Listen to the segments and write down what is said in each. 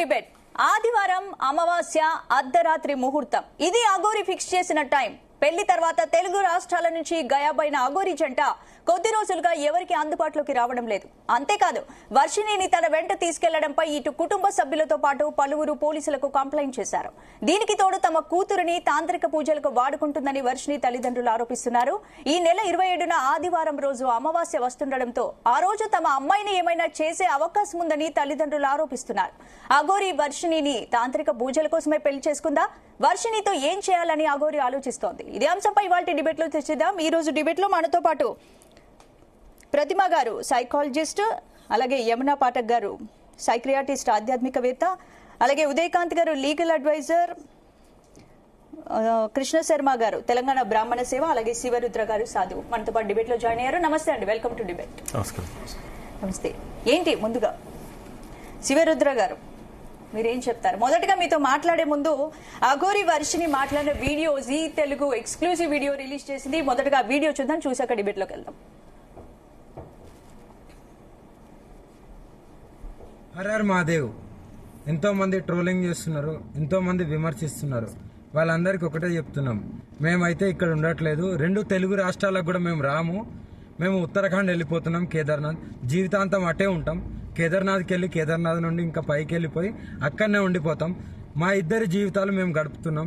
Debate. ఆదివారం అమావాస్య అర్ధరాత్రి ముహూర్తం. ఇది అఘోరి ఫిక్స్ చేసిన టైం. పెళ్లి తర్వాత తెలుగు రాష్ట్రాల నుంచి గయాబైన అఘోరి జంట కొద్ది రోజులుగా ఎవరికి అందుబాటులోకి రావడం లేదు. అంతేకాదు, వర్షిణిని తన వెంట తీసుకెళ్లడంపై ఇటు కుటుంబ సభ్యులతో పాటు పలువురు పోలీసులకు కంప్లైంట్ చేశారు. దీనికి తోడు తమ కూతురుని తాంత్రిక పూజలకు వాడుకుంటుందని వర్షిణి తల్లిదండ్రులు ఆరోపిస్తున్నారు. ఈ నెల 27న ఆదివారం రోజు అమావాస్య వస్తుండటంతో ఆ రోజు తమ అమ్మాయిని ఏమైనా చేసే అవకాశం ఉందని తల్లిదండ్రులు ఆరోపిస్తున్నారు. అఘోరి వర్షిణిని తాంత్రిక పూజల కోసమే పెళ్లి చేసుకుందా? వర్షిణితో ఏం చేయాలని అఘోరి ఆలోచిస్తోంది. ఇదే అంశంపై ఇవాళ డిబేట్ లో తెచ్చిద్దాం. ఈ రోజు డిబేట్ లో మనతో పాటు ప్రతిమ గారు సైకాలజిస్ట్, అలాగే యమునా పాఠక్ గారు సైక్రియాటిస్ట్ ఆధ్యాత్మికవేత్త, అలాగే ఉదయకాంత్ గారు లీగల్ అడ్వైజర్, కృష్ణ శర్మ గారు తెలంగాణ బ్రాహ్మణ సేవ, అలాగే శివరుద్ర గారు సాధువు మనతో పాటు డిబేట్ లో జాయిన్ అయ్యారు. నమస్తే అండి, వెల్కమ్ టు డిబేట్. నమస్తే. ఏంటి ముందుగా శివరుద్ర గారు మీరేం చెప్తారు? మొదటగా మీతో మాట్లాడే ముందు అఘోరి వర్షిణి మాట్లాడిన video Zee Telugu exclusive video release చేసింది. మొదటగా వీడియో చూద్దాం, చూసాక డిబేట్ లోకి వెళ్దాం. హర్ మహాదేవ్. ఎంతో మంది ట్రోలింగ్ చేస్తున్నారు, ఎంతో మంది విమర్శిస్తున్నారు. వాళ్ళందరికీ ఒకటే చెప్తున్నాం, మేమైతే ఇక్కడ ఉండట్లేదు. 2 తెలుగు రాష్ట్రాలకు కూడా మేము రాము. మేము ఉత్తరాఖండ్ వెళ్ళిపోతున్నాం, కేదార్నాథ్. జీవితాంతం అటే ఉంటాం. కేదార్నాథ్కి వెళ్ళి కేదార్నాథ్ నుండి ఇంకా పైకి వెళ్ళిపోయి అక్కడనే ఉండిపోతాం. మా ఇద్దరి జీవితాలు మేము గడుపుతున్నాం.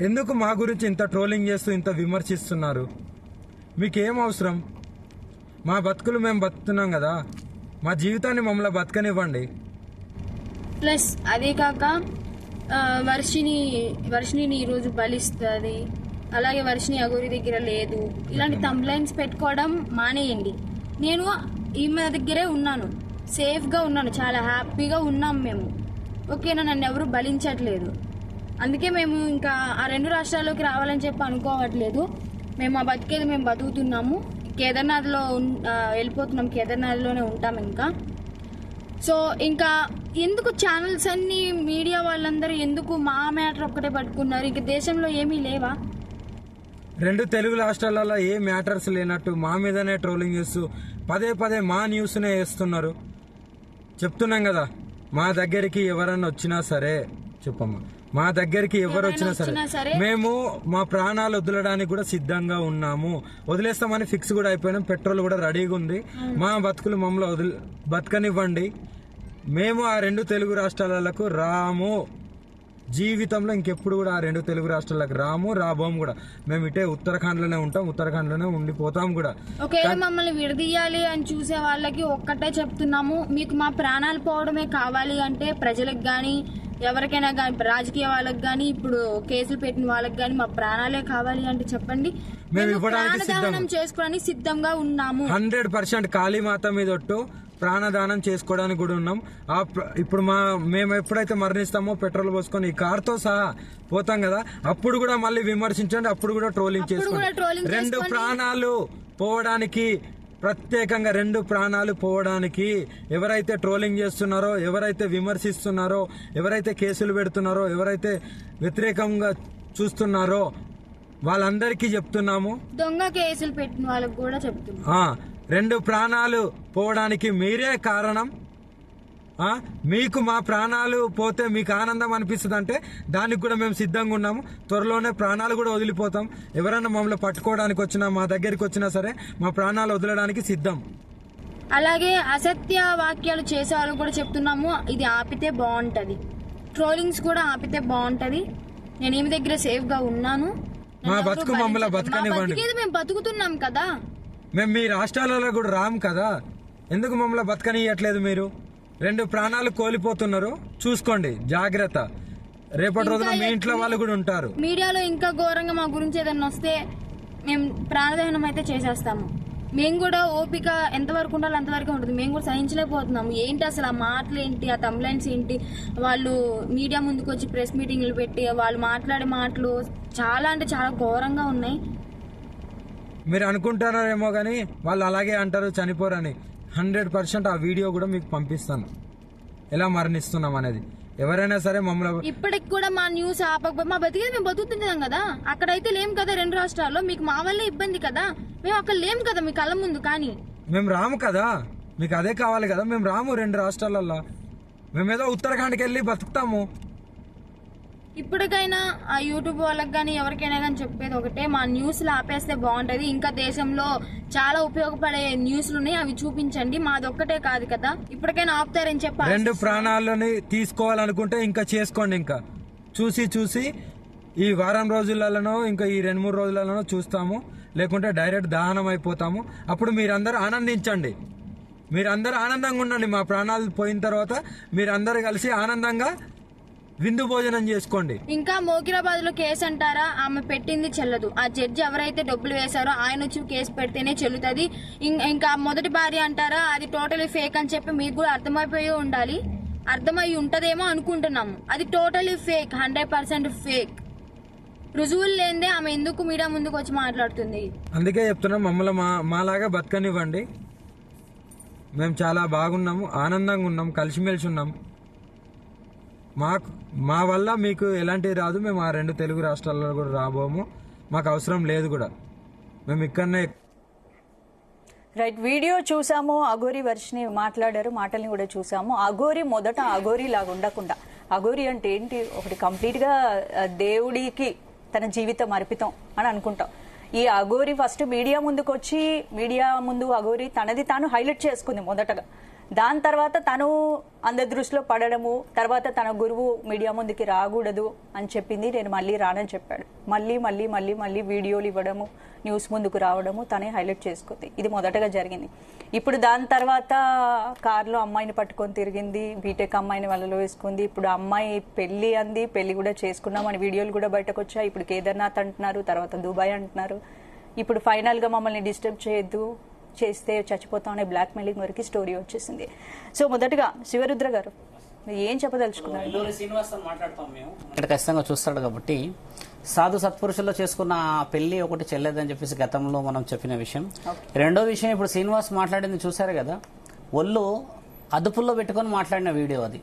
ఎందుకు మా గురించి ఇంత ట్రోలింగ్ చేస్తూ ఇంత విమర్శిస్తున్నారు? మీకేం అవసరం? మా బతుకులు మేము బతుకుతున్నాం కదా, మా జీవితాన్ని మమ్మల్ని బతకనివ్వండి. ప్లస్ అదే కాక వర్షిణిని ఈరోజు బలిస్తుంది, అలాగే వర్షిణి అఘోరి దగ్గర లేదు, ఇలాంటి కంప్లైంట్స్ పెట్టుకోవడం మానేయండి. నేను ఈమె దగ్గరే ఉన్నాను, సేఫ్గా ఉన్నాను, చాలా హ్యాపీగా ఉన్నాం మేము. ఓకేనా? నన్ను ఎవరు బలించట్లేదు. అందుకే మేము ఇంకా ఆ 2 రాష్ట్రాల్లోకి రావాలని చెప్పి అనుకోవట్లేదు. మేము ఆ బతికేది మేము బతుకుతున్నాము. కేదార్నాథ్లో వెళ్ళిపోతున్నాం, కేదార్నాథ్లోనే ఉంటాం ఇంకా. సో ఇంకా ఎందుకు ఛానల్స్ అన్ని మీడియా వాళ్ళందరూ ఎందుకు మా మ్యాటర్ ఒక్కటే పట్టుకున్నారు? ఇంక దేశంలో ఏమీ లేవా? 2 తెలుగు రాష్ట్రాలలో ఏ మ్యాటర్స్ లేనట్టు మా మీదనే ట్రోలింగ్ చేస్తూ పదే పదే మా న్యూస్నే వేస్తున్నారు. చెప్తున్నాం కదా, మా దగ్గరికి ఎవరన్నా వచ్చినా సరే, చెప్పమ్మా, మా దగ్గరికి ఎవరు వచ్చినా సరే మేము మా ప్రాణాలు వదలడానికి కూడా సిద్ధంగా ఉన్నాము. వదిలేస్తామని ఫిక్స్ కూడా అయిపోయినాం. పెట్రోల్ కూడా రెడీగా ఉంది. మా బతుకులు మమ్మల్ని బతకనివ్వండి. మేము ఆ 2 తెలుగు రాష్ట్రాలకు రాము. జీవితంలో ఇంకెప్పుడు కూడా ఆ 2 తెలుగు రాష్ట్రాలకు రాము, రాబోము కూడా. మేము ఇటే ఉత్తరాఖండ్లోనే ఉంటాం, ఉత్తరాఖండ్లోనే ఉండిపోతాం కూడా. ఒకవేళ మమ్మల్ని విడదీయాలి అని చూసే వాళ్ళకి ఒక్కటే చెప్తున్నాము, మీకు మా ప్రాణాలు పోవడమే కావాలి అంటే ప్రజలకు గాని ఎవరికైనా కానీ, రాజకీయ వాళ్ళకి గానీ, ఇప్పుడు కేసులు పెట్టిన వాళ్ళకి గానీ మా ప్రాణాలే కావాలి అంటే చెప్పండి. మేము ఇవ్వడానికి చేసుకోవడానికి సిద్ధంగా ఉన్నాము. 100% కాళీమాత మీద ఒట్టు ప్రాణదానం చేసుకోవడానికి కూడా ఉన్నాం. ఇప్పుడు మేము ఎప్పుడైతే మరణిస్తామో పెట్రోల్ పోసుకొని ఈ కార్తో సహా పోతాం కదా, అప్పుడు కూడా మళ్ళీ విమర్శించండి, అప్పుడు కూడా ట్రోలింగ్ చేసుకోండి. 2 ప్రాణాలు పోవడానికి, ప్రత్యేకంగా 2 ప్రాణాలు పోవడానికి ఎవరైతే ట్రోలింగ్ చేస్తున్నారో, ఎవరైతే విమర్శిస్తున్నారో, ఎవరైతే కేసులు పెడుతున్నారో, ఎవరైతే వ్యతిరేకంగా చూస్తున్నారో వాళ్ళందరికీ చెప్తున్నాము. దొంగ కేసులు పెట్టిన వాళ్ళకి కూడా చెప్తున్నాం, 2 ప్రాణాలు పోవడానికి మీరే కారణం. మీకు మా ప్రాణాలు పోతే మీకు ఆనందం అనిపిస్తుంది అంటే దానికి కూడా మేము సిద్ధంగా ఉన్నాము. త్వరలోనే ప్రాణాలు కూడా వదిలిపోతాం. ఎవరైనా మమ్మల్ని పట్టుకోవడానికి వచ్చినా, మా దగ్గరికి వచ్చినా సరే మా ప్రాణాలు వదలడానికి సిద్ధం. అలాగే అసత్య వాక్యాలు చేసే వాళ్ళకి కూడా చెప్తున్నాము, ఇది ఆపితే బాగుంటది. ట్రోలింగ్స్ కూడా ఆపితే బాగుంటది. నేను ఈమె దగ్గర సేఫ్ గా ఉన్నాను. మా బతుకు మమ్మల్ని బతకనివ్వండి. మేము బతుకుతున్నాం కదా. మేము మీ రాష్ట్రాలలో కూడా రాము కదా, ఎందుకు మమ్మల్ని బతకనియట్లేదు? మీరు 2 ప్రాణాలు కోల్పోతున్నారు, చూసుకోండి, జాగ్రత్త. రేపటి రోజున మీ ఇంట్లో వాళ్ళు కూడా ఉంటారు. మీడియాలో ఇంకా ఘోరంగా మా గురించి ఏదన్నా వస్తే మేము ప్రాణదహనం అయితే చేసేస్తాము. మేము కూడా ఓపిక ఎంతవరకు ఉండాలో అంతవరకు ఉంటుంది. మేము కూడా సహించలేకపోతున్నాము. ఏంటి అసలు ఆ మాటలు ఏంటి, ఆ కంప్లైంట్స్ ఏంటి, వాళ్ళు మీడియా ముందుకు వచ్చి ప్రెస్ మీటింగ్లు పెట్టి వాళ్ళు మాట్లాడే మాటలు చాలా అంటే చాలా ఘోరంగా ఉన్నాయి. మీరు అనుకుంటారేమో కానీ వాళ్ళు అలాగే అంటారు, చనిపోరని. 100% ఆ వీడియో కూడా మీకు పంపిస్తాను, ఎలా మరణిస్తున్నాం అనేది. ఎవరైనా సరే మమ్మల్ని ఇప్పటికి కూడా మా న్యూస్ ఆపకపోతే మా బతికేది మేము బతుకుతున్నాం కదా. అక్కడైతే లేం కదా 2 రాష్ట్రాల్లో. మీకు మా వల్లే ఇబ్బంది కదా, మేము అక్కడ లేం కదా మీ కళ్ళ ముందు. కానీ మేము రాము కదా, మీకు అదే కావాలి కదా. మేము రాము 2 రాష్ట్రాలల్లో. మేమేదో ఉత్తరాఖండ్కి వెళ్ళి బతుకుతాము. ఇప్పటికైనా ఆ యూట్యూబ్ వాళ్ళకి కానీ ఎవరికైనా కానీ చెప్పేది ఒకటే, మా న్యూస్లు ఆపేస్తే బాగుంటది. ఇంకా దేశంలో చాలా ఉపయోగపడే న్యూస్లు ఉన్నాయి, అవి చూపించండి. మాదొక్కటే కాదు కదా, ఇప్పటికైనా ఆపుతారని చెప్పి 2 ప్రాణాలని తీసుకోవాలనుకుంటే ఇంకా చేసుకోండి. ఇంకా చూసి ఈ వారం రోజులలోనో ఇంకా ఈ 2-3 రోజులలోనో చూస్తాము, లేకుంటే డైరెక్ట్ దహనం అయిపోతాము. అప్పుడు మీరందరూ ఆనందించండి, మీరందరూ ఆనందంగా ఉండండి. మా ప్రాణాలు పోయిన తర్వాత మీరందరూ కలిసి ఆనందంగా విందు భోజనం చేసుకోండి. ఇంకా మోకిరాబాద్ లో కేసు అంటారా, ఆమె పెట్టింది చెల్లదు. ఆ జడ్జి ఎవరైతే డబ్బులు వేశారో ఆయన వచ్చి కేసు పెడితేనే చెల్లుతుంది. ఇంకా మొదటి భార్య అంటారా, అది టోటలీ ఫేక్ అని చెప్పి మీకు కూడా అర్థమైపోయి ఉండాలి. అర్థమై ఉంటదేమో అనుకుంటున్నాము. అది టోటలీ ఫేక్, 100% ఫేక్. రుజువులు లేదే ఆమె ఎందుకు మీడియా ముందుకు వచ్చి మాట్లాడుతుంది? అందుకే చెప్తున్నాం, మమ్మల్ని మాలాగా బతకనివ్వండి. మేము చాలా బాగున్నాము, ఆనందంగా ఉన్నాం, కలిసిమెలిసి ఉన్నాం. మా వల్ల మీకు ఎలాంటివి రాదు. మేము ఆ 2 తెలుగు రాష్ట్రాల్లో కూడా రాబోము, మాకు అవసరం లేదు కూడా. మేము ఇక్కడనే రైట్. వీడియో చూసాము, అఘోరి వర్షిని మాట్లాడారు, మాటల్ని కూడా చూసాము. అఘోరి మొదట అఘోరి లాగా ఉండకుండా, అఘోరి అంటే ఏంటి, ఒకటి కంప్లీట్ గా దేవుడికి తన జీవితం అర్పితం అని అనుకుంటాం. ఈ అఘోరి ఫస్ట్ మీడియా ముందుకు వచ్చి, మీడియా ముందు అఘోరి తనది తాను హైలైట్ చేసుకుంది మొదటగా. దాని తర్వాత తను అందరి దృష్టిలో పడడము, తర్వాత తన గురువు మీడియా ముందుకి రాకూడదు అని చెప్పింది. నేను మళ్ళీ రానని చెప్పాడు. మళ్ళీ వీడియోలు ఇవ్వడము, న్యూస్ ముందుకు రావడము తనే హైలైట్ చేసుకుంది. ఇది మొదటగా జరిగింది. ఇప్పుడు దాని తర్వాత కారులో అమ్మాయిని పట్టుకొని తిరిగింది, బీటెక్ అమ్మాయిని వలలో వేసుకుంది. ఇప్పుడు అమ్మాయి పెళ్లి అంది, పెళ్లి కూడా చేసుకున్నామని వీడియోలు కూడా బయటకు వచ్చాయి. ఇప్పుడు కేదార్నాథ్ అంటున్నారు, తర్వాత దుబాయ్ అంటున్నారు. ఇప్పుడు ఫైనల్ గా మమ్మల్ని డిస్టర్బ్ చేయొద్దు, చేస్తే చచ్చిపోతాం అనే బ్లాక్ మెయిలింగ్ వరకు స్టోరీ వచ్చేసింది. సో మొదటగా శివరుద్ర గారు ఏం చెప్పదలుచుకున్నారు? ఖచ్చితంగా చూస్తాడు కాబట్టి సాధు సత్పురుషుల్లో చేసుకున్న పెళ్లి ఒకటి చెల్లేదని చెప్పేసి గతంలో మనం చెప్పిన విషయం. రెండో విషయం, ఇప్పుడు శ్రీనివాస్ మాట్లాడింది చూశారు కదా, ఒళ్ళు అదుపుల్లో పెట్టుకొని మాట్లాడిన వీడియో అది.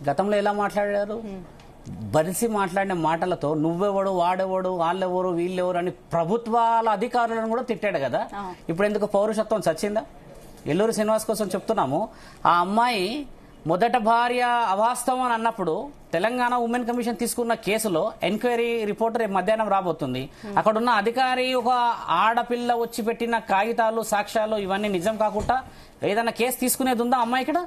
గతంలో ఎలా మాట్లాడారు, బరిసి మాట్లాడిన మాటలతో నువ్వెవడు, వాడెవడు, వాళ్ళెవరు, వీళ్ళెవరు అని ప్రభుత్వాల అధికారులను కూడా తిట్టాడు కదా. ఇప్పుడు ఎందుకు పౌరుషత్వం చచ్చిందా? ఎల్లూరు శ్రీనివాస్ కోసం చెప్తున్నాము. ఆ అమ్మాయి మొదట భార్య అవాస్తవం అని అన్నప్పుడు తెలంగాణ ఉమెన్ కమిషన్ తీసుకున్న కేసులో ఎంక్వైరీ రిపోర్ట్ రేపు మధ్యాహ్నం రాబోతుంది. అక్కడున్న అధికారి ఒక ఆడపిల్ల వచ్చి పెట్టిన కాగితాలు, సాక్ష్యాలు ఇవన్నీ నిజం కాకుండా ఏదైనా కేసు తీసుకునేది ఉందా అమ్మాయి ఇక్కడ?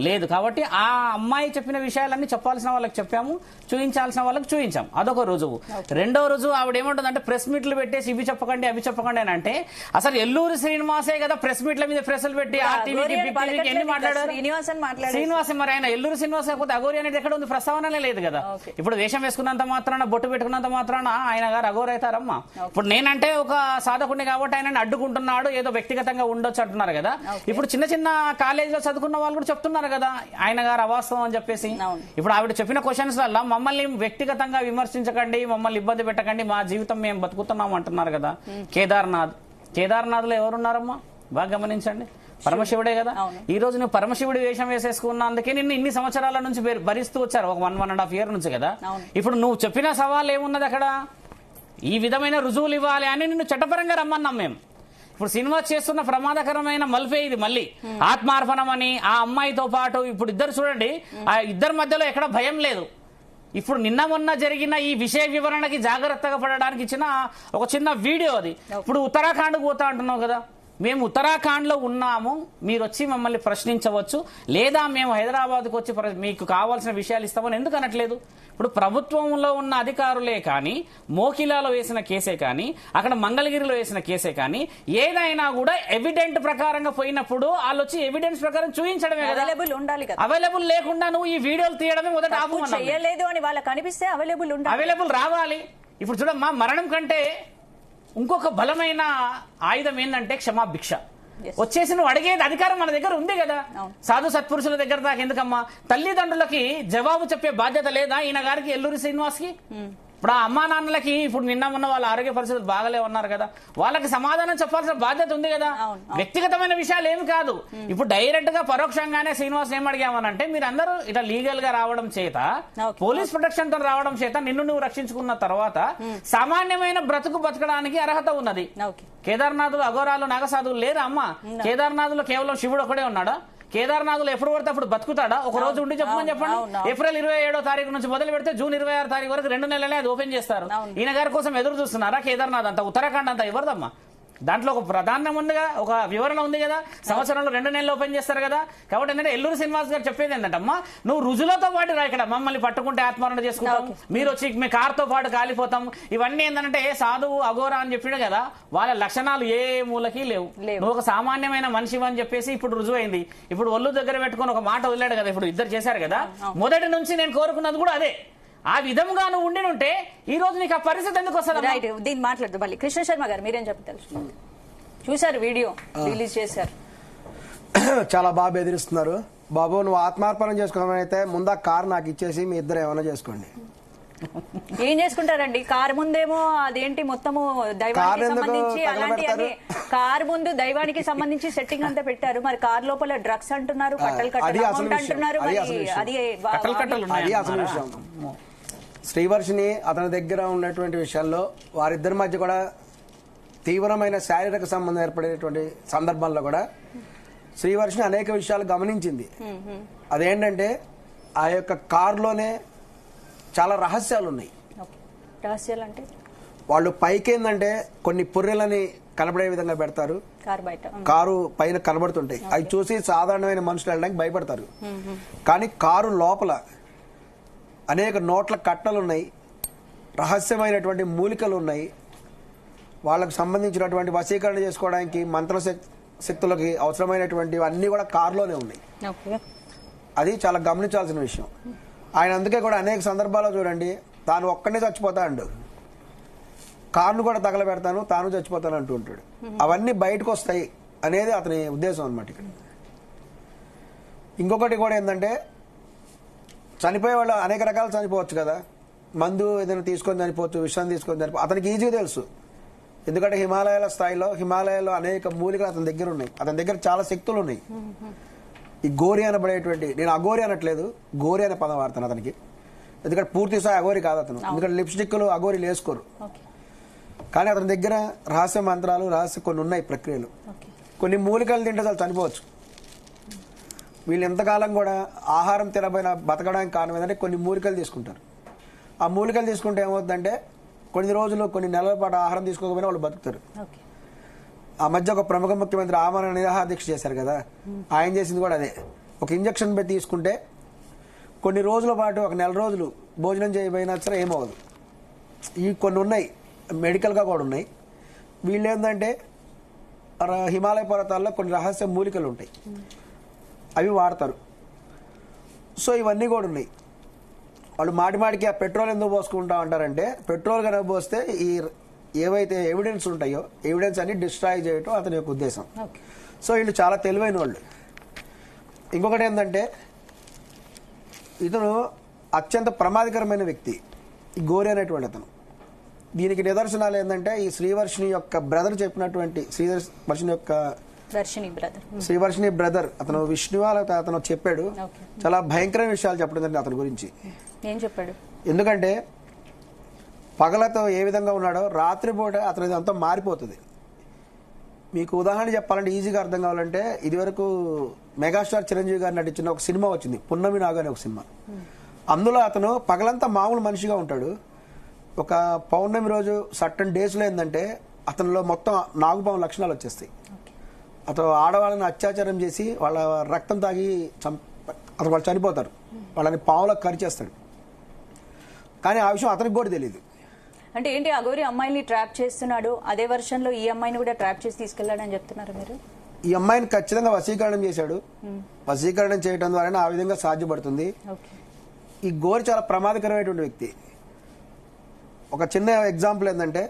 లేదు. కాబట్టి ఆ అమ్మాయి చెప్పిన విషయాలన్నీ చెప్పాల్సిన వాళ్ళకి చెప్పాము, చూపించాల్సిన వాళ్ళకి చూపించాం. అదొక రుజువు. రెండో రుజువు ఆవిడ ఏమంటుందంటే, ప్రెస్ మీట్లు పెట్టేసి ఇవి చెప్పకండి అవి చెప్పకండి అని అంటే, అసలు ఎల్లూరు శ్రీనివాసే కదా ప్రెస్ మీట్ల మీద ప్రెస్లు పెట్టి ఆర్టీవీకి బిగ్ ఎన్ని మాట్లాడారు? శ్రీనివాసే. మరి ఆయన ఎల్లూరు శ్రీనివాస్ అయిపోతే అఘోరి అనేది ఎక్కడ ఉంది? ప్రస్తావనలే లేదు కదా. ఇప్పుడు వేషం వేసుకున్నంత మాత్రాన, బొట్టు పెట్టుకున్నంత మాత్రాన ఆయన గారు అఘోరి అవుతారమ్మా? ఇప్పుడు నేనంటే ఒక సాధకుడిని కాబట్టి ఆయన అడ్డుకుంటున్నాడు, ఏదో వ్యక్తిగతంగా ఉండొచ్చు అంటున్నారు కదా. ఇప్పుడు చిన్న చిన్న కాలేజీలో చదువుకున్న వాళ్ళు కూడా చెప్తున్నారు కదా ఆయన గారు అవాస్తవం అని చెప్పేసి. ఇప్పుడు ఆవిడ చెప్పిన క్వశ్చన్స్ వల్ల మమ్మల్ని వ్యక్తిగతంగా విమర్శించకండి, మమ్మల్ని ఇబ్బంది పెట్టకండి, మా జీవితం మేము బతుకుతున్నాం అంటున్నారు కదా. కేదార్నాథ్ లో ఎవరున్నారమ్మా? బాగా గమనించండి, పరమశివుడే కదా. ఈ రోజు నువ్వు పరమశివుడి వేషం వేసేసుకున్నందుకే నిన్ను ఇన్ని సంవత్సరాల నుంచి భరిస్తూ వచ్చారు, ఒక 1.5 year నుంచి కదా. ఇప్పుడు నువ్వు చెప్పిన సవాల్ ఏమున్నది అక్కడ? ఈ విధమైన రుజువులు ఇవ్వాలి అని నిన్ను చట్టపరంగా రమ్మన్నాం మేము. ఇప్పుడు శ్రీనివాస్ చేస్తున్న ప్రమాదకరమైన మల్పే ఇది. మళ్ళీ ఆత్మార్పణం అని ఆ అమ్మాయితో పాటు ఇప్పుడు ఇద్దరు చూడండి, ఆ ఇద్దరి మధ్యలో ఎక్కడ భయం లేదు. ఇప్పుడు నిన్న మొన్న జరిగిన ఈ విషయ వివరణకి జాగ్రత్తగా పడడానికి ఇచ్చిన ఒక చిన్న వీడియో అది. ఇప్పుడు ఉత్తరాఖండ్కు పోతా అంటున్నావు కదా, మేము ఉత్తరాఖండ్ లో ఉన్నాము, మీరు వచ్చి మమ్మల్ని ప్రశ్నించవచ్చు, లేదా మేము హైదరాబాద్కు వచ్చి మీకు కావాల్సిన విషయాలు ఇస్తామని ఎందుకు అనట్లేదు? ఇప్పుడు ప్రభుత్వంలో ఉన్న అధికారులే కానీ, మోకిలాలో వేసిన కేసే కానీ, అక్కడ మంగళగిరిలో వేసిన కేసే కానీ, ఏదైనా కూడా ఎవిడెంట్ ప్రకారంగా పోయినప్పుడు వాళ్ళు వచ్చి ఎవిడెన్స్ ప్రకారం చూపించడమే కదా. అవైలబుల్ లేకుండా నువ్వు ఈ వీడియోలు తీయడమే మొదట చేయలేదు అని వాళ్ళకి అనిపిస్తే అవైలబుల్ రావాలి. ఇప్పుడు చూడమ్మా, మరణం కంటే ఇంకొక బలమైన ఆయుధం ఏంటంటే క్షమాభిక్ష. వచ్చేసి నువ్వు అడిగేది అధికారం మన దగ్గర ఉంది కదా. సాధు సత్పురుషుల దగ్గర దాకా ఎందుకమ్మా? తల్లిదండ్రులకి జవాబు చెప్పే బాధ్యత లేదా ఈయన గారికి, ఎల్లూరి శ్రీనివాస్ కి? ఇప్పుడు ఆ అమ్మా నాన్నలకి ఇప్పుడు నిన్న మొన్న వాళ్ళ ఆరోగ్య పరిస్థితులు బాగాలే ఉన్నారు కదా, వాళ్ళకి సమాధానం చెప్పాల్సిన బాధ్యత ఉంది కదా. వ్యక్తిగతమైన విషయాలు ఏమి కాదు. ఇప్పుడు డైరెక్ట్ గా పరోక్షంగానే శ్రీనివాస్ ఏం అడిగామనంటే, మీరందరూ ఇట్లా లీగల్ గా రావడం చేత, పోలీస్ ప్రొటెక్షన్ తో రావడం చేత నిన్ను నువ్వు రక్షించుకున్న తర్వాత సామాన్యమైన బ్రతుకు బతకడానికి అర్హత ఉన్నది. కేదార్నాథ్ లో అఘోరాలు నాగసాధువులు లేరా అమ్మా? కేదార్నాథ్ లో కేవలం శివుడు ఒకడే ఉన్నాడా? కేదార్నాథ్లో ఎప్పుడు పడితే అప్పుడు బతుకుతాడా? ఒక రోజు ఉండి చెప్పమని చెప్పండి. ఏప్రిల్ 27వ తారీఖు నుంచి మొదలు పెడితే జూన్ 26 తారీఖు వరకు 2 నెలలే అది ఓపెన్ చేస్తారు. ఈయన గారి కోసం ఎదురు చూస్తున్నారా? కేదార్నాథ్ అంతా, ఉత్తరాఖండ్ అంతా ఎవరిదమ్మా? దాంట్లో ఒక ప్రధానం ఉందిగా, ఒక వివరణ ఉంది కదా, సంవత్సరంలో 2 నెలలు ఓపెన్ చేస్తారు కదా. కాబట్టి ఏంటంటే ఎల్లూరు శ్రీనివాస్ గారు చెప్పేది ఏంటంటే, అమ్మా నువ్వు రుజులతో పాటు రా, ఇక్కడ మమ్మల్ని పట్టుకుంటే ఆత్మహరణ చేసుకుంటాం, మీరు వచ్చి మీ కార్తో పాటు కాలిపోతాం, ఇవన్నీ ఏంటంటే సాధువు అఘోరా అని చెప్పాడు కదా, వాళ్ళ లక్షణాలు ఏ మూలకి లేవు. నువ్వు ఒక సామాన్యమైన మనిషి అని చెప్పేసి ఇప్పుడు రుజువు అయింది. ఇప్పుడు ఒళ్ళు దగ్గర పెట్టుకుని ఒక మాట వదిలాడు కదా, ఇప్పుడు ఇద్దరు చేశారు కదా. మొదటి నుంచి నేను కోరుకున్నది కూడా అదే. ఆ విధంగా నువ్వు ఉంటే ఈ రోజు నీకు ఆ పరిస్థితి ఎందుకు వస్తుంది? రైట్, దీన్ని మాట్లాడదు మళ్ళీ. కృష్ణ శర్మ గారు మీరేం చెప్తారు? చూసారు వీడియో రిలీజ్ చేశారు, చాలా బాగా బెదిరిస్తున్నారు. బాబు నువ్వు ఆత్మార్పణం చేసుకోవాలైతే ముందా కారు నాకు ఇచ్చేసి మీ ఇద్దరు ఏమైనా చేసుకోండి. ఏం చేసుకుంటారండి? కారు ముందేమో అదేంటి మొత్తము దైవానికి సంబంధించి అలాంటి అన్ని, కారు ముందు దైవానికి సంబంధించి సెట్టింగ్ అంతా పెట్టారు. మరి కారు లోపల డ్రగ్స్ అంటున్నారు, కట్టలు అమౌంట్ అంటున్నారు. మరి అది అసలు విషయం. శ్రీవర్షిని అతని దగ్గర ఉన్నటువంటి విషయాల్లో వారిద్దరి మధ్య కూడా తీవ్రమైన శారీరక సంబంధం ఏర్పడేటువంటి సందర్భంలో కూడా శ్రీవర్షిని అనేక విషయాలు గమనించింది. అదేంటంటే ఆ యొక్క కారులోనే చాలా రహస్యాలు ఉన్నాయి. రహస్యాలు అంటే వాళ్ళు పైకి ఏంటంటే కొన్ని పుర్రెలని కనబడే విధంగా పెడతారు, కారు పైన కనబడుతుంటాయి. అవి చూసి సాధారణమైన మనుషులు వెళ్ళడానికి భయపడతారు. కానీ కారు లోపల అనేక నోట్ల కట్టలు ఉన్నాయి, రహస్యమైనటువంటి మూలికలు ఉన్నాయి. వాళ్ళకు సంబంధించినటువంటి వశీకరణ చేసుకోవడానికి మంత్ర శక్తులకి అవసరమైనటువంటి అన్ని కూడా కారులోనే ఉన్నాయి. అది చాలా గమనించాల్సిన విషయం. ఆయన అందుకే కూడా అనేక సందర్భాల్లో చూడండి, తాను ఒక్కడే చచ్చిపోతా అండు, కారును కూడా తగలబెడతాను, తాను చచ్చిపోతాను అంటూ ఉంటాడు. అవన్నీ బయటకు వస్తాయి అనేది అతని ఉద్దేశం అనమాట. ఇక్కడ ఇంకొకటి కూడా ఏంటంటే, చనిపోయే వాళ్ళు అనేక రకాలు చనిపోవచ్చు కదా. మందు ఏదైనా తీసుకొని చనిపోవచ్చు, విషయం తీసుకొని చనిపోవచ్చు. అతనికి ఈజీగా తెలుసు. ఎందుకంటే హిమాలయాల స్థాయిలో, హిమాలయాల్లో అనేక మూలికలు అతని దగ్గర ఉన్నాయి. అతని దగ్గర చాలా శక్తులు ఉన్నాయి. ఈ గోరి అనబడేటువంటి, నేను అఘోరి అనట్లేదు, గోరి అనే పదం వాడతాను అతనికి. ఎందుకంటే పూర్తి స్థాయి అఘోరి కాదు అతను. ఎందుకంటే లిప్స్టిక్లు అఘోరీలు వేసుకోరు. కానీ అతని దగ్గర రహస్య మంత్రాలు, కొన్ని ఉన్నాయి ప్రక్రియలు. కొన్ని మూలికలు తింటే అసలు చనిపోవచ్చు. వీళ్ళు ఎంతకాలం కూడా ఆహారం తినబోయిన బతకడానికి కారణం ఏంటంటే కొన్ని మూలికలు తీసుకుంటారు. ఆ మూలికలు తీసుకుంటే ఏమవుతుందంటే కొన్ని రోజులు, కొన్ని నెలల పాటు ఆహారం తీసుకోకపోయినా వాళ్ళు బతుకుతారు. ఆ మధ్య ఒక ప్రముఖ ముఖ్యమంత్రి ఆమరణ నిరాహార దీక్ష చేశారు కదా, ఆయన చేసింది కూడా అదే. ఒక ఇంజక్షన్ పెట్టి తీసుకుంటే కొన్ని రోజుల పాటు, ఒక నెల రోజులు భోజనం చేయబోయినా సరే ఏమవ్వదు. ఇవి కొన్ని ఉన్నాయి, మెడికల్గా కూడా ఉన్నాయి. వీళ్ళు ఏంటంటే హిమాలయ పర్వతాల్లో కొన్ని రహస్య మూలికలు ఉంటాయి, అవి వాడతారు. సో ఇవన్నీ కూడా ఉన్నాయి. వాళ్ళు మాటిమాటికి ఆ పెట్రోల్ ఎందుకు పోసుకుంటా ఉంటారంటే, పెట్రోల్ కనుక పోస్తే ఈ ఏవైతే ఎవిడెన్స్ ఉంటాయో ఎవిడెన్స్ అన్ని డిస్ట్రాయ్ చేయటం అతని యొక్క ఉద్దేశం. సో వీళ్ళు చాలా తెలివైన వాళ్ళు. ఇంకొకటి ఏంటంటే, ఇతను అత్యంత ప్రమాదకరమైన వ్యక్తి ఈ గోరి అనేటువంటి అతను. దీనికి నిదర్శనాలు ఏంటంటే, ఈ శ్రీవర్షిని యొక్క బ్రదర్ చెప్పినటువంటి, శ్రీవర్షిని బ్రదర్ అతను విష్ణువాల అతను చెప్పాడు. చాలా భయంకరమైన విషయాలు చెప్పడం అతని గురించి. ఏం చెప్పాడు? ఎందుకంటే పగలతో ఏ విధంగా ఉన్నాడో రాత్రిపూట అతనిది అంతా మారిపోతుంది. మీకు ఉదాహరణ చెప్పాలంటే, ఈజీగా అర్థం కావాలంటే, ఇదివరకు మెగాస్టార్ చిరంజీవి గారు నటించిన ఒక సినిమా వచ్చింది, పున్నమి నాగు అనే ఒక సినిమా. అందులో అతను పగలంతా మామూలు మనిషిగా ఉంటాడు. ఒక పౌర్ణమి రోజు సర్టన్ డేస్లో ఏంటంటే అతనిలో మొత్తం నాగుపాము లక్షణాలు వచ్చేస్తాయి. అతను ఆడవాళ్ళని అత్యాచారం చేసి వాళ్ళ రక్తం తాగి అతను వాళ్ళు చనిపోతారు. వాళ్ళని పావులకు కరిచేస్తాడు. కానీ ఆ విషయం అతనికి కూడా తెలియదు. అంటే ఏంటి, అఘోరి అమ్మాయిని ట్రాప్ చేస్తున్నాడు, అదే వర్షంలో ఈ అమ్మాయిని కూడా ట్రాప్ చేసి తీసుకెళ్లాడని చెప్తున్నారు మీరు? ఈ అమ్మాయిని ఖచ్చితంగా వశీకరణం చేశాడు. వశీకరణం చేయడం ద్వారా ఆ విధంగా సాధ్యపడుతుంది. ఈ గోరి చాలా ప్రమాదకరమైనటువంటి వ్యక్తి. ఒక చిన్న ఎగ్జాంపుల్ ఏంటంటే,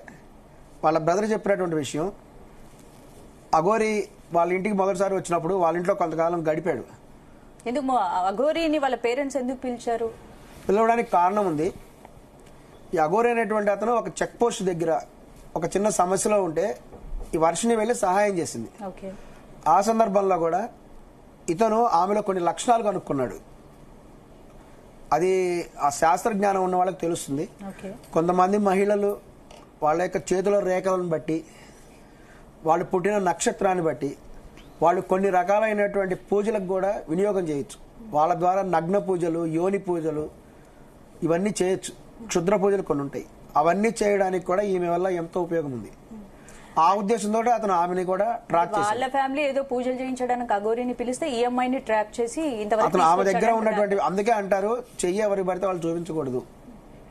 వాళ్ళ బ్రదర్ చెప్పినటువంటి విషయం, అఘోరి వాళ్ళ ఇంటికి మొదటిసారి వచ్చినప్పుడు వాళ్ళ ఇంట్లో కొంతకాలం గడిపాడు. ఎందుకు అఘోరిని వాళ్ళ పేరెంట్స్ ఎందుకు పిలిచారు? పిలవడానికి కారణం ఉంది. ఈ అఘోరి అనేటువంటి అతను ఒక చెక్ పోస్ట్ దగ్గర ఒక చిన్న సమస్యలో ఉంటే ఈ వర్షిని వెళ్ళి సహాయం చేసింది. ఆ సందర్భంలో కూడా ఇతను ఆమెలో కొన్ని లక్షణాలు కనుక్కున్నాడు. అది ఆ శాస్త్రజ్ఞానం ఉన్న వాళ్ళకి తెలుస్తుంది. కొంతమంది మహిళలు వాళ్ళ యొక్క చేతుల రేఖలను బట్టి, వాళ్ళు పుట్టిన నక్షత్రాన్ని బట్టి, వాళ్ళు కొన్ని రకాలైనటువంటి పూజలకు కూడా వినియోగం చేయొచ్చు. వాళ్ళ ద్వారా నగ్న పూజలు, యోని పూజలు ఇవన్నీ చేయొచ్చు. క్షుద్ర పూజలు కొన్ని ఉంటాయి, అవన్నీ చేయడానికి కూడా ఈమె వల్ల ఎంతో ఉపయోగం ఉంది. ఆ ఉద్దేశంతో అతను ఆమెని కూడా ట్రాక్ చేశాడు. వాళ్ళ ఫ్యామిలీ ఏదో పూజలు చేయించడానికి అఘోరిని పిలిస్తే ఈ అమ్మాయిని ట్రాప్ చేసి అతను ఆమె దగ్గర ఉన్నటువంటి, అందుకే అంటారు చెయ్యి ఎవరికి పడితే వాళ్ళు చూపించకూడదు,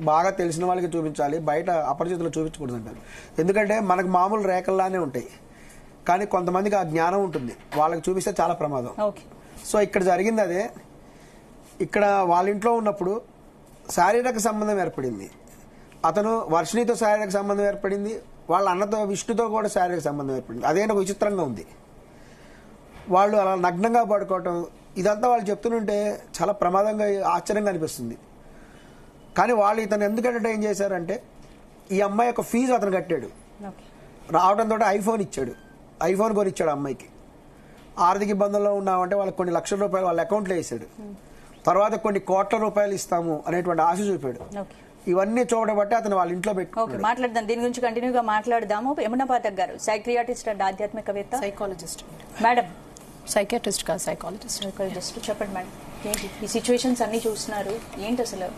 బాగా తెలిసిన వాళ్ళకి చూపించాలి, బయట అపరిచితులు చూపించకూడదు అంటారు. ఎందుకంటే మనకు మామూలు రేఖల్లానే ఉంటాయి, కానీ కొంతమందికి ఆ జ్ఞానం ఉంటుంది, వాళ్ళకి చూపిస్తే చాలా ప్రమాదం. సో ఇక్కడ జరిగింది అదే. ఇక్కడ వాళ్ళ ఇంట్లో ఉన్నప్పుడు శారీరక సంబంధం ఏర్పడింది. అతను వర్షిణితో శారీరక సంబంధం ఏర్పడింది, వాళ్ళ అన్నతో విష్ణుతో కూడా శారీరక సంబంధం ఏర్పడింది. అదేంటి ఒక విచిత్రంగా ఉంది. వాళ్ళు అలా నగ్నంగా పడుకోవటం ఇదంతా వాళ్ళు చెప్తుంటే చాలా ప్రమాదంగా, ఆశ్చర్యంగా అనిపిస్తుంది. కానీ వాళ్ళు ఇతను ఎందుకు ఎంటర్టైన్ చేశారంటే, ఈ అమ్మాయి యొక్క ఫీజు అతను కట్టాడు. రావడంతో ఐఫోన్ ఇచ్చాడు, ఐఫోన్ కొనిచ్చాడు అమ్మాయికి. ఆర్థిక ఇబ్బందుల్లో ఉన్నామంటే వాళ్ళకి కొన్ని లక్షల రూపాయలు వాళ్ళ అకౌంట్లో వేసాడు. తర్వాత కొన్ని కోట్ల రూపాయలు ఇస్తాము అనేటువంటి ఆశ చూపాడు. ఇవన్నీ చూడబట్టి అతను వాళ్ళ ఇంట్లో పెట్టుకున్నాడు. మాట్లాడదాం, దీని గురించి కంటిన్యూగా మాట్లాడదాము. యమునా పాఠక్ గారు సైక్రియాటిస్ట్ అండ్ ఆధ్యాత్మికవేత్త, సైకాలజిస్ట్ మేడం. సైకియాట్రిస్ట్ కాదు, సైకాలజిస్ట్. చెప్పండి మేడం, ఏంటి ఈ సిచ్యువేషన్స్ అన్ని చూస్తున్నారు, ఏంటి అసలు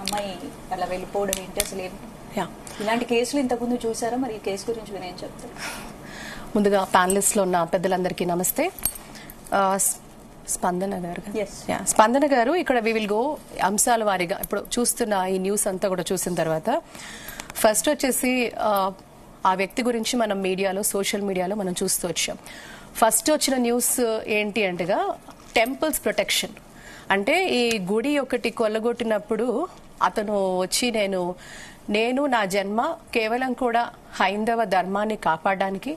అమ్మాయి అలా వెళ్ళిపోవడం ఏంటి అసలు? ఇలాంటి కేసులు ఇంతకుముందు చూసారా? మరి ఈ కేసు గురించి నేను చెప్తాను. ముందుగా ప్యానలిస్ట్ లో ఉన్న పెద్దలందరికీ నమస్తే. స్పందన గారు, స్పందన గారు, ఇక్కడ వి విల్ గో అంశాల వారీగా ఇప్పుడు చూస్తున్న ఈ న్యూస్ అంతా కూడా చూసిన తర్వాత ఫస్ట్ వచ్చేసి ఆ వ్యక్తి గురించి మనం మీడియాలో, సోషల్ మీడియాలో మనం చూస్తూ వచ్చాం. ఫస్ట్ వచ్చిన న్యూస్ ఏంటి అంటేగా టెంపుల్స్ ప్రొటెక్షన్. అంటే ఈ గుడి ఒకటి కొల్లగొట్టినప్పుడు అతను వచ్చి నేను నా జన్మ కేవలం కూడా హైందవ ధర్మాన్ని కాపాడడానికి,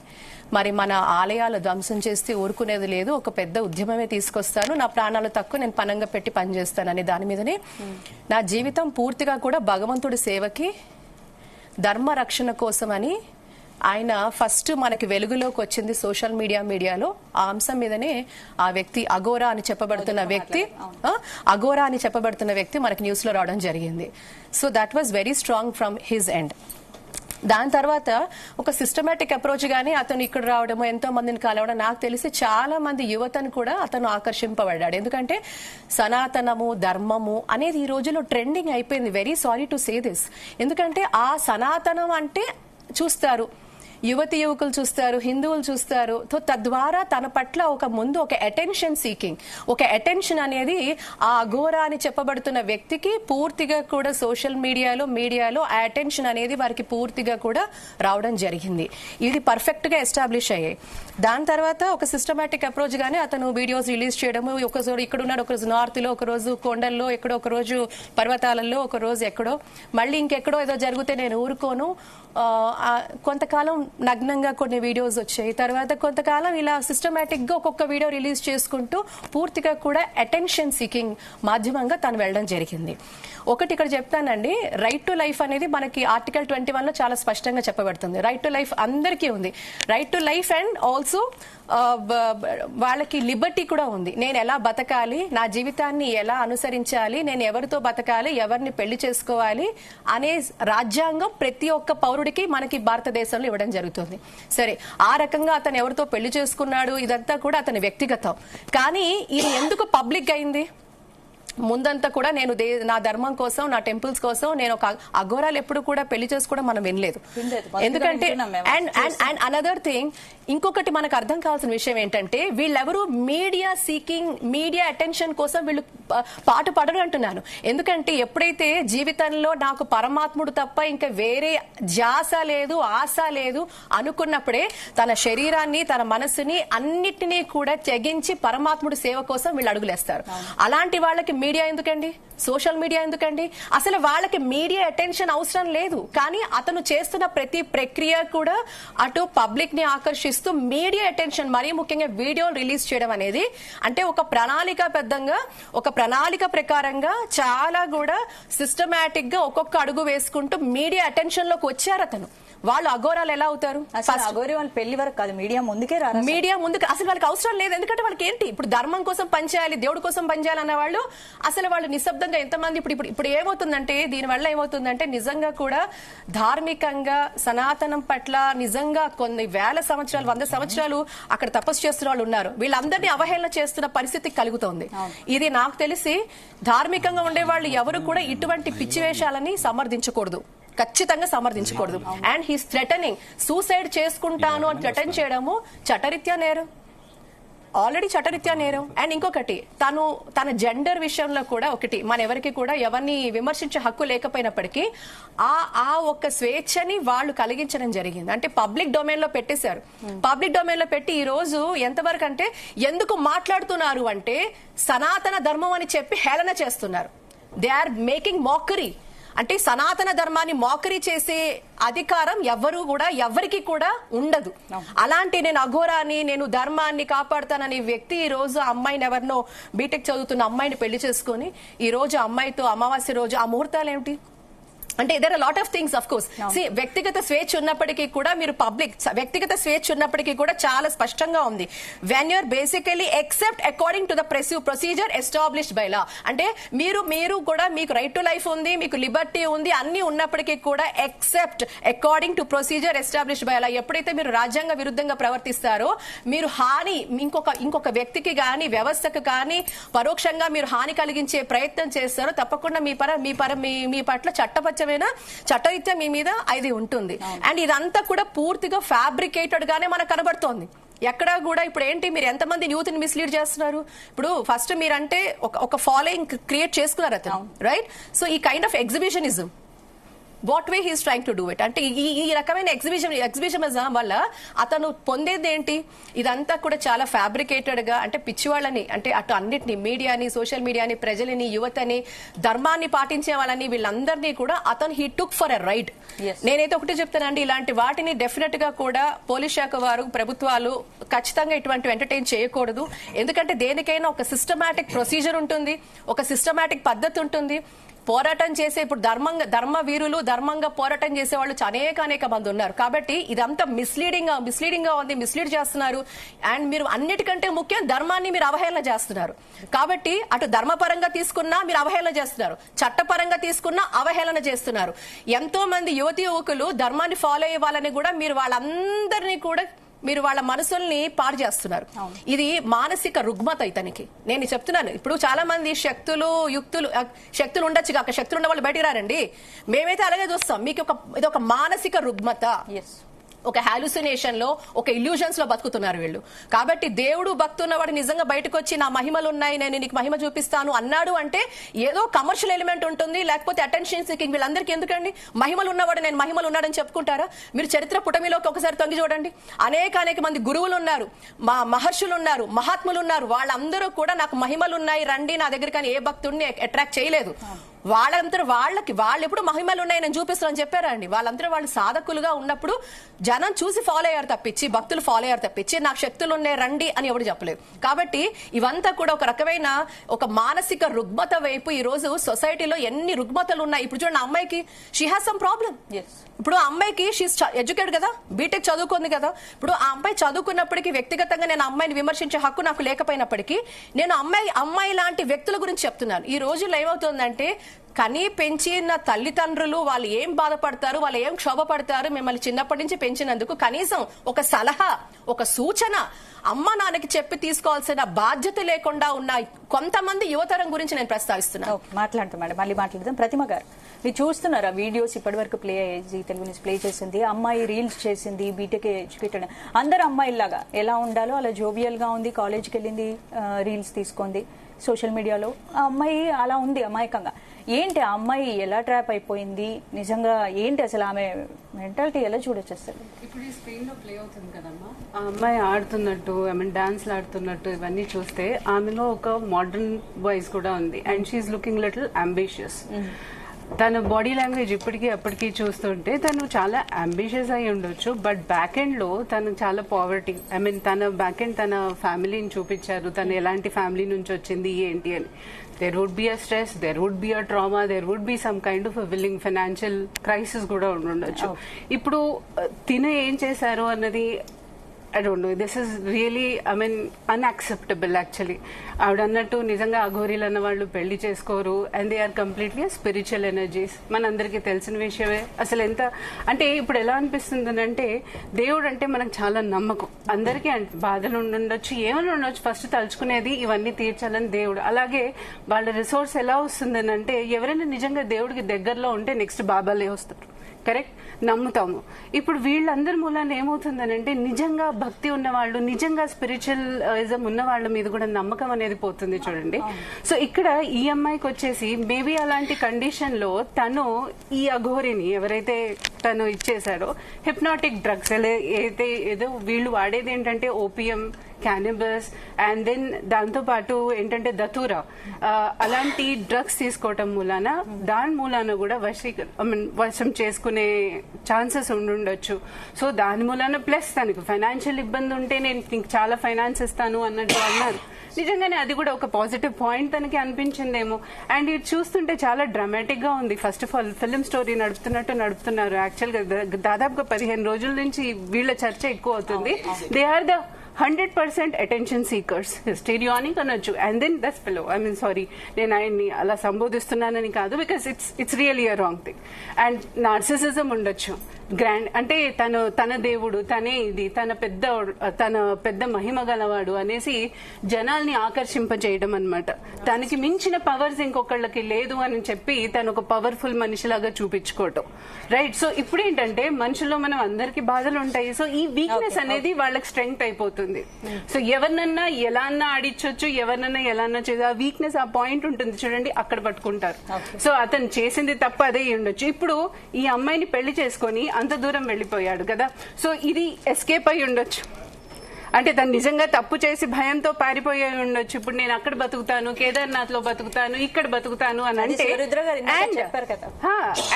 మరి మన ఆలయాలు ధ్వంసం చేస్తే ఊరుకునేది లేదు, ఒక పెద్ద ఉద్యమమే తీసుకొస్తాను, నా ప్రాణాలు తక్కువ, నేను పనంగా పెట్టి పనిచేస్తాను అనే దాని మీదనే నా జీవితం పూర్తిగా కూడా భగవంతుడి సేవకి, ధర్మ రక్షణ కోసమని ఆయన ఫస్ట్ మనకి వెలుగులోకి వచ్చింది సోషల్ మీడియాలో. ఆ అంశం మీదనే ఆ వ్యక్తి అఘోరా అని చెప్పబడుతున్న వ్యక్తి మనకి న్యూస్ లో రావడం జరిగింది. So that was very strong from his end. దాని తర్వాత ఒక సిస్టమేటిక్ అప్రోచ్ గానీ అతను ఇక్కడ రావడము, ఎంతో మందిని కలవడం, నాకు తెలిసి చాలా మంది యువతను కూడా అతను ఆకర్షింపబడ్డాడు. ఎందుకంటే సనాతనము, ధర్మము అనేది ఈ రోజుల్లో ట్రెండింగ్ అయిపోయింది. Very sorry to say this. ఎందుకంటే ఆ సనాతనం అంటే చూస్తారు, యువతి యువకులు చూస్తారు, హిందువులు చూస్తారు. తద్వారా తన పట్ల ఒక అటెన్షన్ సీకింగ్, ఒక అటెన్షన్ అనేది ఆ అఘోరా అని చెప్పబడుతున్న వ్యక్తికి పూర్తిగా కూడా సోషల్ మీడియాలో ఆ అటెన్షన్ అనేది వారికి పూర్తిగా కూడా రావడం జరిగింది. ఇది పర్ఫెక్ట్ గా ఎస్టాబ్లిష్ అయ్యాయి. దాని తర్వాత ఒక సిస్టమేటిక్ అప్రోచ్ గానే అతను వీడియోస్ రిలీజ్ చేయడము, ఒకరోజు ఇక్కడ ఉన్నాడు, ఒకరోజు నార్త్ లో, ఒక రోజు కొండల్లో, ఎక్కడో ఒక రోజు పర్వతాలలో, ఒక రోజు ఎక్కడో, మళ్ళీ ఇంకెక్కడో ఏదో జరిగితే నేను ఊరుకోను. కొంతకాలం నగ్నంగా కొన్ని వీడియోస్ వచ్చాయి, తర్వాత కొంతకాలం ఇలా సిస్టమేటిక్ గా ఒక్కొక్క వీడియో రిలీజ్ చేసుకుంటూ పూర్తిగా కూడా అటెన్షన్ సీకింగ్ మాధ్యమంగా తను వెళ్ళడం జరిగింది. ఒకటి ఇక్కడ చెప్తానండి, రైట్ టు లైఫ్ అనేది మనకి ఆర్టికల్ 21 లో చాలా స్పష్టంగా చెప్పబడుతుంది. రైట్ టు లైఫ్ అందరికీ ఉంది. Right to life and also వాళ్ళకి లిబర్టీ కూడా ఉంది. నేను ఎలా బతకాలి, నా జీవితాన్ని ఎలా అనుసరించాలి, నేను ఎవరితో బతకాలి, ఎవరిని పెళ్లి చేసుకోవాలి అనే రాజ్యాంగం ప్రతి ఒక్క పౌరుడికి మనకి భారతదేశంలో ఇవ్వడం జరుగుతుంది. సరే, ఆ రకంగా అతను ఎవరితో పెళ్లి చేసుకున్నాడు ఇదంతా కూడా అతని వ్యక్తిగతం. కానీ ఇది ఎందుకు పబ్లిక్ అయింది? ముందంతా కూడా నేను నా ధర్మం కోసం, నా టెంపుల్స్ కోసం నేను ఒక అఘోరాలు ఎప్పుడు కూడా పెళ్లి చేసుకోవడం మనం వినలేదు. ఎందుకంటే అండ్ అనదర్ థింగ్, ఇంకొకటి మనకు అర్థం కావాల్సిన విషయం ఏంటంటే, వీళ్ళెవరు మీడియా సీకింగ్, మీడియా అటెన్షన్ కోసం వీళ్ళు పాటు పడరు అంటున్నాను. ఎందుకంటే ఎప్పుడైతే జీవితంలో నాకు పరమాత్ముడు తప్ప ఇంకా వేరే ధ్యాస లేదు, ఆశ లేదు అనుకున్నప్పుడే తన శరీరాన్ని, తన మనసుని అన్నిటినీ కూడా తెగించి పరమాత్ముడి సేవ కోసం వీళ్ళు అడుగులేస్తారు. అలాంటి వాళ్ళకి మీడియా ఎందుకండి, సోషల్ మీడియా ఎందుకండి? అసలు వాళ్ళకి మీడియా అటెన్షన్ అవసరం లేదు. కానీ అతను చేస్తున్న ప్రతి ప్రక్రియ కూడా అటు పబ్లిక్ ని ఆకర్షిస్తూ మీడియా అటెన్షన్, మరీ ముఖ్యంగా వీడియోలు రిలీజ్ చేయడం అనేది, అంటే ఒక ప్రణాళిక ప్రకారంగా చాలా కూడా సిస్టమేటిక్ గా ఒక్కొక్క అడుగు వేసుకుంటూ మీడియా అటెన్షన్ లోకి వచ్చారు అతను. వాళ్ళు అఘోరాలు ఎలా అవుతారు? అసలు అఘోరి వాళ్ళు పెళ్లి వరకు కాదు, మీడియా ముందుకే రారు. మీడియా ముందుకు అసలు వాళ్ళకి అవసరం లేదు. ఎందుకంటే వాళ్ళకి ఏంటి, ఇప్పుడు ధర్మం కోసం పనిచేయాలి, దేవుడి కోసం పనిచేయాలి అన్న వాళ్ళు అసలు వాళ్ళు నిశ్శబ్దంగా ఎంతమంది ఇప్పుడు ఏమవుతుందంటే, దీనివల్ల ఏమవుతుందంటే నిజంగా కూడా ధార్మికంగా సనాతనం పట్ల నిజంగా కొన్ని వేల సంవత్సరాలు 100 సంవత్సరాలు అక్కడ తపస్సు చేస్తున్న వాళ్ళు ఉన్నారు. వీళ్ళందరినీ అవహేళన చేస్తున్న పరిస్థితి కలుగుతోంది. ఇది నాకు తెలిసి ధార్మికంగా ఉండే వాళ్ళు ఎవరు కూడా ఇటువంటి పిచ్చి వేషాలని సమర్థించకూడదు, ఖచ్చితంగా సమర్థించకూడదు. అండ్ హీస్ థ్రెటనింగ్, సూసైడ్ చేసుకుంటాను అని థ్రెటన్ చేయడము చట్టరీత్యా నేరం, ఆల్రెడీ చట్టరీత్యా నేరం. అండ్ ఇంకొకటి, తన జెండర్ విషయంలో కూడా ఒకటి, మన ఎవరికి కూడా ఎవరిని విమర్శించే హక్కు లేకపోయినప్పటికీ ఆ ఒక్క స్వేచ్ఛని వాళ్ళు కలిగించడం జరిగింది. అంటే పబ్లిక్ డొమైన్ లో పెట్టేశారు. పబ్లిక్ డొమైన్ లో పెట్టి ఈ రోజు ఎంతవరకు అంటే ఎందుకు మాట్లాడుతున్నారు అంటే సనాతన ధర్మం అని చెప్పి హేళన చేస్తున్నారు. They are making mockery. అంటే సనాతన ధర్మాన్ని మోకరీ చేసే అధికారం ఎవరికి కూడా ఉండదు. అలాంటి నేను అఘోరాని, నేను ధర్మాన్ని కాపాడుతానని వ్యక్తి ఈ రోజు అమ్మాయిని, ఎవరినో బీటెక్ చదువుతున్న అమ్మాయిని పెళ్లి చేసుకుని ఈ రోజు అమ్మాయితో అమావాస్య రోజు ఆ ముహూర్తాలు ఏమిటి అంటే there are lot of things. Of course వ్యక్తిగత స్వేచ్ఛ ఉన్నప్పటికీ కూడా మీరు వ్యక్తిగత స్వేచ్ఛ ఉన్నప్పటికీ కూడా చాలా స్పష్టంగా ఉంది. When you're basically accept according to the procedure established by law, అంటే మీరు కూడా మీకు రైట్ టు లైఫ్ ఉంది, మీకు లిబర్టీ ఉంది, అన్ని ఉన్నప్పటికీ కూడా except according to procedure established by లా. ఎప్పుడైతే మీరు రాజ్యాంగ విరుద్ధంగా ప్రవర్తిస్తారో, మీరు హాని ఇంకొక వ్యక్తికి గాని వ్యవస్థకు కానీ పరోక్షంగా మీరు హాని కలిగించే ప్రయత్నం చేస్తారో తప్పకుండా మీ పట్ల చట్టరీత్యా మీ మీద ఇది ఉంటుంది. అండ్ ఇదంతా కూడా పూర్తిగా ఫ్యాబ్రికేటెడ్ గానే మనకు కనబడుతోంది. ఎక్కడా కూడా ఇప్పుడు ఏంటి, మీరు ఎంతమంది యూత్ ని మిస్లీడ్ చేస్తున్నారు? ఇప్పుడు ఫస్ట్ మీరంటే ఒక ఫాలోయింగ్ క్రియేట్ చేసుకున్నారు అతను, రైట్? సో ఈ kind of exhibitionism, what way he's trying to do it అంటే ఈ రకమైన ఎగ్జిబిషనిజం వల్ల అతను పొందేది ఏంటి? ఇదంతా కూడా చాలా ఫ్యాబ్రికేటెడ్ గా, అంటే పిచ్చివాళ్ళని, అంటే అటు అన్నిటిని మీడియాని, సోషల్ మీడియాని, ప్రజలని, యువతని, ధర్మాన్ని పాటించే వాళ్ళని, వీళ్ళందరినీ కూడా అతను he took for a ride. నేనైతే ఒకటి చెప్తానండి, ఇలాంటి వాటిని డెఫినెట్ గా కూడా పోలీస్ శాఖ వారు, ప్రభుత్వాలు ఖచ్చితంగా ఇటువంటి ఎంటర్టైన్ చేయకూడదు. ఎందుకంటే దేనికైనా ఒక సిస్టమాటిక్ ప్రొసీజర్ ఉంటుంది, ఒక సిస్టమాటిక్ పద్ధతి ఉంటుంది. పోరాటం చేసే ఇప్పుడు ధర్మ వీరులు, ధర్మంగా పోరాటం చేసే వాళ్ళు అనేక మంది ఉన్నారు. కాబట్టి ఇదంతా మిస్లీడింగ్ గా ఉంది, మిస్లీడ్ చేస్తున్నారు. అండ్ మీరు అన్నిటికంటే ముఖ్యం ధర్మాన్ని మీరు అవహేళన చేస్తున్నారు. కాబట్టి అటు ధర్మపరంగా తీసుకున్నా మీరు అవహేళన చేస్తున్నారు, చట్టపరంగా తీసుకున్నా అవహేళన చేస్తున్నారు. ఎంతో మంది యువకులు ధర్మాన్ని ఫాలో అయ్యే వాళ్ళని కూడా మీరు వాళ్ళందరినీ కూడా మీరు వాళ్ళ మనసుల్ని పాడు చేస్తున్నారు. ఇది మానసిక రుగ్మత ఇతనికి. నేను చెప్తున్నాను, ఇప్పుడు చాలా మంది శక్తులు ఉండొచ్చు, కాక శక్తులు ఉన్న వాళ్ళు బయటికి రారండి. మేమైతే అలాగే చూస్తాం. మీకు ఇది ఒక మానసిక రుగ్మత, ఒక హాలుసినేషన్ లో, ఒక ఇల్యూషన్స్ లో బతుకుతున్నారు వీళ్ళు. కాబట్టి దేవుడు భక్తున్నవాడు నిజంగా బయటకు వచ్చి నా మహిమలు ఉన్నాయి, నేను నీకు మహిమ చూపిస్తాను అన్నాడు అంటే ఏదో కమర్షియల్ ఎలిమెంట్ ఉంటుంది, లేకపోతే అటెన్షన్ సీకింగ్. వీళ్ళందరికీ ఎందుకండి? మహిమలు ఉన్నవాడు నేను మహిమలు ఉన్నాడని చెప్పుకుంటారా? మీరు చరిత్ర పుటమిలోకి ఒకసారి తొంగి చూడండి. అనేక మంది గురువులు ఉన్నారు, మహర్షులు ఉన్నారు, మహాత్ములు ఉన్నారు. వాళ్ళందరూ కూడా నాకు మహిమలు ఉన్నాయి రండి నా దగ్గర, కానీ ఏ భక్తుడిని అట్రాక్ట్ చేయలేదు. వాళ్ళు ఎప్పుడు మహిమలు ఉన్నాయి నేను చూపిస్తానని చెప్పారా అండి? వాళ్ళు సాధకులుగా ఉన్నప్పుడు జనం చూసి ఫాలో అయ్యారు తప్పించి, భక్తులు ఫాలో అయ్యారు తప్పించి నాకు శక్తులు ఉన్నాయి రండి అని ఎవరు చెప్పలేదు. కాబట్టి ఇవంతా కూడా ఒక రకమైన ఒక మానసిక రుగ్మత వైపు ఈ రోజు సొసైటీలో ఎన్ని రుగ్మతలు ఉన్నాయి. ఇప్పుడు చూడండి, అమ్మాయికి షీ హ్యాస్ సమ్ ప్రాబ్లం. ఇప్పుడు ఆ అమ్మాయికి షీస్ ఎడ్యుకేటెడ్ కదా, బీటెక్ చదువుకుంది కదా. ఇప్పుడు ఆ అమ్మాయి చదువుకున్నప్పటికీ వ్యక్తిగతంగా నేను అమ్మాయిని విమర్శించే హక్కు నాకు లేకపోయినప్పటికీ నేను అమ్మాయి లాంటి వ్యక్తుల గురించి చెప్తున్నాను. ఈ రోజుల్లో ఏమవుతుందంటే, కనీ పెంచిన తల్లిదండ్రులు వాళ్ళు ఏం బాధపడతారు, వాళ్ళు ఏం క్షోభపడతారు, మిమ్మల్ని చిన్నప్పటి నుంచి పెంచినందుకు కనీసం ఒక సలహా, ఒక సూచన అమ్మ నాన్నకి చెప్పి తీసుకోవాల్సిన బాధ్యత లేకుండా ఉన్న కొంతమంది యువతరం గురించి నేను ప్రస్తావిస్తున్నాను. మాట్లాడతాం మేడం, మళ్ళీ మాట్లాడదాం. ప్రతిమ గారు, మీరు చూస్తున్నారా వీడియోస్ ఇప్పటి వరకు ప్లే అయ్యేది, తెలుగు నుంచి ప్లే చేసింది, అమ్మాయి రీల్స్ చేసింది, బీటెక్ ఎడ్యుకేటెడ్, అందరు అమ్మాయిలాగా ఎలా ఉండాలో అలా జోవియల్ గా ఉంది, కాలేజ్కి వెళ్ళింది, రీల్స్ తీసుకుంది సోషల్ మీడియాలో. ఆ అమ్మాయి అలా ఉంది అమాయకంగా. ఏంటి ఆ అమ్మాయి ఎలా ట్రాప్ అయిపోయింది? నిజంగా ఏంటి అసలు ఆమె మెంటాలిటీ ఎలా చూడొచ్చు అసలు? ఇప్పుడు ఈ స్క్రీన్ లో ప్లే అవుతుంది కదమ్మా, ఆ అమ్మాయి ఆడుతున్నట్టు, డాన్స్ ఆడుతున్నట్టు ఇవన్నీ చూస్తే ఆమెలో ఒక మోడర్న్ వాయిస్ కూడా ఉంది. And she's looking little ambitious. తన బాడీ లాంగ్వేజ్ ఇప్పటికీ అప్పటికీ చూస్తుంటే తను చాలా అంబిషియస్ అయి ఉండొచ్చు, బట్ బ్యాక్ ఎండ్ లో తను చాలా పావర్టీ. తన బ్యాక్ ఎండ్ తన ఫ్యామిలీని చూపించారు, తను ఎలాంటి ఫ్యామిలీ నుంచి వచ్చింది ఏంటి అని. there would be a stress, there would be a trauma, there would be some kind of a willing financial crisis కూడా ఉండొచ్చు. ఇప్పుడు తిన ఏం చేశారు అన్నది I don't know. This is really, I mean, unacceptable actually. ఆవిడ అన్నట్టు నిజంగా అఘోరీలు అన్న వాళ్ళు పెళ్లి చేసుకోరు and they are completely spiritual energies. మనందరికీ తెలిసిన విషయమే. అసలు ఎంత అంటే ఇప్పుడు ఎలా అనిపిస్తుంది అంటే దేవుడు అంటే మనకు చాలా నమ్మకం. అందరికీ బాధలు ఉండొచ్చు, ఏమైనా ఉండొచ్చు, ఫస్ట్ తలుచుకునేది ఇవన్నీ తీర్చాలని దేవుడు. అలాగే వాళ్ళ రిసోర్స్ ఎలా వస్తుందని అంటే ఎవరైనా నిజంగా దేవుడికి దగ్గరలో ఉంటే నెక్స్ట్ బాబాలే వస్తారు. కరెక్ట్, నమ్ముతాము. ఇప్పుడు వీళ్ళందరి మూలాన ఏమవుతుందని అంటే నిజంగా భక్తి ఉన్నవాళ్ళు, నిజంగా స్పిరిచువలిజం ఉన్న వాళ్ళ మీద కూడా నమ్మకం అనేది పోతుంది చూడండి. సో ఇక్కడ ఈ అమ్మాయికి వచ్చేసి మేబీ అలాంటి కండిషన్ లో తను ఈ అఘోరిని ఎవరైతే తను ఇచ్చేశాడో హిప్నాటిక్ డ్రగ్స్ అయితే ఏదో వీళ్ళు వాడేది ఏంటంటే ఓపియం, క్యానిబస్ అండ్ దెన్ దాంతో పాటు ఏంటంటే దతూరా, అలాంటి డ్రగ్స్ తీసుకోవటం మూలాన దాని మూలాన కూడా వశం చేసుకునే ఛాన్సెస్ ఉండుండొచ్చు. సో దాని మూలాన ప్లస్ తనకు ఫైనాన్షియల్ ఇబ్బంది ఉంటే నేను నీకు చాలా ఫైనాన్స్ ఇస్తాను అన్నట్టు అన్నారు. నిజంగానే అది కూడా ఒక పాజిటివ్ పాయింట్ తనకి అనిపించిందేమో. అండ్ ఇది చూస్తుంటే చాలా డ్రామాటిక్ గా ఉంది. First of all film story నడుపుతున్నారు. యాక్చువల్ గా దాదాపుగా 15 రోజుల నుంచి వీళ్ళ చర్చ ఎక్కువ అవుతుంది. They are the 100% attention seekers, histrionic అనొచ్చు. And then thus fellow, I mean sorry నేను ఆయన్ని అలా సంబోధిస్తున్నానని కాదు, because it's really a wrong thing. And narcissism ఉండొచ్చు. గ్రాండ్ అంటే తన దేవుడు, తనే ఇది, తన పెద్ద మహిమ గలవాడు అనేసి జనాల్ని ఆకర్షింపజేయడం అనమాట. తనకి మించిన పవర్స్ ఇంకొకళ్ళకి లేదు అని చెప్పి తను ఒక పవర్ఫుల్ మనిషిలాగా చూపించుకోవటం. రైట్. సో ఇప్పుడు ఏంటంటే మనుషుల్లో మనం అందరికి బాధలు ఉంటాయి. సో ఈ వీక్నెస్ అనేది వాళ్ళకి స్ట్రెంగ్త్ అయిపోతుంది. సో ఎవరినన్నా ఎలా అన్నా ఆడిచ్చొచ్చు, ఎవరినన్నా ఎలా అన్నా చేసి ఆ వీక్నెస్, ఆ పాయింట్ ఉంటుంది చూడండి, అక్కడ పట్టుకుంటారు. సో అతను చేసింది తప్ప అదే ఉండొచ్చు. ఇప్పుడు ఈ అమ్మాయిని పెళ్లి చేసుకొని అంత దూరం వెళ్లిపోయాడు కదా. సో ఇది ఎస్కేప్ అయి ఉండొచ్చు. అంటే తను నిజంగా తప్పు చేసి భయంతో పారిపోయి ఉండొచ్చు. ఇప్పుడు నేను అక్కడ బతుకుతాను, కేదార్నాథ్ లో బతుకుతాను, ఇక్కడ బతుకుతాను అని అంటే.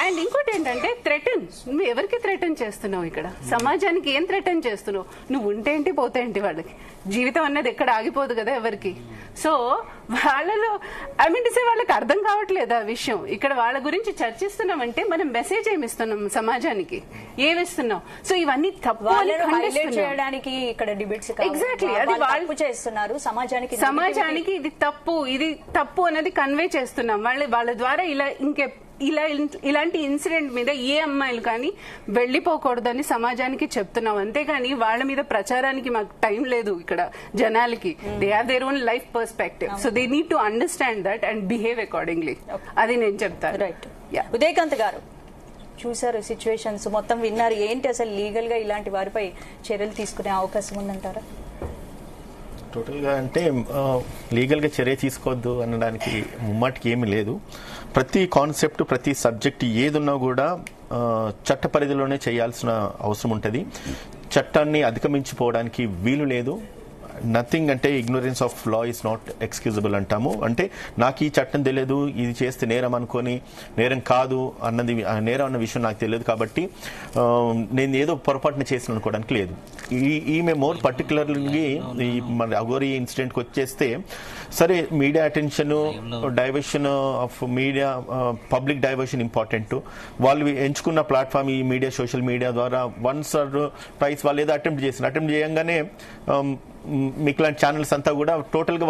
అండ్ ఇంకోటి ఏంటంటే థ్రెటన్. నువ్వు ఎవరికి థ్రెటన్ చేస్తున్నావు? ఇక్కడ సమాజానికి ఏం థ్రెటన్ చేస్తున్నావు? నువ్వు ఉంటేంటి పోతేంటి, వాళ్ళకి జీవితం అన్నది ఎక్కడ ఆగిపోదు కదా ఎవరికి. సో వాళ్ళలో ఐ మీన్ సే వాళ్ళకి అర్థం కావట్లేదు ఆ విషయం. ఇక్కడ వాళ్ళ గురించి చర్చిస్తున్నామంటే మనం మెసేజ్ ఏమిస్తున్నాం సమాజానికి, ఏమిస్తున్నాం? సో ఇవన్నీ తప్పు చేయడానికి ఇక్కడ డిబేట్స్ ఎగ్జాక్ట్లీ అది వాళ్ళు చేస్తున్నారు. సమాజానికి ఇది తప్పు అనేది కన్వే చేస్తున్నాం. వాళ్ళ ద్వారా ఇలాంటి ఇన్సిడెంట్ మీద ఏ అమ్మాయిలు కానీ వెళ్లిపోకూడదని సమాజానికి చెప్తున్నాం. అంతేగాని వాళ్ళ మీద ప్రచారానికి మాకు టైం లేదు. ఇక్కడ జనాలకి they have their own life perspective. So they need to understand that and behave accordingly. అది నేను చెప్తాను. రైట్. ఉదయకాంత్ గారు చూసారు, సిచ్యువేషన్స్ మొత్తం విన్నారు. ఏంటి అసలు లీగల్ గా ఇలాంటి వారిపై చర్యలు తీసుకునే అవకాశం ఉందంటారా? టోటల్గా అంటే లీగల్గా చర్య తీసుకోవద్దు అనడానికి ముమ్మాటికి ఏమీ లేదు. ప్రతి కాన్సెప్ట్, ప్రతి సబ్జెక్ట్ ఏదున్నా కూడా చట్ట పరిధిలోనే చేయాల్సిన అవసరం ఉంటుంది. చట్టాన్ని అధిగమించిపోవడానికి వీలు లేదు. నథింగ్ అంటే ignorance of law is not excusable అంటాము. అంటే నాకు ఈ చట్టం తెలియదు, ఇది చేస్తే నేరం అనుకొని నేరం కాదు అన్నది, నేరం అన్న విషయం నాకు తెలియదు కాబట్టి నేను ఏదో పొరపాటున చేసిన అనుకోవడానికి లేదు. ఈమె మోర్ పర్టికులర్లీ ఈ మన అఘోరీ ఇన్సిడెంట్కి వచ్చేస్తే, సరే media attention, diversion of media, public diversion important. వాళ్ళు ఎంచుకున్న ప్లాట్ఫామ్ ఈ మీడియా, సోషల్ మీడియా ద్వారా వన్స్ ఆర్ ట్వైస్ వాళ్ళు ఏదో అటెంప్ట్ చేయంగానే మీకు లాంటి ఛానల్స్ అంతా కూడా టోటల్గా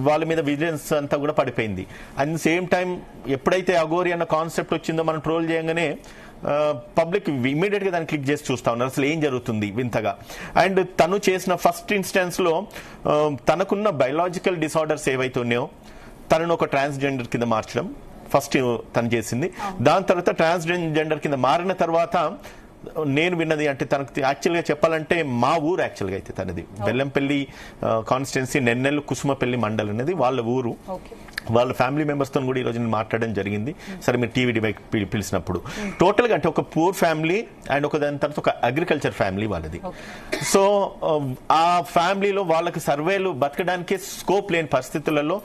వాళ్ళ మీద విజిలెన్స్ అంతా కూడా పడిపోయింది. అట్ ది సేమ్ టైం ఎప్పుడైతే అఘోరీ అన్న కాన్సెప్ట్ వచ్చిందో మనం ట్రోల్ చేయగానే పబ్లిక్ ఇమీడియట్ గా దాన్ని క్లిక్ చేసి చూస్తా ఉన్నారు అసలు ఏం జరుగుతుంది వింతగా. అండ్ తను చేసిన ఫస్ట్ ఇన్స్టెన్స్ లో తనకున్న బయలాజికల్ డిసార్డర్స్ ఏవైతే ఉన్నాయో తనను ఒక ట్రాన్స్జెండర్ కింద మార్చడం ఫస్ట్ తను చేసింది. దాని తర్వాత ట్రాన్స్జెండర్ కింద మారిన తర్వాత నేను విన్నది అంటే తనకు యాక్చువల్గా చెప్పాలంటే మా ఊరు యాక్చువల్గా అయితే తనది బెల్లంపల్లి కాన్స్టిట్యున్సీ, నెన్నెల్లు కుసుమపల్లి మండల్ అనేది వాళ్ళ ఊరు. వాళ్ళ ఫ్యామిలీ మెంబర్స్ తో కూడా ఈ రోజు నేను మాట్లాడడం జరిగింది. సరే మీరు టీవీ డిబేట్ పిలిచినప్పుడు టోటల్ గా అంటే ఒక పూర్ ఫ్యామిలీ అండ్ ఒక దాని తర్వాత ఒక అగ్రికల్చర్ ఫ్యామిలీ వాళ్ళది. సో ఆ ఫ్యామిలీలో వాళ్ళకి సర్వేలు బతకడానికి స్కోప్ లేని పరిస్థితులలో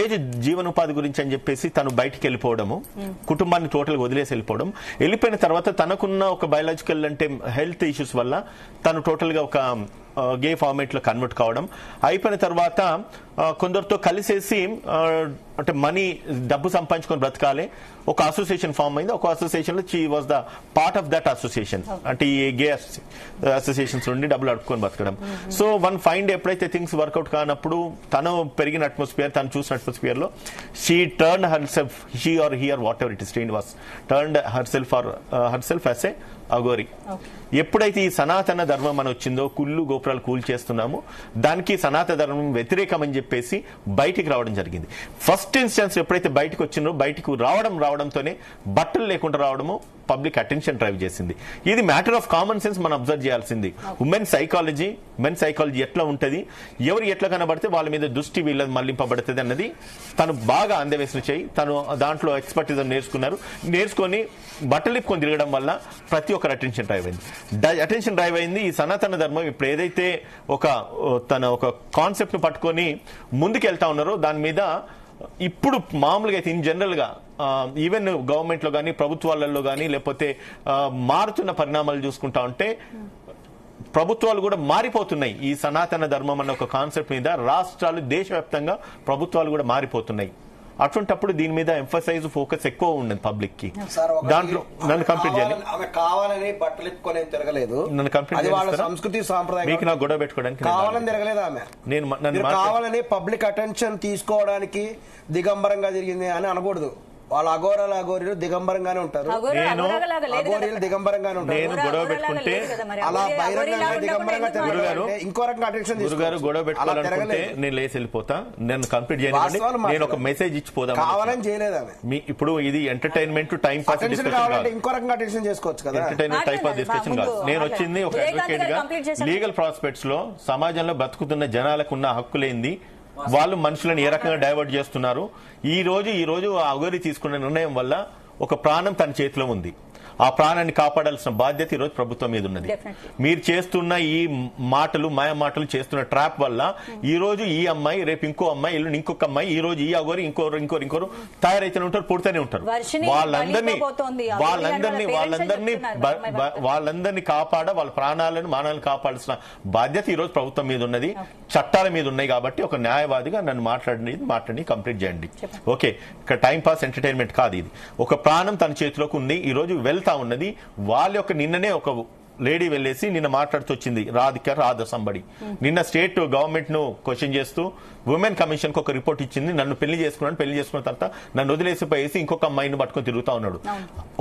ఏజ్ జీవనోపాధి గురించి అని చెప్పేసి తను బయటికి వెళ్ళిపోవడము, కుటుంబాన్ని టోటల్ గా వదిలేసి వెళ్ళిపోయిన తర్వాత తనకున్న ఒక బయలాజికల్ అంటే హెల్త్ ఇష్యూస్ వల్ల తను టోటల్ గా ఒక గే ఫార్మేట్ లో కన్వర్ట్ కావడం అయిపోయిన తర్వాత కొందరితో కలిసేసి అంటే మనీ డబ్బు సంపాదించుకొని బ్రతకాలి ఒక అసోసియేషన్ ఫామ్ అయింది. ఒక అసోసియేషన్ లో she was the part of that association, అంటే ఈ గే అసోసియేషన్స్ నుండి డబ్బులు అడుపుకొని బతకడం. సో వన్ ఫైన్ డే ఎప్పుడైతే థింగ్స్ వర్కౌట్ కానప్పుడు తను పెరిగిన అట్మాస్ఫియర్, తను చూసిన అట్మాస్ఫియర్ లో she turn herself, she or here whatever it is, Srinivas turned herself as a Aghori. ఎప్పుడైతే ఈ సనాతన ధర్మం అని వచ్చిందో, కుళ్ళు గోపురాలు కూల్చేస్తున్నామో, దానికి సనాతన ధర్మం వ్యతిరేకం అని చెప్పేసి బయటికి రావడం జరిగింది. ఫస్ట్ ఇన్స్టెన్స్ ఎప్పుడైతే బయటకు వచ్చిందో, బయటకు రావడంతోనే బట్టలు లేకుండా రావడము పబ్లిక్ అటెన్షన్ డ్రైవ్ చేసింది. ఇది మ్యాటర్ ఆఫ్ కామన్ సెన్స్ మనం అబ్జర్వ్ చేయాల్సింది. మెన్ సైకాలజీ ఎట్లా ఉంటది, ఎవరు ఎట్లా కనబడితే వాళ్ళ మీద దృష్టి వీళ్ళని మళ్లింపబడుతుంది అన్నది తను బాగా అందవేసిన చేయి. తను దాంట్లో ఎక్స్పర్టీస్ నేర్చుకొని బట్టలిప్పుకొని తిరగడం వల్ల ప్రతి ఒక్కరు అటెన్షన్ డ్రైవ్ అయింది. ఈ సనాతన ధర్మం ఇప్పుడు ఏదైతే తన ఒక కాన్సెప్ట్ ను పట్టుకొని ముందుకెళ్తా ఉన్నారో దాని మీద ఇప్పుడు మామూలుగా అయితే ఇన్ జనరల్ గా ఈవెన్ గవర్నమెంట్ లో కానీ ప్రభుత్వాలలో కానీ లేకపోతే మారుతున్న పరిణామాలు చూసుకుంటా ఉంటే ప్రభుత్వాలు కూడా మారిపోతున్నాయి. ఈ సనాతన ధర్మం అన్న ఒక కాన్సెప్ట్ మీద రాష్ట్రాలు, దేశవ్యాప్తంగా ప్రభుత్వాలు కూడా మారిపోతున్నాయి. అటువంటప్పుడు దీని మీద ఎంఫసైజ్ ఫోకస్ ఎక్కువ ఉండదు పబ్లిక్ కి. దాంట్లో నన్ను కంప్లీట్ చేయాలి, కావాలని బట్టలు ఇప్పుకొని తిరగలేదు, నన్ను కంప్లీట్ చేయాలి. సంస్కృతి సాంప్రదాయం మీకు నాకు గొడవ పెట్టుకోవడానికి కావాలని తిరగలేదు ఆమె. నేను కావాలని పబ్లిక్ అటెన్షన్ తీసుకోవడానికి దిగంబరంగా జరిగింది అని అనకూడదు. వాళ్ళ అఘోరీలు దిగంబరంగానే ఉంటారు, అఘోరీలు దిగంబరంగానే ఉంటారు. నేను గొడవ పెట్టుకుంటే అలా బహిరంగంగా దిగంబరంగా ఇంకో రకంగా అటెన్షన్ గురుగారు గొడవ పెట్టుకోవాలనుకుంటే నేను లేచి వెళ్ళిపోతా. నేను కంప్లీట్ చేయాలి. నేను ఒక మెసేజ్ ఇచ్చిపోదాం. కావాలని చేయలేదు ఆమె. ఇప్పుడు ఇది ఎంటర్టైన్మెంట్ టైం పాస్ డిస్కషన్, ఇంకో రకంగా అటెన్షన్ చేసుకోవచ్చు కదా. ఎంటర్టైన్మెంట్ టైప్ ఆఫ్ డిస్కషన్ కాదు. నేను వచ్చింది ఒక అడ్వకేట్ గా లీగల్ ప్రాస్పెక్ట్స్ లో సమాజంలో బతుకుతున్న జనాలకు ఉన్న హక్కులేంది, వాళ్ళు మనుషులను ఏ రకంగా డైవర్ట్ చేస్తున్నారు. ఈ రోజు ఆ అఘోరి తీసుకున్న నిర్ణయం వల్ల ఒక ప్రాణం తన చేతిలో ఉంది. ఆ ప్రాణాన్ని కాపాడాల్సిన బాధ్యత ఈరోజు ప్రభుత్వం మీద ఉన్నది. మీరు చేస్తున్న ఈ మాయ మాటలు చేస్తున్న ట్రాప్ వల్ల ఈ రోజు ఈ అమ్మాయి, రేపు ఇంకో అమ్మాయి, ఎల్లుండి ఇంకొక అమ్మాయి, ఈ రోజు ఈ అఘోరి ఇంకోరు తయారైతేనే ఉంటారు, పుడుతూనే ఉంటారు. వాళ్ళందరినీ వాళ్ళ ప్రాణాలను మానాలను కాపాడాల్సిన బాధ్యత ఈ రోజు ప్రభుత్వం మీద ఉన్నది, చట్టాల మీద ఉన్నాయి. కాబట్టి ఒక న్యాయవాదిగా నన్ను మాట్లాడి కంప్లీట్ చేయండి. ఓకే, ఇక్కడ టైం పాస్ ఎంటర్టైన్మెంట్ కాదు. ఇది ఒక ప్రాణం తన చేతిలోకి ఉంది, ఈ రోజు వెళ్తా ఉన్నది. వాళ్ళ యొక్క నిన్ననే ఒక లేడీ వెళ్ళేసి నిన్న మాట్లాడుతూ వచ్చింది, రాధ సంబడి నిన్న స్టేట్ గవర్నమెంట్ ను క్వశ్చన్ చేస్తూ ఉమెన్ కమిషన్ కు ఒక రిపోర్ట్ ఇచ్చింది. నన్ను పెళ్లి చేసుకున్న తర్వాత నన్ను వదిలేసిపోయేసి ఇంకొక అమ్మాయిని పట్టుకొని తిరుగుతా ఉన్నాడు.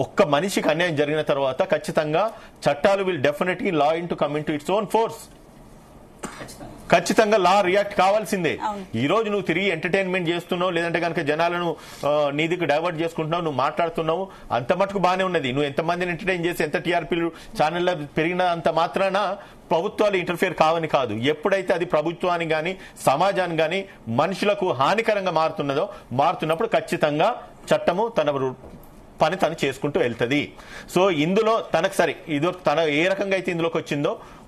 ఒక్క మనిషికి అన్యాయం జరిగిన తర్వాత ఖచ్చితంగా చట్టాలు will definitely law in to come in to its own force. ఖచ్చితంగా లా రియాక్ట్ కావాల్సిందే. ఈ రోజు నువ్వు తిరిగి ఎంటర్టైన్మెంట్ చేస్తున్నావు, లేదంటే కనుక జనాలను నీదికి డైవర్ట్ చేసుకుంటున్నావు, నువ్వు మాట్లాడుతున్నావు, అంత మటుకు బానే ఉన్నది. నువ్వు ఎంతమందిని ఎంటర్టైన్ చేసి ఎంత టీఆర్పీలు ఛానల్లో పెరిగిన అంత మాత్రాన ప్రభుత్వాలు ఇంటర్ఫియర్ కావని కాదు. ఎప్పుడైతే అది ప్రభుత్వానికి గాని సమాజానికి గాని మనుషులకు హానికరంగా మారుతున్నప్పుడు ఖచ్చితంగా చట్టము తన పని తను చేసుకుంటూ వెళ్తుంది. సో ఇందులో తనకు సరే తన ఏ రకంగా అయితే ఇందులోకి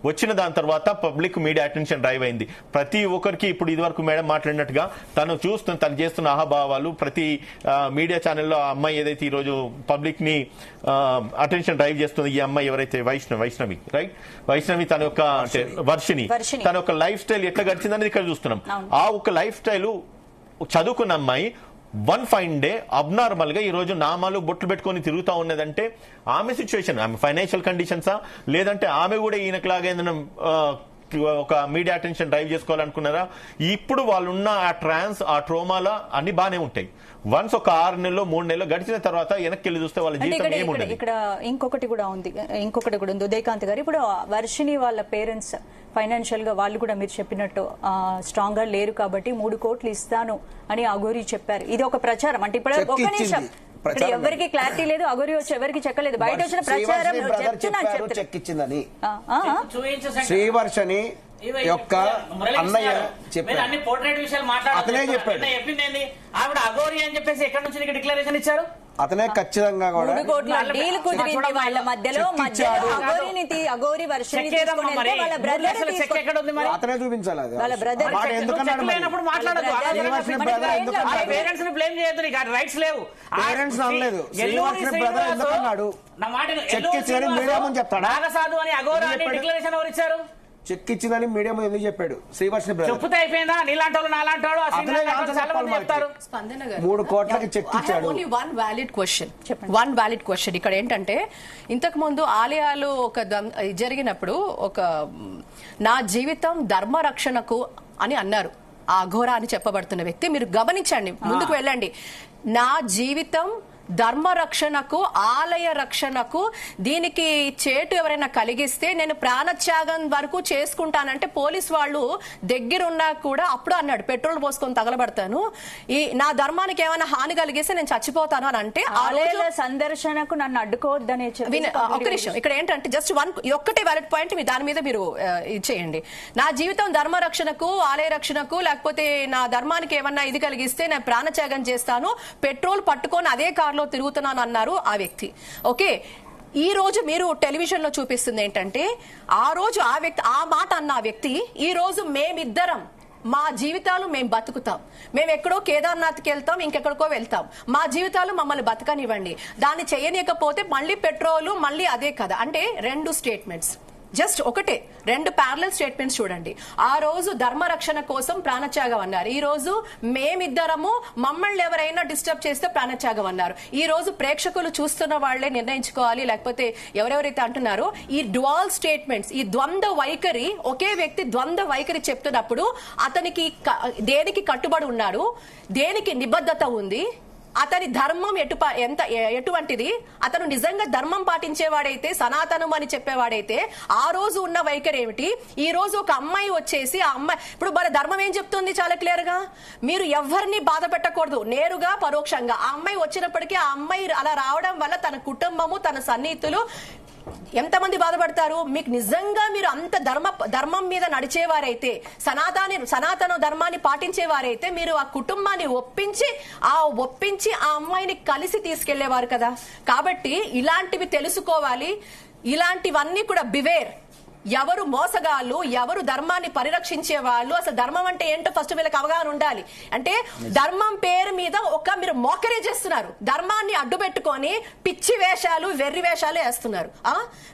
వచ్చిన దాని తర్వాత పబ్లిక్ మీడియా అటెన్షన్ డ్రైవ్ అయింది. ప్రతి ఒక్కరికి ఇప్పుడు ఇదివరకు మేడం మాట్లాడినట్టుగా తను చేస్తున్న ఆహాభావాలు ప్రతి మీడియా ఛానల్లో ఆ అమ్మాయి ఏదైతే ఈ రోజు పబ్లిక్ ని అటెన్షన్ డ్రైవ్ చేస్తుంది, ఈ అమ్మాయి ఎవరైతే వైష్ణవి తన యొక్క వర్షిని తన యొక్క లైఫ్ స్టైల్ ఎట్లా గడిచిందనేది ఇక్కడ చూస్తున్నాం. ఆ ఒక లైఫ్ స్టైల్ చదువుకున్న అమ్మాయి వన్ ఫైన్ డే అబ్నార్మల్ గా ఈ రోజు నామాలు బొట్లు పెట్టుకుని తిరుగుతా ఉన్నదంటే ఆమె సిచ్యువేషన్, ఆమె ఫైనాన్షియల్ కండిషన్సా, లేదంటే ఆమె కూడా ఈయనకులాగా ఏదైనా ఒక మీడియా అటెన్షన్ డ్రైవ్ చేసుకోవాలనుకున్నారా? ఇప్పుడు వాళ్ళు ఉన్న ఆ ట్రాన్స్, ఆ ట్రోమాల అన్ని బానే ఉంటాయి. వన్స్ ఒక 6 నెలలో 3 నెలలు గడిచిన తర్వాత వెనక్కి వెళ్ళి చూస్తే వాళ్ళ జీవితం ఏముండదు. ఇక్కడ ఇంకొకటి కూడా ఉంది ఉదయకాంత్ గారు. ఇప్పుడు వర్షిని వాళ్ళ పేరెంట్స్ ఫైనాన్షియల్ గా వాళ్ళు కూడా మీరు చెప్పినట్టు స్ట్రాంగ్ గా లేరు కాబట్టి 3 కోట్లు ఇస్తాను అని అఘోరి చెప్పారు. ఇది ఒక ప్రచారం. అంటే ఇప్పుడు ఒక నిమిషం, ఎవరికి క్లారిటీ లేదు, అఘోరి వచ్చి ఎవరికి చెక్కలేదు, బయట వచ్చిన ప్రచారం చెక్కిచ్చిందని శ్రీవర్షని యొక్క అన్నయ్య చెప్పారు. అతనే చెప్పాడు. ఆవిడ అఘోరి అని చెప్పేసి ఎక్కడి నుంచి ఇక్కడ డిక్లరేషన్ ఇచ్చారు? అతనే ఖచ్చితంగా కూడా డీల్ కుదిరింది వాళ్ళ మధ్యలో. అఘోరి వర్షిని అతనే చూపించాలి. వాళ్ళ బ్రదర్ పేరెంట్స్ ని బ్లేమ్ చేయొద్దు, నీకు రైట్స్ లేవు. పేరెంట్స్ అనలేదు, బ్రదర్ ఎందుకన్నాడు నా మాట చెప్తాడు. నాగసాధు అని అఘోరా అని డిక్లరేషన్ ఎవరు ఇచ్చారు? చెక్ ఇచ్చిందని మీడియా ముందు ఎందుకు చెప్పాడు శ్రీవర్షిని బ్రదర్? చెప్పుతే అయిపోయిందా? నీలాంటి వాళ్ళు నాలాంటి వాళ్ళు ఆ అతనే సీనియర్ ఆన్సర్ చాలా మంది చెప్పాలి చెప్తారు. స్పందన గారు, 3 కోట్లకి చెక్ I have ఇచ్చాడు. only one valid question. ఇక్కడ ఏంటంటే ఇంతకు ముందు ఆలయాలు జరిగినప్పుడు నా జీవితం ధర్మరక్షణకు అని అన్నారు. ఆ అఘోరా అని చెప్పబడుతున్న వ్యక్తి, మీరు గమనించండి, ముందుకు వెళ్ళండి. నా జీవితం ధర్మరక్షణకు, ఆలయ రక్షణకు, దీనికి చేటు ఎవరైనా కలిగిస్తే నేను ప్రాణత్యాగం వరకు చేసుకుంటానంటే పోలీస్ వాళ్ళు దగ్గరున్నా కూడా అప్పుడు అన్నాడు పెట్రోల్ పోసుకొని తగలబడతాను, ఈ నా ధర్మానికి ఏమైనా హాని కలిగిస్తే నేను చచ్చిపోతాను అని అంటే ఆలయాల సందర్శనకు నన్ను అడ్డుకోవద్దనే ఒక్క నిమిషం, ఇక్కడ ఏంటంటే జస్ట్ ఒక్కటే వ్యాలిడ్ పాయింట్, దాని మీద మీరు ఇది చేయండి. నా జీవితం ధర్మరక్షణకు, ఆలయ రక్షణకు, లేకపోతే నా ధర్మానికి ఏమన్నా ఇది కలిగిస్తే నేను ప్రాణత్యాగం చేస్తాను, పెట్రోల్ పట్టుకొని అదే కారులో తిరుగుతున్నాను అన్నారు ఆ వ్యక్తి. ఓకే, ఈ రోజు మీరు టెలివిజన్ లో చూపిస్తుంది ఏంటంటే ఆ రోజు ఆ వ్యక్తి ఆ మాట అన్న ఆ వ్యక్తి ఈ రోజు మేమిద్దరం మా జీవితాలు మేము బతుకుతాం, మేము ఎక్కడో కేదార్నాథ్కి వెళ్తాం, ఇంకెక్కడికో వెళ్తాం, మా జీవితాలు మమ్మల్ని బతకనివ్వండి, దాన్ని చేయనీయకపోతే మళ్ళీ పెట్రోలు, మళ్ళీ అదే కదా. అంటే 2 స్టేట్మెంట్స్, జస్ట్ ఒకటే 2 ప్యారలల్ స్టేట్మెంట్స్ చూడండి. ఆ రోజు ధర్మరక్షణ కోసం ప్రాణత్యాగం అన్నారు, ఈ రోజు మేమిద్దరము మమ్మల్ని ఎవరైనా డిస్టర్బ్ చేస్తే ప్రాణత్యాగం అన్నారు. ఈ రోజు ప్రేక్షకులు చూస్తున్న వాళ్లే నిర్ణయించుకోవాలి, లేకపోతే ఎవరెవరైతే అంటున్నారో ఈ డ్యువల్ స్టేట్మెంట్స్, ఈ ద్వంద్వ వైఖరి, ఒకే వ్యక్తి ద్వంద్వ వైఖరి చెప్తున్నప్పుడు అతనికి దేనికి కట్టుబడి ఉన్నాడు, దేనికి నిబద్ధత ఉంది, అతని ధర్మం ఎటువంటిది, అతను నిజంగా ధర్మం పాటించేవాడైతే, సనాతనం అని చెప్పేవాడైతే ఆ రోజు ఉన్న వైఖరి ఏమిటి, ఈ రోజు ఒక అమ్మాయి వచ్చేసి ఆ అమ్మాయి ఇప్పుడు మన ధర్మం ఏం చెప్తుంది చాలా క్లియర్ గా, మీరు ఎవరిని బాధ పెట్టకూడదు, నేరుగా పరోక్షంగా. ఆ అమ్మాయి వచ్చినప్పటికీ ఆ అమ్మాయి అలా రావడం వల్ల తన కుటుంబము, తన సన్నిహితులు ఎంతమంది బాధపడతారు. మీకు నిజంగా మీరు అంత ధర్మం మీద నడిచేవారైతే, సనాతన ధర్మాన్ని పాటించేవారైతే మీరు ఆ కుటుంబాన్ని ఒప్పించి ఆ అమ్మాయిని కలిసి తీసుకెళ్లేవారు కదా. కాబట్టి ఇలాంటివి తెలుసుకోవాలి, ఇలాంటివన్నీ కూడా బివేర్. ఎవరు మోసగాళ్ళు, ఎవరు ధర్మాన్ని పరిరక్షించే వాళ్ళు, అసలు ధర్మం అంటే ఏంటో ఫస్ట్ వీళ్ళకి అవగాహన ఉండాలి. అంటే ధర్మం పేరు మీద మీరు మోకరే చేస్తున్నారు, ధర్మాన్ని అడ్డు పెట్టుకొని పిచ్చి వేషాలు, వెర్రి వేషాలు వేస్తున్నారు.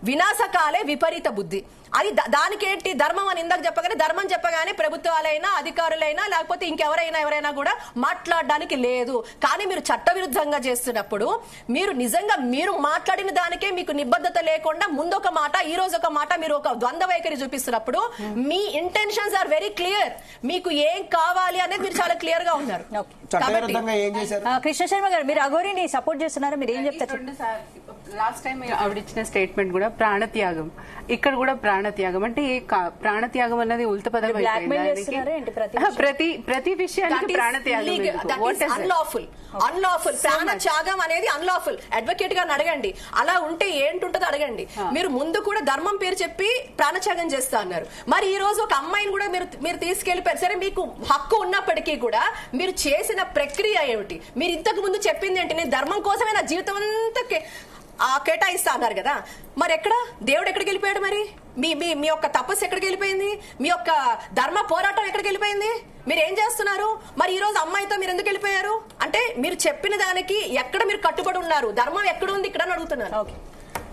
వినాశకాలే విపరీత బుద్ధి. అది దానికేంటి ధర్మం అని ఇందాక చెప్పగానే, ధర్మం చెప్పగానే ప్రభుత్వాలైనా, అధికారులైనా, లేకపోతే ఇంకెవరైనా కూడా మాట్లాడడానికి లేదు. కానీ మీరు చట్టవిరుద్ధంగా చేస్తున్నప్పుడు, మీరు నిజంగా మీరు మాట్లాడిన దానికే మీకు నిబద్ధత లేకుండా ముందొక మాట, ఈ రోజు ఒక మాట, మీరు ఒక ద్వంద్వ వైఖరి చూపిస్తున్నప్పుడు మీ ఇంటెన్షన్స్ ఆర్ వెరీ క్లియర్. మీకు ఏం కావాలి అనేది మీరు చాలా క్లియర్ గా ఉన్నారు. కృష్ణ శర్మ గారు, మీరు అఘోరిని సపోర్ట్ చేస్తున్నారు, మీరు ఏం చెప్తారు? లాస్ట్ టైం ఆవిడ ఇచ్చిన స్టేట్మెంట్ కూడా ప్రాణత్యాగం, ఇక్కడ కూడా ప్రాణత్యాగం అంటే ప్రాణత్యాగం అన్నది ఉల్ట పదం ప్రతి విషయానికి అన్లాఫుల్. ప్రాణత్యాగం అనేది అన్లాఫుల్. అడ్వకేట్ గారిని అడగండి, అలా ఉంటే ఏంటుంటదో అడగండి. మీరు ముందు కూడా ధర్మం పేరు చెప్పి ప్రాణత్యాగం చేస్తా అన్నారు, మరి ఈ రోజు ఒక అమ్మాయిని కూడా మీరు తీసుకెళ్లిపోయారు. సరే, మీకు హక్కు ఉన్నప్పటికీ కూడా మీరు చేసిన ప్రక్రియ ఏమిటి? మీరు ఇంతకు ముందు చెప్పింది ఏంటి, నేను ధర్మం కోసమే నా జీవితం అంతా కేటాయిస్తా అన్నారు కదా. మరి ఎక్కడ దేవుడు ఎక్కడికి వెళ్ళిపోయాడు? మరి మీ యొక్క తపస్సు ఎక్కడికి వెళ్ళిపోయింది? మీ యొక్క ధర్మ పోరాటం ఎక్కడికి వెళ్ళిపోయింది? మీరు ఏం చేస్తున్నారు? మరి ఈ రోజు అమ్మాయితో మీరు ఎందుకు వెళ్ళిపోయారు? అంటే మీరు చెప్పిన దానికి ఎక్కడ మీరు కట్టుబడి ఉన్నారు? ధర్మం ఎక్కడ ఉంది ఇక్కడ అని అడుగుతున్నారు. ఓకే,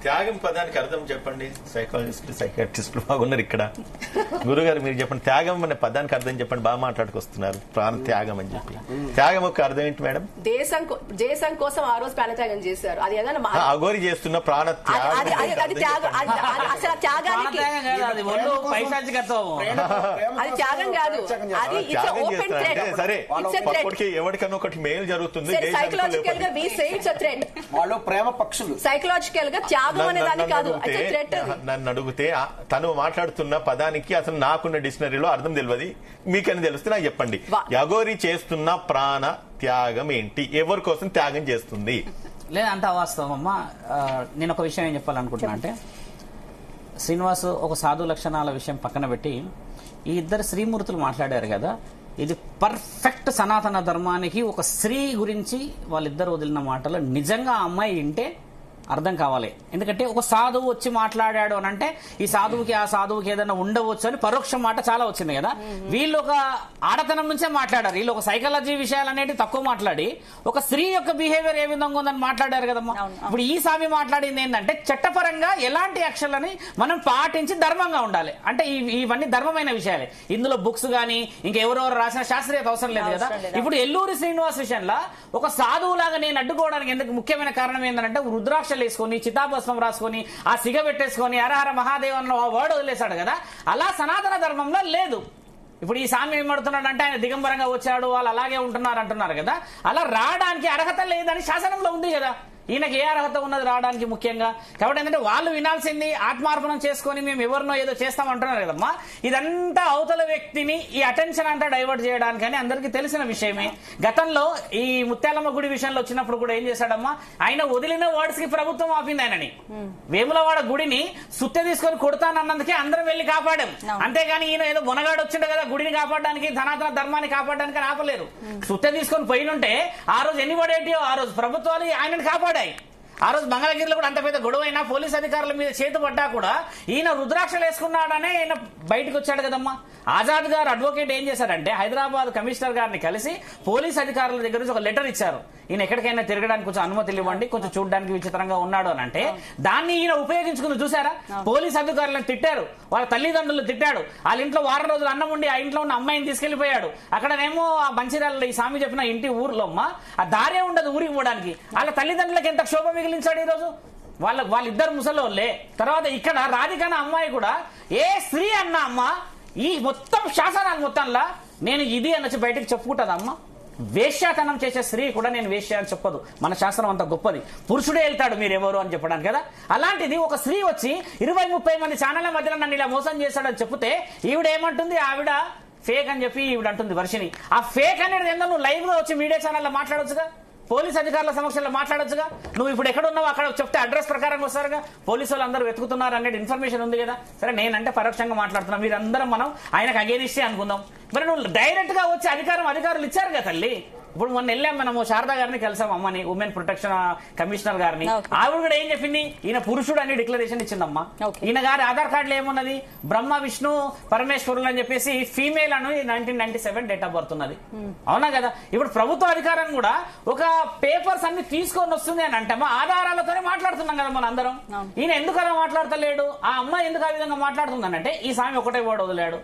త్యాగం పదానికి అర్థం చెప్పండి. సైకాలజిస్టులు, సైకాట్రిస్టులు బాగున్నారు ఇక్కడ. గురుగారు మీరు చెప్పండి, త్యాగం అనే పదానికి అర్థం చెప్పండి. బాగా మాట్లాడుకొస్తున్నారు ప్రాణ త్యాగం అని చెప్పి. త్యాగం యొక్క అర్థం ఏంటి మేడం? దేశం కోసం ఆ రోజు ప్రాణత్యాగం చేశారు. అది అఘోరి చేస్తున్న ప్రాణ అది త్యాగం కాదు, అది ఓపెన్ థ్రెట్. సరే, ఎవరికన్నా ఒకటి మేలు జరుగుతుంది, సైకలాజికల్ గా వాళ్ళు ప్రేమ పక్షులు. సైకలాజికల్ గా నన్ను అడిగితే తను మాట్లాడుతున్న పదానికి అసలు నాకున్న డిక్షనరీలో అర్థం తెలియదు, మీకని తెలిస్తే నాకు చెప్పండి. అఘోరి చేస్తున్న ప్రాణ త్యాగం ఏంటి? ఎవరి కోసం త్యాగం చేస్తుంది? లేదంత వాస్తవం అమ్మా. నేను ఒక విషయం ఏం చెప్పాలనుకుంటున్నా అంటే, శ్రీనివాస్ ఒక సాధు లక్షణాల విషయం పక్కన పెట్టి ఈ ఇద్దరు శ్రీమూర్తులు మాట్లాడారు కదా, ఇది పర్ఫెక్ట్ సనాతన ధర్మానికి ఒక స్త్రీ గురించి వాళ్ళిద్దరు వదిలిన మాటలు నిజంగా ఆ అమ్మాయి వింటే అర్థం కావాలి. ఎందుకంటే ఒక సాధువు వచ్చి మాట్లాడాడు అని అంటే ఈ సాధువుకి ఆ సాధువుకి ఏదైనా ఉండవచ్చు అని పరోక్ష మాట చాలా వచ్చింది కదా. వీళ్ళు ఒక ఆడతనం నుంచే మాట్లాడారు. వీళ్ళు ఒక సైకాలజీ విషయాలు అనేవి తక్కువ మాట్లాడి ఒక స్త్రీ యొక్క బిహేవియర్ ఏ విధంగా ఉందని మాట్లాడారు కదమ్మా. ఇప్పుడు ఈ స్వామి మాట్లాడింది ఏంటంటే చట్టపరంగా ఎలాంటి యాక్షన్లని మనం పాటించి ధర్మంగా ఉండాలి. అంటే ఇవన్నీ ధర్మమైన విషయాలే. ఇందులో బుక్స్ గానీ ఇంకెవరెవరు రాసిన శాస్త్రీయత అవసరం లేదు కదా. ఇప్పుడు ఎల్లూరి శ్రీనివాస్ విషయంలో ఒక సాధువులాగా నేను అడ్డుకోవడానికి ఎందుకు ముఖ్యమైన కారణం ఏంటంటే రుద్రాక్ష వేసుకొని చితాభస్మం రాసుకొని ఆ సిగ పెట్టేసుకొని హరహర మహాదేవ్ అన్న వర్డ్ వదిలేశాడు కదా. అలా సనాతన ధర్మంలో లేదు. ఇప్పుడు ఈ స్వామి ఏమడుతున్నాడు అంటే ఆయన దిగంబరంగా వచ్చాడు, వాళ్ళు అలాగే ఉంటున్నారు అంటున్నారు కదా. అలా రావడానికి అర్హత లేదని శాసనంలో ఉంది కదా. ఈయనకి ఏ అర్హత ఉన్నది రావడానికి ముఖ్యంగా? కాబట్టి ఏంటంటే వాళ్ళు వినాల్సింది ఆత్మార్పణం చేసుకొని మేము ఎవరినో ఏదో చేస్తామంటున్నారు కదమ్మా. ఇదంతా అవతల వ్యక్తిని ఈ అటెన్షన్ అంతా డైవర్ట్ చేయడానికి అని అందరికీ తెలిసిన విషయమే. గతంలో ఈ ముత్యాలమ్మ గుడి విషయంలో వచ్చినప్పుడు కూడా ఏం చేశాడమ్మా, ఆయన వదిలిన వర్డ్స్ కి ప్రభుత్వం ఆపింది ఆయనని. వేములవాడ గుడిని సుత్తె తీసుకొని కొడతానన్నందుకే అందరం వెళ్లి కాపాడాం. అంతేగాని ఈయన ఏదో మునగాడు వచ్చిండు కదా గుడిని కాపాడడానికి సనాతన ధర్మాన్ని కాపాడడానికి ఆపలేరు. సుత్తె తీసుకొని పోయినుంటే ఆ రోజు ఎన్ని పడేటియో ఆ రోజు ప్రభుత్వాలు ఆయనని కాపాడాయి. ఆ రోజు మంగళగిరిలో కూడా అంత పెద్ద గొడవ అయినా పోలీస్ అధికారుల మీద చేతు పడ్డా కూడా ఈయన రుద్రాక్షలు వేసుకున్నాడనే ఈయన బయటకు వచ్చాడు కదమ్మా. ఆజాద్ గారు అడ్వకేట్ ఏం చేశారంటే హైదరాబాద్ కమిషనర్ గారిని కలిసి పోలీస్ అధికారుల దగ్గర నుంచి ఒక లెటర్ ఇచ్చారు. ఈయన ఎక్కడికైనా తిరగడానికి కొంచెం అనుమతులు ఇవ్వండి, కొంచెం చూడడానికి విచిత్రంగా ఉన్నాడు అని అంటే దాన్ని ఈయన ఉపయోగించుకుంది. చూసారా, పోలీస్ అధికారులను తిట్టారు, వాళ్ళ తల్లిదండ్రులు తిట్టాడు, వాళ్ళ ఇంట్లో వారం రోజులు అన్నం ఉండి ఆ ఇంట్లో ఉన్న అమ్మాయిని తీసుకెళ్లిపోయాడు. అక్కడనేమో ఆ మంచిర్యాలలో ఈ స్వామి చెప్పిన ఇంటి ఊర్లో అమ్మ ఆ దారే ఉండదు ఊరికి పోవడానికి. వాళ్ళ తల్లిదండ్రులకు ఎంత క్షోభ మిగిలించాడు ఈ రోజు. వాళ్ళిద్దరు ముసలోళ్ళే. తర్వాత ఇక్కడ రాధికన్న అమ్మాయి కూడా ఏ స్త్రీ అన్న అమ్మ ఈ మొత్తం శాసనాలు మొత్తంలో నేను ఇది అనొచ్చి బయటకు చెప్పుకుంటుందమ్మా. వేశ్యాతనం చేసే స్త్రీ కూడా నేను వేశ్య అని చెప్పదు. మన శాస్త్రం అంత గొప్పది. పురుషుడే వెళ్తాడు మీరెవరు అని చెప్పడానికి కదా. అలాంటిది ఒక స్త్రీ వచ్చి 20-30 మంది ఛానళ్ల మధ్యలో నన్ను ఇలా మోసం చేశాడని చెప్తే ఈవిడ ఏమంటుంది, ఆవిడ ఫేక్ అని చెప్పి ఈవిడ అంటుంది వర్షిని. ఆ ఫేక్ అనేది ఏందో నువ్వు లైవ్ గా వచ్చి మీడియా ఛానల్లో మాట్లాడొచ్చుగా, పోలీస్ అధికారుల సమక్షంలో మాట్లాడొచ్చుగా. నువ్వు ఇప్పుడు ఎక్కడ ఉన్నావు అక్కడ చెప్తే అడ్రస్ ప్రకారం వస్తారుగా. పోలీసు వాళ్ళు అందరూ వెతుకుతున్నారు అనేది ఇన్ఫర్మేషన్ ఉంది కదా. సరే నేనంటే పరోక్షంగా మాట్లాడుతున్నా, మీరందరం మనం ఆయనకు అగేనిస్టే అనుకుందాం. మరి నువ్వు డైరెక్ట్ గా వచ్చి అధికారులు ఇచ్చారు కదా తల్లి. ఇప్పుడు మొన్న వెళ్ళాం మనము శారదా గారిని కలిసాం, అమ్మని ఉమెన్ ప్రొటెక్షన్ కమిషనర్ గారిని. ఆవిడ కూడా ఏం చెప్పింది, ఈయన పురుషుడు అని డిక్లరేషన్ ఇచ్చిందమ్మా. ఈయన గారి ఆధార్ కార్డులో ఏమున్నది, బ్రహ్మ విష్ణు పరమేశ్వరులు అని చెప్పేసి ఫీమేల్ అని 1997 డేట్ ఆఫ్ బర్త్ ఉన్నది. అవునా కదా. ఇప్పుడు ప్రభుత్వ అధికారం కూడా ఒక పేపర్స్ అన్ని తీసుకొని వస్తుంది అని అంటే ఆధారాలతోనే మాట్లాడుతున్నాం కదా మన అందరం. ఈయన ఎందుకు అలా మాట్లాడతలేడు, ఆ అమ్మాయి ఎందుకు ఆ విధంగా మాట్లాడుతుందనంటే ఈ స్వామి ఒకటే వర్డ్ వదిలాడు,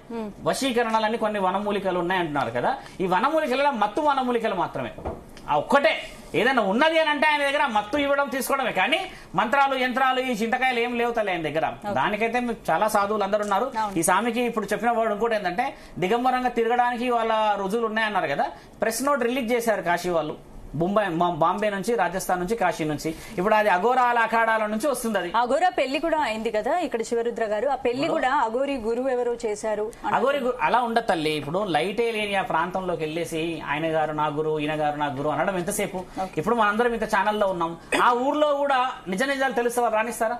వశీకరణాలని కొన్ని వనమూలికలు ఉన్నాయంటున్నారు కదా. ఈ వనమూలికల మత్తు వనమూలికలు మాత్రమే. ఆ ఒక్కటే ఏదైనా ఉన్నది అని అంటే ఆయన దగ్గర మత్తు ఇవ్వడం తీసుకోవడమే, కానీ మంత్రాలు యంత్రాలు ఈ చింతకాయలు ఏం లేవుతలే ఆయన దగ్గర. దానికైతే చాలా సాధువులు అందరూ ఉన్నారు. ఈ స్వామికి ఇప్పుడు చెప్పిన వాడు ఇంకోటి ఏంటంటే దిగంబరంగా తిరగడానికి వాళ్ళ రుజువులు ఉన్నాయన్నారు కదా. ప్రెస్ నోట్ రిలీజ్ చేశారు కాశీ వాళ్ళు, బాంబే నుంచి, రాజస్థాన్ నుంచి, కాశీ నుంచి. ఇప్పుడు అది అఘోరాల అఖాడాల నుంచి వస్తుంది. అది అఘోరా పెళ్లి కూడా అయింది కదా ఇక్కడ శివరుద్ర గారు. ఆ పెళ్లి కూడా అఘోరి గురువు ఎవరో చేశారు. అఘోరి అలా ఉండదు తల్లి. ఇప్పుడు లైటే లేని ఆ ప్రాంతంలోకి వెళ్ళేసి ఆయన గారు నా గురువు, ఈయన గారు నా గురువు అనడం ఎంతసేపు. ఇప్పుడు మనందరం ఇంత ఛానల్లో ఉన్నాం. ఆ ఊర్లో కూడా నిజాలు తెలిస్తే వాళ్ళు రాణిస్తారా?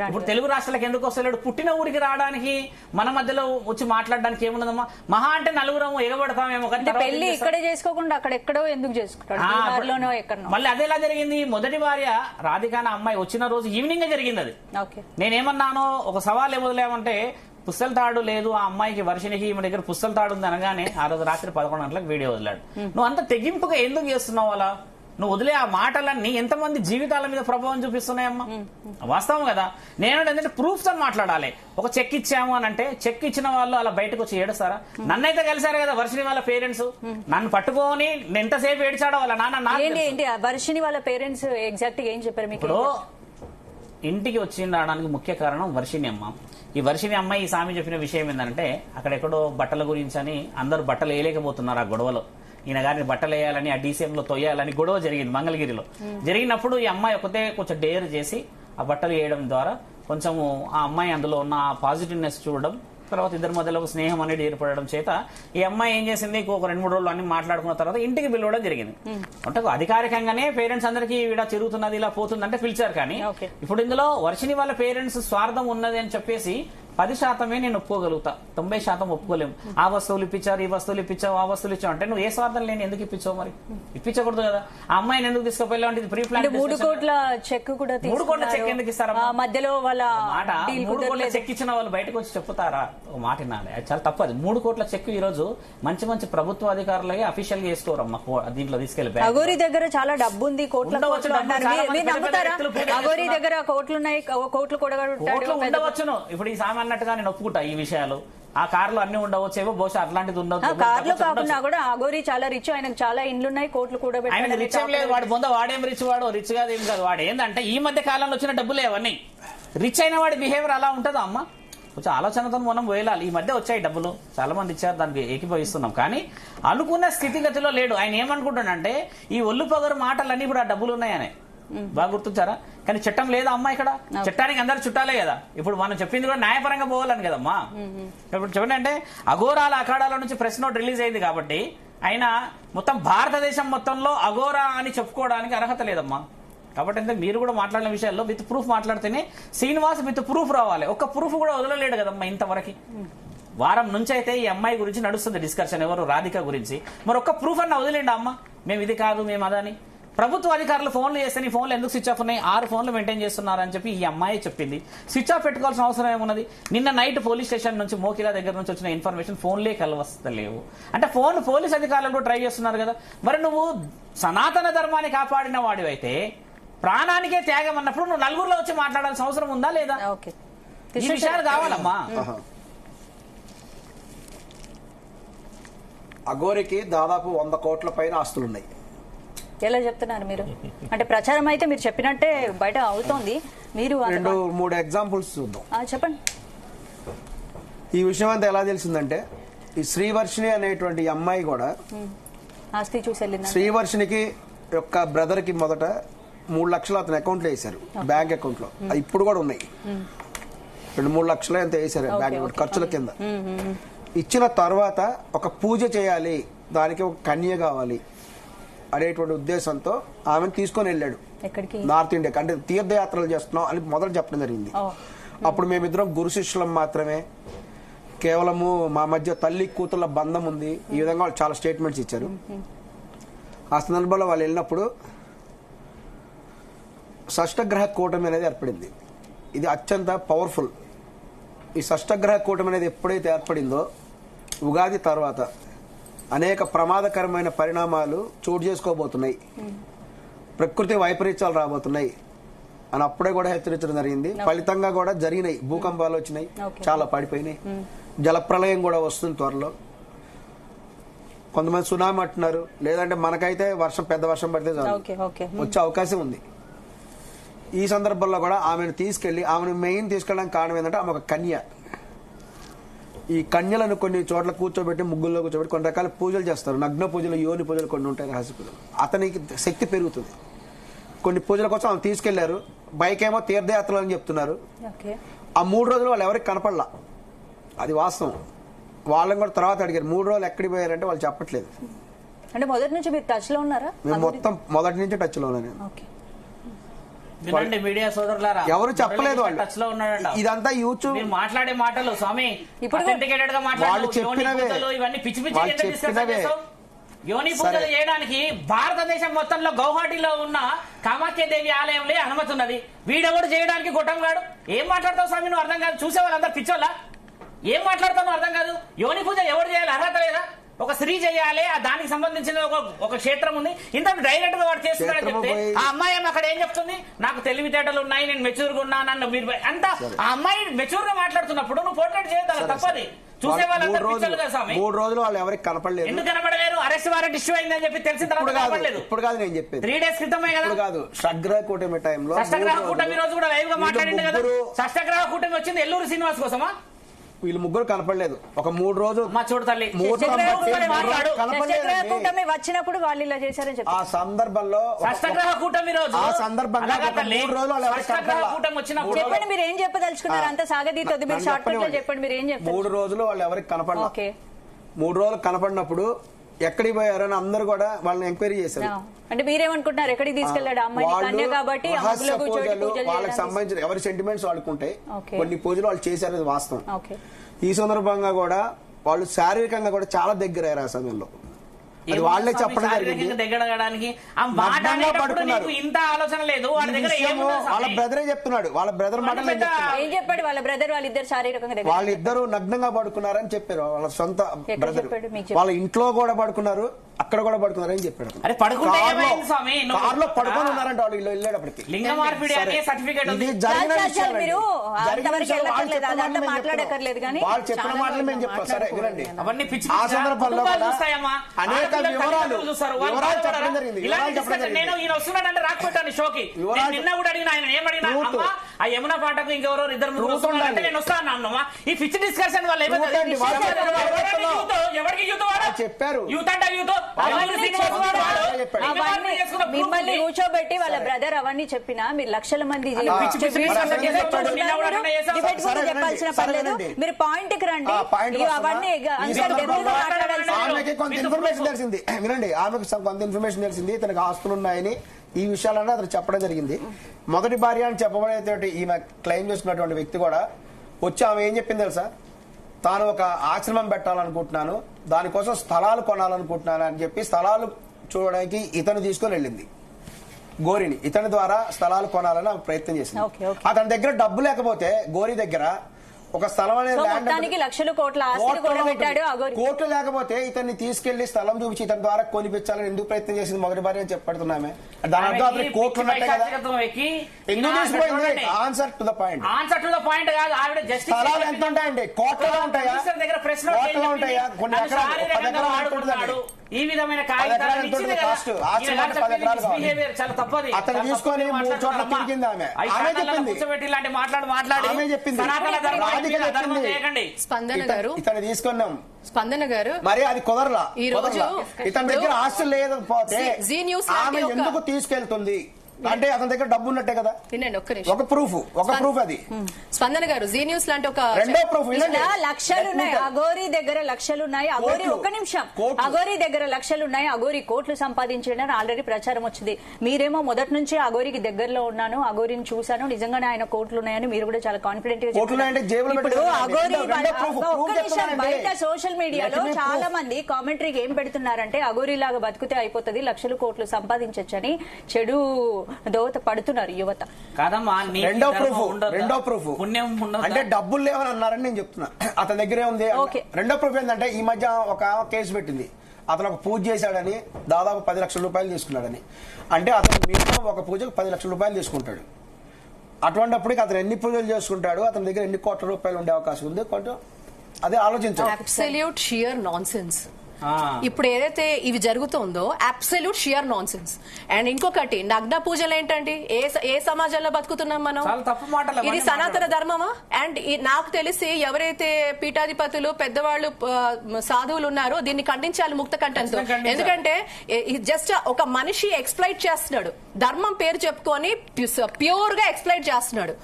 ఇప్పుడు తెలుగు రాష్ట్రాలకు ఎందుకు వస్తలేడు? పుట్టిన ఊరికి రావడానికి మన మధ్యలో వచ్చి మాట్లాడడానికి ఏమున్నదమ్మా. మహా అంటే నలుగురము ఎగబడతామేమో. పెళ్లి ఇక్కడే చేసుకోకుండా అక్కడెక్కడో ఎందుకు చేసుకుంటాడు? మళ్ళీ అదేలా జరిగింది. మొదటి భార్య రాధికాన అమ్మాయి వచ్చిన రోజు ఈవినింగ్ జరిగింది అది. నేనేమన్నాను, ఒక సవాల్ ఏమొదలేమంటే పుస్తల తాడు లేదు ఆ అమ్మాయికి వర్షినికి ఈమె దగ్గర పుస్తల తాడు ఉంది అనగానే ఆ రోజు రాత్రి 11 గంటలకు వీడియో వదిలాడు. నువ్వు అంత తెగింపుగా ఎందుకు చేస్తున్నావు అలా? నువ్వు వదిలే ఆ మాటలన్నీ ఎంతమంది జీవితాల మీద ప్రభావం చూపిస్తున్నాయమ్మా. వాస్తవం కదా. నేను ఏంటంటే ప్రూఫ్స్ అని మాట్లాడాలి. ఒక చెక్ ఇచ్చాము అని అంటే చెక్ ఇచ్చిన వాళ్ళు అలా బయటకు వచ్చి ఏడుస్తారా? నన్నైతే కలిసారు కదా వర్షిని వాళ్ళ పేరెంట్స్, నన్ను పట్టుకొని ఎంతసేపు ఏడ్చాడో వాళ్ళ నాన్న. వర్షిని వాళ్ళ పేరెంట్స్ ఎగ్జాక్ట్ గా ఏం చెప్పారు మీకు? ఇప్పుడు ఇంటికి వచ్చి రావడానికి ముఖ్య కారణం వర్షిని అమ్మ. ఈ వర్షిని అమ్మాయి ఈ స్వామి చెప్పిన విషయం ఏంటంటే అక్కడెక్కడో బట్టల గురించి అని అందరూ బట్టలు వేయలేకపోతున్నారు ఆ గొడవలో. ఈయన గారిని బట్టలు వేయాలని ఆ డీసీఎం లో తొయ్యాలని గొడవ జరిగింది మంగళగిరిలో. జరిగినప్పుడు ఈ అమ్మాయి ఒకతే కొంచెం డేర్ చేసి ఆ బట్టలు వేయడం ద్వారా కొంచెము ఆ అమ్మాయి అందులో ఉన్న పాజిటివ్నెస్ చూడడం, తర్వాత ఇద్దరి మధ్యలో స్నేహం అనేది ఏర్పడడం చేత ఈ అమ్మాయి ఏం చేసింది, ఒక 2-3 రోజులు అన్ని మాట్లాడుకున్న తర్వాత ఇంటికి పిలవడం జరిగింది. అంటే అధికారికంగానే పేరెంట్స్ అందరికీ ఇలా తిరుగుతున్నది ఇలా పోతుందంటే పిలిచారు. కానీ ఇప్పుడు ఇందులో వర్షిని వాళ్ళ పేరెంట్స్ స్వార్థం ఉన్నది అని చెప్పేసి 10% నేను ఒప్పుకోగలుగుతా, 90% ఒప్పుకోలేము. ఆ వస్తువులు ఇప్పించారు, ఈ వస్తువులు ఇప్పించావు, ఆ వస్తువులు ఇచ్చావు అంటే నువ్వు ఏ స్వార్థం లేని ఎందుకు ఇప్పించావు? మరి ఇప్పించకూడదు కదా. ఆ అమ్మాయిని ఎందుకు తీసుకుపోయావు అంటే ప్రీ ప్లాన్. 3 కోట్ల చెక్ కూడా 3 కోట్ల చెక్ ఎందుకు ఇస్తారా? మధ్యలో వాళ్ళ మాట 3 కోట్ల చెక్ ఇచ్చిన వాళ్ళు బయటకు వచ్చి చెప్తారా? ఒక మాట వినాలి, అది చాలా తప్పదు. 3 కోట్ల చెక్ ఈ రోజు మంచి మంచి ప్రభుత్వ అధికారులకి అఫీషియల్ గా వేసుకోరమ్మా. దీంట్లో తీసుకెళ్లి అగోరి దగ్గర చాలా డబ్బు ఉంది, కోట్ల కోట్లు అన్నారు. మీరు నమ్ముతారా? అగోరి దగ్గర కోట్లున్నాయి, కోట్లు కూడా ఉండవచ్చును. ఇప్పుడు ఈ సామాన్ అన్నట్టుగా నేను ఒప్పుకుంటా ఈ విషయాలు. ఆ కార్లు అన్ని ఉండవచ్చేమో, బహుశా అట్లాంటిది ఉండదు. కార్లు కాకుండా కూడా అగోరి చాలా రిచ్, ఆయనకు చాలా ఇండ్లున్నాయి, కోట్లు కూడా ఆయన రిచ్ ఏం లేదు. వాడు బొంద వాడేం రిచ్, వాడు రిచ్ కాదు ఏం కాదు. వాడు ఏంటంటే ఈ మధ్య కాలంలో వచ్చిన డబ్బులే అవన్నీ. రిచ్ అయిన వాడి బిహేవియర్ అలా ఉంటుందా అమ్మ? కొంచెం ఆలోచనతో మనం పోయాలి. ఈ మధ్య వచ్చాయి డబ్బులు, చాలా మంది ఇచ్చారు, దానికి ఏకీభవిస్తున్నాం. కానీ అనుకున్న స్థితిగతిలో లేడు. ఆయన ఏమనుకుంటాడంటే ఈ ఒళ్ళు పొగరు మాటలన్నీ ఇప్పుడు ఆ డబ్బులు ఉన్నాయనే. బాగా గుర్తుంచారా? కానీ చట్టం లేదా అమ్మా ఇక్కడ? చట్టానికి అందరు చుట్టాలే కదా. ఇప్పుడు మనం చెప్పింది కూడా న్యాయపరంగా పోవాలని కదమ్మా. ఇప్పుడు చెప్పండి అంటే అఘోరాల అఖాడాల నుంచి ప్రెస్ నోట్ రిలీజ్ అయింది కాబట్టి ఆయన మొత్తం భారతదేశం మొత్తంలో అఘోరా అని చెప్పుకోవడానికి అర్హత లేదమ్మా. కాబట్టి అంటే మీరు కూడా మాట్లాడిన విషయాల్లో విత్ ప్రూఫ్ మాట్లాడితేనే శ్రీనివాస్ విత్ ప్రూఫ్ రావాలి. ఒక్క ప్రూఫ్ కూడా వదలలేడు కదమ్మా ఇంతవరకు. వారం నుంచి అయితే ఈ అమ్మాయి గురించి నడుస్తుంది డిస్కషన్, ఎవరు రాధిక గురించి. మరి ఒక్క ప్రూఫ్ అన్న వదిలేండి అమ్మ. మేము ఇది కాదు, మేము అదని. ప్రభుత్వ అధికారులు ఫోన్లు చేస్తే నీ ఫోన్లు ఎందుకు స్విచ్ ఆఫ్ ఉన్నాయి? 6 ఫోన్లు మెయింటైన్ చేస్తున్నారని చెప్పి ఈ అమ్మాయి చెప్పింది. స్విచ్ ఆఫ్ పెట్టుకోవాల్సిన అవసరం ఏమున్నది? నిన్న నైట్ పోలీస్ స్టేషన్ నుంచి మోకిలా దగ్గర నుంచి వచ్చిన ఇన్ఫర్మేషన్ ఫోన్లే కలవస్తలేవు అంటే ఫోన్ పోలీస్ అధికారులు కూడా ట్రై చేస్తున్నారు కదా. మరి నువ్వు సనాతన ధర్మాన్ని కాపాడిన వాడివైతే ప్రాణానికే త్యాగం అన్నప్పుడు నువ్వు నలుగురిలో వచ్చి మాట్లాడాల్సిన అవసరం ఉందా లేదా? ఈ విషయాలు కావాలమ్మా. అఘోరికి దాదాపు 100 కోట్ల పైన ఆస్తులున్నాయి. ఎలా చెప్తున్నారు మీరు? అంటే ప్రచారం అయితే మీరు చెప్పినట్టే బయట అవుతోంది. మీరు 2-3 ఎగ్జాంపుల్స్ చూద్దాం. చెప్పండి. ఈ విషయం అంతా ఎలా తెలిసిందంటే ఈ శ్రీవర్షిణి అనేటువంటి అమ్మాయి కూడా ఆస్తి చూసి వెళ్ళింది. శ్రీవర్షినికి యొక్క బ్రదర్ కి మొదట 3 లక్షలు అతని అకౌంట్ లో వేశారు, బ్యాంక్ అకౌంట్ లో. ఇప్పుడు కూడా ఉన్నాయి. 2-3 లక్షలు ఎంత వేశారు బ్యాంక్ ఖర్చుల కింద. ఇచ్చిన తర్వాత ఒక పూజ చేయాలి, దానికి ఒక కన్య కావాలి అనేటువంటి ఉద్దేశంతో ఆమెను తీసుకొని వెళ్ళాడు నార్త్ ఇండియాకి. అంటే తీర్థయాత్రలు చేస్తున్నాం అని మొదలు చెప్పడం జరిగింది. అప్పుడు మేమిద్దరం గురు శిష్యులం మాత్రమే, కేవలము మా మధ్య తల్లి కూతుర్ల బంధం ఉంది, ఈ విధంగా వాళ్ళు చాలా స్టేట్మెంట్స్ ఇచ్చారు. ఆ సందర్భంలో వాళ్ళు వెళ్ళినప్పుడు షష్టగ్రహ కూటమి అనేది ఏర్పడింది. ఇది అత్యంత పవర్ఫుల్. ఈ షష్టగ్రహ కూటమి అనేది ఎప్పుడైతే ఏర్పడిందో ఉగాది తర్వాత అనేక ప్రమాదకరమైన పరిణామాలు చోటు చేసుకోబోతున్నాయి, ప్రకృతి వైపరీత్యాలు రాబోతున్నాయి అని అప్పుడే కూడా హెచ్చరించడం జరిగింది. ఫలితంగా కూడా జరిగినాయి. భూకంపాలు వచ్చినాయి, చాలా పడిపోయినాయి. జలప్రలయం కూడా వస్తుంది త్వరలో. కొంతమంది సునామీ అంటున్నారు, లేదంటే మనకైతే పెద్ద వర్షం పడితే వచ్చే అవకాశం ఉంది. ఈ సందర్భంలో కూడా ఆమెను తీసుకెళ్లి ఆమెను మెయిన్ తీసుకెళ్ళడానికి కారణం ఏంటంటే ఆమె ఒక కన్య. ఈ కన్యలను కొన్ని చోట్ల కూర్చోబెట్టి, ముగ్గుల్లో కూర్చోబెట్టి కొన్ని రకాల పూజలు చేస్తారు. నగ్న పూజలు, యోని పూజలు కొన్ని ఉంటాయి, రహస్య పూజలు. అతనికి శక్తి పెరుగుతుంది. కొన్ని పూజల కోసం ఆమె తీసుకెళ్లారు. బైక్ ఏమో తీర్థయాత్రలు అని చెప్తున్నారు. ఆ 3 రోజులు వాళ్ళు ఎవరికి కనపడలా, అది వాస్తవం. వాళ్ళని కూడా తర్వాత అడిగారు 3 రోజులు ఎక్కడికి పోయారంటే వాళ్ళు చెప్పట్లేదు. అంటే మొదటి నుంచి మీరు టచ్ లో ఉన్నారా? మేము మొత్తం మొదటి నుంచి టచ్ లో ఉన్నాను. మీడియా సోదరులారా, ఎవరు చెప్పలేదు వాళ్ళు. టచ్ లో ఉన్నాడంట. ఇదంతా యూట్యూబ్ మాట్లాడే మాటలు స్వామి, వాళ్ళు చెప్పినవే. ఇవన్నీ పిచ్చి పిచ్చి యోని పూజలు చేయడానికి భారతదేశం మొత్తంలో గౌహాటీలో ఉన్న కామాఖ్యదేవి ఆలయంలో అనుమతి ఉన్నది. వీడెవడు చేయడానికి గొట్టంగాడు. ఏం మాట్లాడతావు స్వామి నువ్వు? అర్థం కాదు. చూసే వాళ్ళందరూ పిచ్చోళ్ళ. ఏం మాట్లాడతావు అర్థం కాదు. యోని పూజ ఎవరు చేయాలి? అర్హత లేదా? ఒక స్త్రీ చేయాలి, దానికి సంబంధించిన ఒక క్షేత్రం ఉంది. ఇంత డైరెక్ట్ గా వాడు చేస్తున్నాడని చెప్తే ఆ అమ్మాయి అక్కడ ఏం చెప్తుంది? నాకు తెలివితేటలు ఉన్నాయి, నేను మెచ్యూర్ గా ఉన్నాను అన్న. మీరు అంత ఆ అమ్మాయి మెచ్యూర్ గా మాట్లాడుతున్నప్పుడు నువ్వు పోర్ట్రేట్ చేయదు, తప్పది. చూసే వాళ్ళందరూ పిచ్చోళ్ళు కదా స్వామి. 3 రోజులు వాళ్ళు ఎవరికి కనపడలేదు. ఎందుకు కనపడలేరు? అరెస్ట్ వారెంట్ ఇష్యూ అయిందని చెప్పి తెలిసిన తర్వాత కనపడలేదు. ఇప్పుడు కాదు నేను చెప్పేది, 3 days క్రితమే కదా. కాదు, షష్ఠగ్రహ కూటమి టైంలో. షష్ఠగ్రహ కూటమి రోజు కూడా లైవ్ గా మాట్లాడింది కదా. షష్ఠగ్రహ కూటమి వచ్చింది ఎల్లూరు శ్రీనివాస్ కోసమా? వీళ్ళు ముగ్గురు కనపడలేదు. ఒక 3 రోజులు మా చూడు తల్లి కూటమి వచ్చినప్పుడు వాళ్ళు ఇలా చేశారని చెప్పి ఆ సందర్భంలో షష్ఠగ్రహ కూటమి రోజు ఆ సందర్భంగా 3 రోజులు కూటమి వచ్చినప్పుడు చెప్పండి. మీరు ఏం చెప్పదలుచుకున్నారు? అంత సాగదీతది మీరు షార్ట్ కట్ లో చెప్పండి. మీరు ఏం చెప్తారు? 3 రోజులు వాళ్ళు ఎవరికి కనపడలేదు. 3 రోజులు కనపడినప్పుడు ఎక్కడికి పోయారని అందరూ కూడా వాళ్ళని ఎంక్వైరీ చేశారు. అంటే మీరేమనుకుంటున్నారు ఎక్కడికి తీసుకెళ్లాడు అమ్మాయి కన్య కాబట్టి వాళ్ళకి సంబంధించిన ఎవరి సెంటిమెంట్స్ వాళ్ళకుంటాయి, కొన్ని పూజలు వాళ్ళు చేశారు, వాస్తవం. ఈ సందర్భంగా కూడా వాళ్ళు శారీరకంగా కూడా చాలా దగ్గర అయ్యారు ఆ సమయంలో. అది వాళ్ళే చెప్పడం జరిగింది. ఇంత ఆలోచన లేదు వాళ్ళ బ్రదరే చెప్తున్నాడు. వాళ్ళ బ్రదర్ మాట ఏం చెప్పాడు? వాళ్ళ బ్రదర్ వాళ్ళిద్దరు శారీరకంగా వాళ్ళిద్దరు నగ్నంగా పడుకున్నారని చెప్పారు. వాళ్ళ సొంత బ్రదర్ వాళ్ళ ఇంట్లో కూడా పడుకున్నారు, అక్కడ కూడా పడుకున్నారని చెప్పాడు. కార్లో పడుకొని ఉన్నారంట వాళ్ళు ఇల్లు వెళ్ళేటప్పటికి. ఇది జరిగిన విషయాలు వాళ్ళు చెప్పిన మాటలు మేము చెప్తాం. సరే వినండి. ఆ సందర్భంలో అనేక వివరాలు చెప్పడం జరిగింది. ఆ యమున పాటకు ఇంకెవరో ఇద్దరు నేను వస్తాను అన్నమా. ఈ పిచ్చి డిస్కషన్ వల్ల ఎవరికి చెప్పారు మిమ్మల్ని కూర్చోబెట్టి వాళ్ళ బ్రదర్ అవన్నీ చెప్పినా మీరు లక్షల మంది చెప్పాల్సిన పర్లేదు. మీరు పాయింట్ కి రండి. అవన్నీ ఆమెకి కొంత ఇన్ఫర్మేషన్ తెలిసింది. వినండి, ఆమెకు కొంత ఇన్ఫర్మేషన్ తెలిసింది తనకు ఆస్తులు ఉన్నాయని. ఈ విషయాలన్నీ అతను చెప్పడం జరిగింది. మొదటి భార్య అని చెప్పబడేటువంటి ఈమె క్లెయిమ్ చేసుకున్నటువంటి వ్యక్తి కూడా వచ్చి ఆమె ఏం చెప్పింది తెలుసా? తాను ఒక ఆశ్రమం పెట్టాలనుకుంటున్నాను, దానికోసం స్థలాలు కొనాలనుకుంటున్నాను అని చెప్పి స్థలాలు చూడడానికి ఇతను తీసుకొని వెళ్ళింది గోరిని. ఇతని ద్వారా స్థలాలు కొనాలని ప్రయత్నం చేసింది. అతని దగ్గర డబ్బు లేకపోతే గోరి దగ్గర ఒక స్థలం అనేది లక్షలు కోట్లు లేకపోతే ఇతన్ని తీసుకెళ్లి స్థలం చూపించి ఇతని ద్వారా కొనిపించాలని ఎందుకు ప్రయత్నం చేసింది మొదటి భార్య అని చెప్పడుతున్నామే. దాని అర్థం అతనికి కోట్లు ఉన్నట్టే కదా. Answer to the point. స్థలాలు ఎంత ఉంటాయండి? కోట్లలో ఉంటాయా? కోట్లలో ఉంటాయా? కొన్ని ఎకరాలు ఈ విధమైన అతను తీసుకొని 3 చోట్ల తిరిగింది ఆమె. ఆమె చెప్పింది స్పందన గారు ఇతను తీసుకున్నాం. స్పందన గారు మరి అది కుదరలా. ఇతని దగ్గర ఆస్తులు లేకపోతే ఆమె ఎందుకు తీసుకెళ్తుంది అంటే అతని దగ్గర డబ్బు ఉన్నట్టే కదా. ఒక ప్రూఫ్ అది. స్పందన గారు జీ న్యూస్ లాంటి ఒక రెండో ప్రూఫ్ లక్షలున్నాయి అఘోరి దగ్గర, లక్షలున్నాయి అఘోరి. ఒక్క నిమిషం, అఘోరి దగ్గర లక్షలున్నాయి, అఘోరి కోట్లు సంపాదించాడని ఆల్రెడీ ప్రచారం వచ్చింది. మీరేమో మొదటి నుంచి అఘోరికి దగ్గరలో ఉన్నాను, అఘోరిని చూశాను, నిజంగానే ఆయన కోట్లు ఉన్నాయని మీరు కూడా చాలా కాన్ఫిడెంట్ గా ఇప్పుడు అఘోరి ఒక్క నిమిషం బయట సోషల్ మీడియాలో చాలా మంది కామెంటరీకి ఏం పెడుతున్నారంటే అఘోరి లాగా బతికితే అయిపోతుంది, లక్షలు కోట్లు సంపాదించొచ్చని చెడు దోత పడుతున్నారు యువత. రెండో ప్రూఫ్ అంటే డబ్బులు లేవని అన్నారని నేను చెప్తున్నా. అతని దగ్గరే ఉంది. రెండో ప్రూఫ్ ఏంటంటే ఈ మధ్య ఒక కేసు పెట్టింది. అతను ఒక పూజ చేశాడని దాదాపు 10 లక్షల రూపాయలు తీసుకున్నాడని. అంటే అతను మినిమం ఒక పూజకు 10 లక్షల రూపాయలు తీసుకుంటాడు. అటువంటిప్పటికి అతను ఎన్ని పూజలు చేసుకుంటాడు, అతని దగ్గర ఎన్ని కోట్ల రూపాయలు ఉండే అవకాశం ఉంది, కొంచెం అదే ఆలోచించాలి. Absolute shear nonsense. ఇప్పుడు ఏదైతే ఇవి జరుగుతుందో అబ్సల్యూట్ షియర్ నాన్సెన్స్. అండ్ ఇంకొకటి నగ్న పూజలు ఏంటండి? ఏ సమాజంలో బతుకుతున్నాం మనం? ఇది సనాతన ధర్మమా? అండ్ నాకు తెలిసి ఎవరైతే పీఠాధిపతులు పెద్దవాళ్ళు సాధువులు ఉన్నారో దీన్ని ఖండించాలి ముక్త కంఠంతో. ఎందుకంటే జస్ట్ ఒక మనిషి ఎక్స్ప్లైట్ చేస్తున్నాడు, ధర్మం పేరు చెప్పుకొని ప్యూర్ గా ఎక్స్ప్లైట్ చేస్తున్నాడు.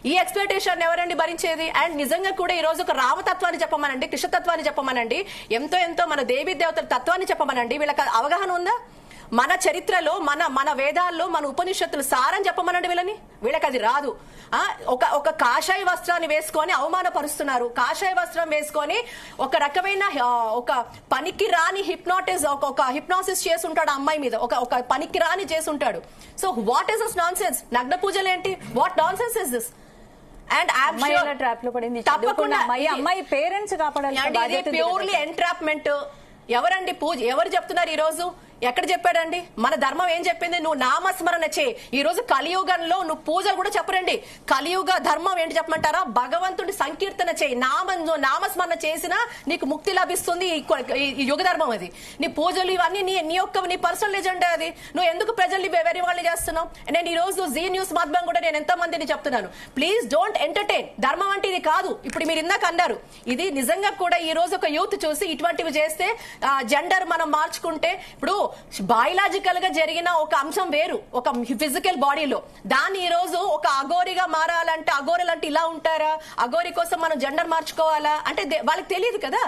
ఈ ఎక్స్ప్లైటేషన్ ఎవరండి భరించేది? అండ్ నిజంగా కూడా ఈ రోజు ఒక రామతత్వాన్ని చెప్పమనండి, కృష్ణతత్వాన్ని చెప్పమనండి, ఎంతో మన దేవీ దేవతల తత్వాన్ని చెప్పమనండి. వీళ్ళకి అవగాహన ఉందా? మన చరిత్రలో మన వేదాల్లో మన ఉపనిషత్తులు సారం చెప్పమనండి వీళ్ళకి అది రాదు. ఒక కాషాయ వస్త్రాన్ని వేసుకొని అవమానపరుస్తున్నారు. కాషాయ వస్త్రం వేసుకొని ఒక రకమైన ఒక పనికి రాని ఒక హిప్నాసిస్ చేసి ఉంటాడు అమ్మాయి మీద, ఒక పనికి రాని చేసి ఉంటాడు. So what is this non sense? నగ్న పూజలు ఏంటి? What non sense is this? And తప్పకుండా అమ్మాయి పేరెంట్స్ కాపాడాలి. Purely entrapment. ఎవరండి పూజ? ఎవరు చెప్తున్నారు ఈ రోజు? ఎక్కడ చెప్పాడండి? మన ధర్మం ఏం చెప్పింది? నువ్వు నామస్మరణ చేయి. ఈ రోజు కలియుగంలో నువ్వు పూజలు కూడా చెప్పరండి. కలియుగ ధర్మం ఏంటి చెప్పమంటారా? భగవంతుడి సంకీర్తన చేయి, నామస్మరణ చేసినా నీకు ముక్తి లభిస్తుంది. ఈ యుగ ధర్మం అది. నీ పూజలు ఇవన్నీ నీ పర్సనల్ ఎజెండా అది. నువ్వు ఎందుకు ప్రజల్ని వెరీ వాళ్ళు చేస్తున్నావు? నేను ఈ రోజు జీ న్యూస్ మాధ్యమం కూడా నేను ఎంత మందిని చెప్తున్నాను, ప్లీజ్ డోంట్ ఎంటర్టైన్. ధర్మం అంటే ఇది కాదు. ఇప్పుడు మీరు ఇందాక అన్నారు, ఇది నిజంగా కూడా ఈ రోజు ఒక యూత్ చూసి ఇటువంటివి చేస్తే జెండర్ మనం మార్చుకుంటే, ఇప్పుడు బయలాజికల్ గా జరిగిన ఒక అంశం వేరు, ఒక ఫిజికల్ బాడీలో. దాన్ని ఈ రోజు ఒక అఘోరిగా మారాలంటే అఘోరలు అంటే ఇలా ఉంటారా, అఘోరి కోసం మనం జెండర్ మార్చుకోవాలా అంటే వాళ్ళకి తెలియదు కదా,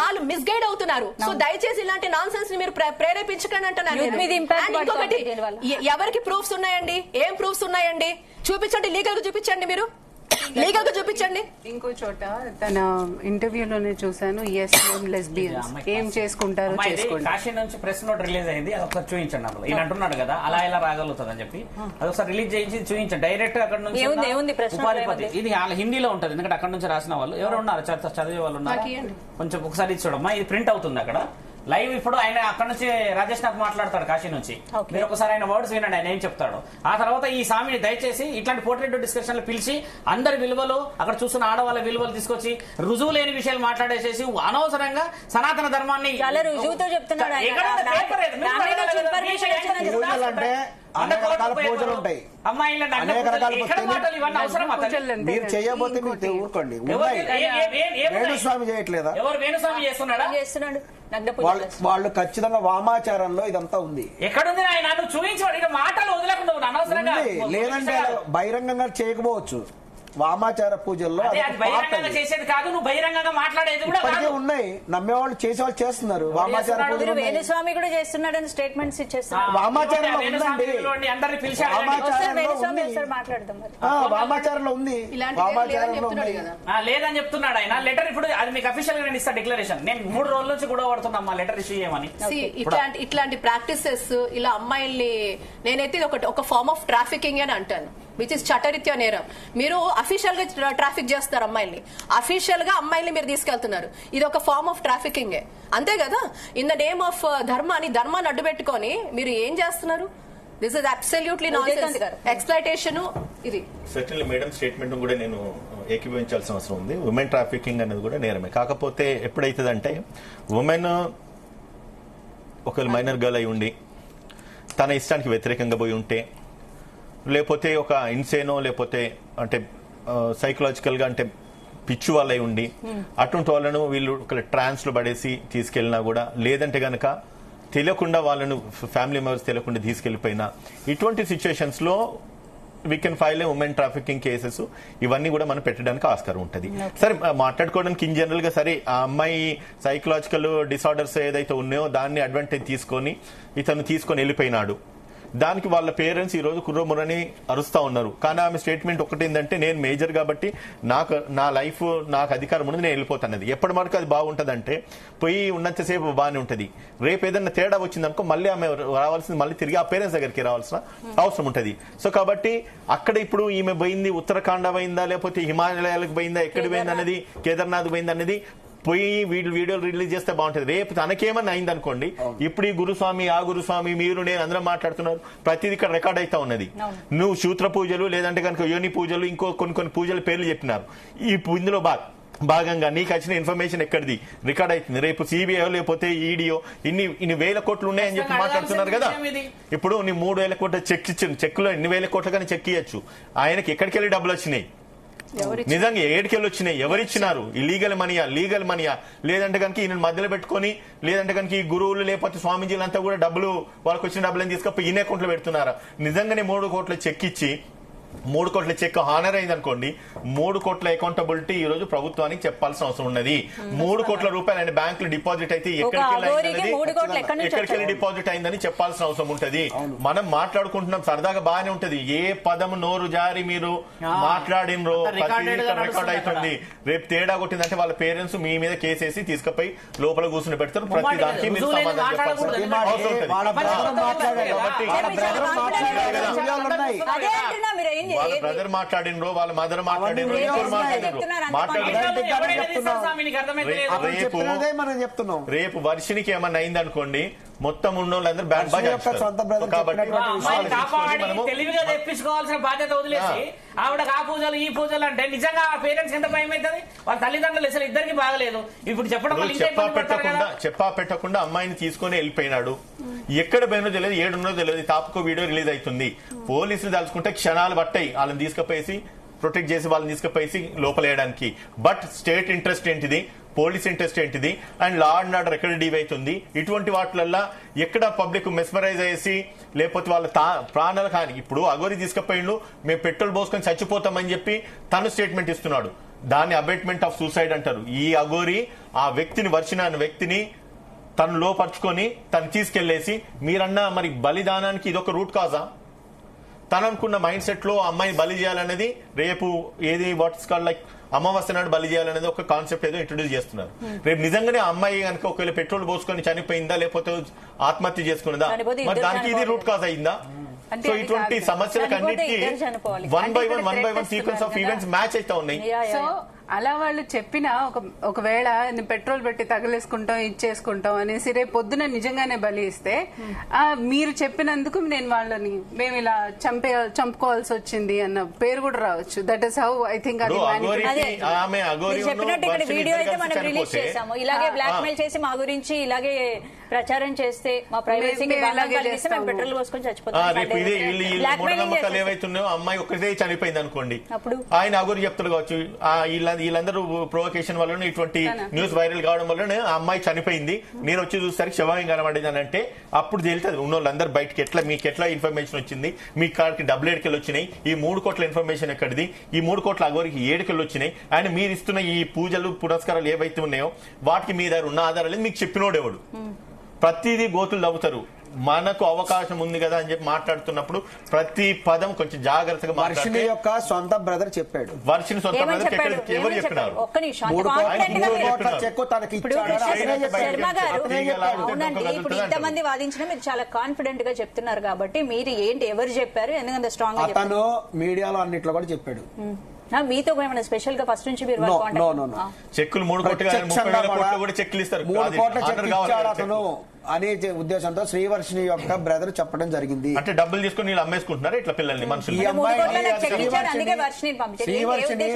వాళ్ళు మిస్గైడ్ అవుతున్నారు. సో దయచేసి ఇలాంటి నాన్ సెన్స్ ని మీరు ప్రేరేపించకండి అంటున్నారు. ఇంకొకటి, ఎవరికి ప్రూఫ్స్ ఉన్నాయండి? ఏం ప్రూఫ్స్ ఉన్నాయండి? చూపించండి, లీగల్ గా చూపించండి, మీరు లీగల్ గా చూపించండి. ఇంకో చోట తన ఇంటర్వ్యూలోనే చూసాను, ఎస్ లెస్బియన్స్ ఏం చేసుకుంటారో చేసుకోండి. కాశీ నుంచి ప్రెస్ నోట్ రిలీజ్ అయింది, అదొకసారి చూపించండి. అందులో ఇలా అంటున్నాడు కదా, అలా ఇలా రాగలుగుతుంది అని చెప్పి అదొకసారి రిలీజ్ చేయించి చూపించండి. డైరెక్ట్ అక్కడ నుంచి ఉపాధిపతి, ఇది హిందీలో ఉంటుంది ఎందుకంటే అక్కడ నుంచి రాసిన వాళ్ళు ఎవరు ఉన్నారు, చదివే వాళ్ళు ఉన్నారు. కొంచెం ఒకసారి చూడమ్మా, ఇది ప్రింట్ అవుతుంది అక్కడ లైవ్. ఇప్పుడు ఆయన అక్కడ నుంచి రాజేష్ నాథ్ మాట్లాడతాడు కాశీ నుంచి, మీరు ఒకసారి ఆయన వర్డ్స్ వినండి, ఆయన ఏం చెప్తాడు. ఆ తర్వాత ఈ స్వామిని దయచేసి ఇట్లాంటి పోర్ట్రేట్ డిస్కషన్ లో పిలిచి అందరి విలువలు, అక్కడ చూస్తున్న ఆడవాళ్ళ విలువలు తీసుకొచ్చి రుజువు లేని విషయాలు మాట్లాడేసేసి అనవసరంగా సనాతన ధర్మాన్ని రుజువుతో చెప్తున్నాడు. మీరు చేయబోతే మీరు ఊరుకోండి. వేణుస్వామి చేయట్లేదా? ఎవరు వేణుస్వామి చేస్తున్నాడు? వాళ్ళు ఖచ్చితంగా వామాచారంలో ఇదంతా ఉంది. ఎక్కడుంది ఆయన? నువ్వు చూపించు, మాటలు వదలకుండా అనవసరంగా. లేదంటే బహిరంగంగా చేయకపోవచ్చు. వామాచార పూజల్లో చేసేది కాదు, నువ్వు బహిరంగంగా మాట్లాడేది కూడా ఉన్నాయి. నమ్మేవాళ్ళు చేసేవాళ్ళు చేస్తున్నారు. వామాచార పూజలు వేణుస్వామి కూడా చేస్తున్నాడని స్టేట్మెంట్స్ ఇచ్చేస్తున్నారు. వామాచారంలో ఉంది. లేదని చెప్తున్నాడు ఆయన. లెటర్ ఇప్పుడు అది మీకు అఫీషియల్ గా నేను ఇస్తా డిక్లరేషన్. నేను 3 రోజుల నుంచి కూడా పడుతున్నా మా లెటర్ ఇష్యూ చేయమని. ఇట్లాంటి ప్రాక్టీసెస్ ఇలా అమ్మాయిల్ని నేనైతే ఒక ఫార్మ్ ఆఫ్ ట్రాఫికింగ్ అని అంటాను, విచ్ ఇస్ చట్టరీత్యా నేరం. మీరు అఫీషియల్ గా ట్రాఫిక్ చేస్తారు అమ్మాయిల్ని, అఫీషియల్ గా అమ్మాయిల్ని మీరు తీసుకెళ్తున్నారు. ఇది ఒక ఫార్మ్ ఆఫ్ ట్రాఫికింగ్, అంతే కదా? ఇన్ ద నేమ్ ఆఫ్ ధర్మాన్ని అడ్డు పెట్టుకొని మీరు ఏం చేస్తున్నారు? This is absolutely nonsense, exploitation. ఇది సర్టన్లీ మేడం స్టేట్మెంట్ కూడా నేను ఏకీభవించాల్సిన అవసరం ఉంది. ఉమెన్ ట్రాఫికింగ్ అనేది కూడా నేరమే. కాకపోతే ఎప్పుడైతుందంటే ఉమెన్ ఒకవేళ మైనర్ గర్ల్ అయి ఉండి తన ఇష్టానికి వ్యతిరేకంగా పోయి ఉంటే, లేకపోతే ఒక ఇన్సేనో లేకపోతే అంటే సైకలాజికల్ గా అంటే పిచ్చి వాళ్ళై ఉండి అటువంటి వాళ్ళను వీళ్ళు ఒక ట్రాన్స్ లో పడేసి తీసుకెళ్ళినా కూడా, లేదంటే గనక తెలియకుండా వాళ్ళను ఫ్యామిలీ మెంబర్స్ తెలియకుండా తీసుకెళ్లిపోయినా, ఇటువంటి సిచ్యువేషన్స్ లో we can file women trafficking cases. ఇవన్నీ కూడా మనం పెట్టడానికి ఆస్కారం ఉంటుంది. సరే, మాట్లాడుకోవడానికి ఇన్ జనరల్ గా సరే ఆ అమ్మాయి సైకలాజికల్ డిసార్డర్స్ ఏదైతే ఉన్నాయో దాన్ని అడ్వాంటేజ్ తీసుకొని ఇతను తీసుకొని వెళ్ళిపోయినాడు. దానికి వాళ్ళ పేరెంట్స్ ఈ రోజు కుర్రమురని అరుస్తా ఉన్నారు. కానీ ఆమె స్టేట్మెంట్ ఒకటి ఏంటంటే, నేను మేజర్ కాబట్టి నా లైఫ్ నాకు అధికారం ఉన్నది, నేను వెళ్ళిపోతానది. ఎప్పటి వరకు అది బాగుంటదంటే పోయి ఉన్నంతసేపు బాగానే ఉంటది. రేపు ఏదైనా తేడా వచ్చిందనుకో మళ్ళీ ఆమె రావాల్సింది మళ్ళీ తిరిగి ఆ పేరెంట్స్ దగ్గరికి రావాల్సిన అవసరం ఉంటది. సో కాబట్టి అక్కడ ఇప్పుడు ఈమె పోయింది ఉత్తరాఖండ పోయిందా, లేకపోతే హిమాలయాలకు పోయిందా, ఎక్కడ పోయింది అనేది, కేదార్నాథ్ పోయింది అనేది పోయి వీడియోలు రిలీజ్ చేస్తే బాగుంటుంది. రేపు తనకేమన్నా అయింది అనుకోండి, ఇప్పుడు ఈ గురుస్వామి ఆ గురుస్వామి మీరు నేను అందరం మాట్లాడుతున్నారు, ప్రతిదీ ఇక్కడ రికార్డ్ అవుతా ఉన్నది. నువ్వు సూత్ర పూజలు లేదంటే కనుక యోని పూజలు ఇంకో కొన్ని పూజల పేర్లు చెప్పినారు. ఈ ఇందులో భాగంగా నీకు వచ్చిన ఇన్ఫర్మేషన్ ఎక్కడిది రికార్డ్ అవుతుంది. రేపు సిబిఐ లేకపోతే ఈడీఓ ఇన్ని వేల కోట్లు ఉన్నాయని చెప్పి మాట్లాడుతున్నారు కదా. ఇప్పుడు నీ 3,000 కోట్ల చెక్ ఇచ్చిన చెక్కులో ఎన్ని వేల కోట్ల కానీ చెక్ ఇవ్వచ్చు. ఆయనకి ఎక్కడికి వెళ్ళి డబ్బులు వచ్చినాయి, నిజంగా ఏడుకెళ్ళి వచ్చినాయి, ఎవరిచ్చినారు, లీగల్ మనీయా లేదంటే కనుక ఈయన మధ్యలో పెట్టుకొని, లేదంటే కనుక ఈ గురువులు లేకపోతే స్వామీజీలంతా కూడా డబ్బులు వాళ్ళకి వచ్చిన డబ్బులను తీసుకపోయి ఈయన అకౌంట్లో పెడుతున్నారా? నిజంగానే 3 కోట్ల చెక్ ఇచ్చి 3 కోట్ల చెక్ హానర్ అయింది అనుకోండి, 3 కోట్ల అకౌంటబిలిటీ ఈ రోజు ప్రభుత్వానికి చెప్పాల్సిన అవసరం ఉన్నది. 3 కోట్ల రూపాయలు ఆయన బ్యాంకులో డిపాజిట్ అయితే ఎక్కడికి వెళ్ళి డిపాజిట్ అయిందని చెప్పాల్సిన అవసరం ఉంటది. మనం మాట్లాడుకుంటున్నాం సరదాగా బాగానే ఉంటది. ఏ పదము నోరు జారి మీరు మాట్లాడినరో రికార్డ్ అవుతుంది. రేపు తేడా కొట్టిందంటే వాళ్ళ పేరెంట్స్ మీ మీద కేసేసి తీసుకుపోయి లోపల కూర్చుని పెడతారు. ప్రతి దానికి మీరు సమాధానం చెప్పాల్సిన అవసరం ఉంటుంది. వాళ్ళ బ్రదర్ మాట్లాడినరో, వాళ్ళ మదర్ మాట్లాడినరో, రేపు వర్షినికి ఏమన్నా అయిందనుకోండి మొత్తం ఉన్నోళ్ళందరూ బ్యాడ్ బాగా తెలివిగా తెప్పించుకోవాల్సిన బాధ్యత వదిలేసి ఆవిడకి ఆ పూజలు ఈ పూజలు అంటే నిజంగా ఆ పేరెంట్స్ ఎంత భయం అవుతుంది. వాళ్ళ తల్లిదండ్రులు అసలు ఇద్దరికి బాగలేదు. ఇప్పుడు చెప్పా పెట్టకుండా అమ్మాయిని తీసుకొని వెళ్ళిపోయినాడు. ఎక్కడ పోయినో తెలియదు, ఏడున్నో తెలియదు. తాపుకో వీడియో రిలీజ్ అవుతుంది. పోలీసులు తలుచుకుంటే క్షణాలు పట్టాయి వాళ్ళని తీసుకుపోయేసి ప్రొటెక్ట్ చేసి వాళ్ళని తీసుకుపోయేసి లోపలేయడానికి. బట్ స్టేట్ ఇంట్రెస్ట్ ఏంటిది? పోలీస్ ఇంట్రెస్ట్ ఏంటిది, అండ్ లా అండ్ ఆర్డర్ ఎక్కడ డీవ్ అవుతుంది, ఇటువంటి వాటిలల్లా ఎక్కడ పబ్లిక్ మెస్మరైజ్ అయ్యేసి లేకపోతే వాళ్ళ ప్రాణాలు కానీ. ఇప్పుడు అఘోరి తీసుకుపోయిండు, మేము పెట్రోల్ పోసుకొని చచ్చిపోతామని చెప్పి తను స్టేట్మెంట్ ఇస్తున్నాడు. దాన్ని అబేట్మెంట్ ఆఫ్ సూసైడ్ అంటారు. ఈ అఘోరి ఆ వ్యక్తిని వర్షిన వ్యక్తిని తను లోపరుచుకొని తను తీసుకెళ్లేసి, మీరన్నా మరి బలిదానానికి ఇదొక రూట్ కాజా? తను అనుకున్న మైండ్ సెట్ లో అమ్మాయిని బలి చేయాలనేది రేపు ఏది వాట్స్ కాల్డ్ లైక్ అమావాస్య నాడు బలి చేయాలనేది ఒక కాన్సెప్ట్ ఏదో ఇంట్రొడ్యూస్ చేస్తున్నారు. రేపు నిజంగానే అమ్మాయి కనుక ఒకవేళ పెట్రోల్ పోసుకొని చనిపోయిందా లేకపోతే ఆత్మహత్య చేసుకున్నదా, మరి దానికి ఇది రూట్ కాజ్ అయిందా? సో ఇటువంటి సమస్యలకన్నిటికీ one by one sequence of events match అయితే ఉన్నాయి. సో అలా వాళ్ళు చెప్పిన ఒకవేళ పెట్రోల్ పెట్టి తగిలేసుకుంటాం ఇచ్చేసుకుంటాం అనేసి రేపు పొద్దున నిజంగానే బలి ఇస్తే మీరు చెప్పినందుకు మేము ఇలా చంపుకోవాల్సి వచ్చింది అన్న పేరు కూడా రావచ్చు. That is how I think అది చెప్పినట్టు ఇక్కడ వీడియో అయితే మనం రిలీజ్ చేసాము. ఇలాగే బ్లాక్ మెయిల్ చేసి మా గురించి ఇలాగే ప్రచారం చేస్తే మా ప్రైవసీకి మేము పెట్రోల్ పోసుకొని మూఢనమ్మకాలు ఏవైతున్నాయో అమ్మాయి ఒకటే చనిపోయింది అనుకోండి, ఆయన అఘోరి చెప్తాడు కావచ్చు, వీళ్ళందరూ ప్రొవోకేషన్ వల్ల ఇటువంటి న్యూస్ వైరల్ కావడం వల్ల ఆ అమ్మాయి చనిపోయింది, నేను వచ్చి చూసరికి శవం కనబడింది అని అంటే అప్పుడు తేలుతుంది ఉన్న వాళ్ళందరూ బయటకి మీకు ఎట్లా ఇన్ఫర్మేషన్ వచ్చింది, మీ కాడికి డబ్బులు ఏడుకెళ్ళి వచ్చినాయి, ఈ 3 కోట్ల ఇన్ఫర్మేషన్ ఎక్కడిది, ఈ 3 కోట్ల అఘోరికి ఏడుకెళ్ళి వచ్చినాయి, అండ్ మీరు ఇస్తున్న ఈ పూజలు పురస్కారాలు ఏవైతే ఉన్నాయో వాటికి మీ దగ్గర ఉన్న ఆధారాలు మీకు చెప్పినోడెవడు? ప్రతిదీ గోతులు తవ్వుతారు. మనకు అవకాశం ఉంది కదా అని చెప్పి మాట్లాడుతున్నప్పుడు ప్రతి పదం కొంచెం జాగ్రత్తగా వర్షిని యొక్క సొంత బ్రదర్ చెప్పాడు. వర్షిని సొంత బ్రదర్ ఎవరు చెప్పినారు? ఇంతమంది వాదించిన మీరు చాలా కాన్ఫిడెంట్ గా చెప్తున్నారు కాబట్టి మీరు ఏంటి ఎవరు చెప్పారు, ఎందుకంటే స్ట్రాంగ్ అతను మీడియాలో అన్నిట్లో కూడా చెప్పాడు. మీతో ఏమైనా స్పెషల్ గా ఫస్ట్ నుంచి మీరు చెక్కులు 3 కోట్లు కూడా చెక్కులు ఇస్తారు, 3 కోట్ల చెక్ ఇచ్చాడు అతను అనే ఉద్దేశంతో శ్రీవర్షిని యొక్క బ్రదర్ చెప్పడం జరిగింది. అంటే డబ్బులు తీసుకుని వీళ్ళు అమ్మేసుకుంటున్నారు ఇట్లా పిల్లల్ని మనుషులు. శ్రీవర్షిని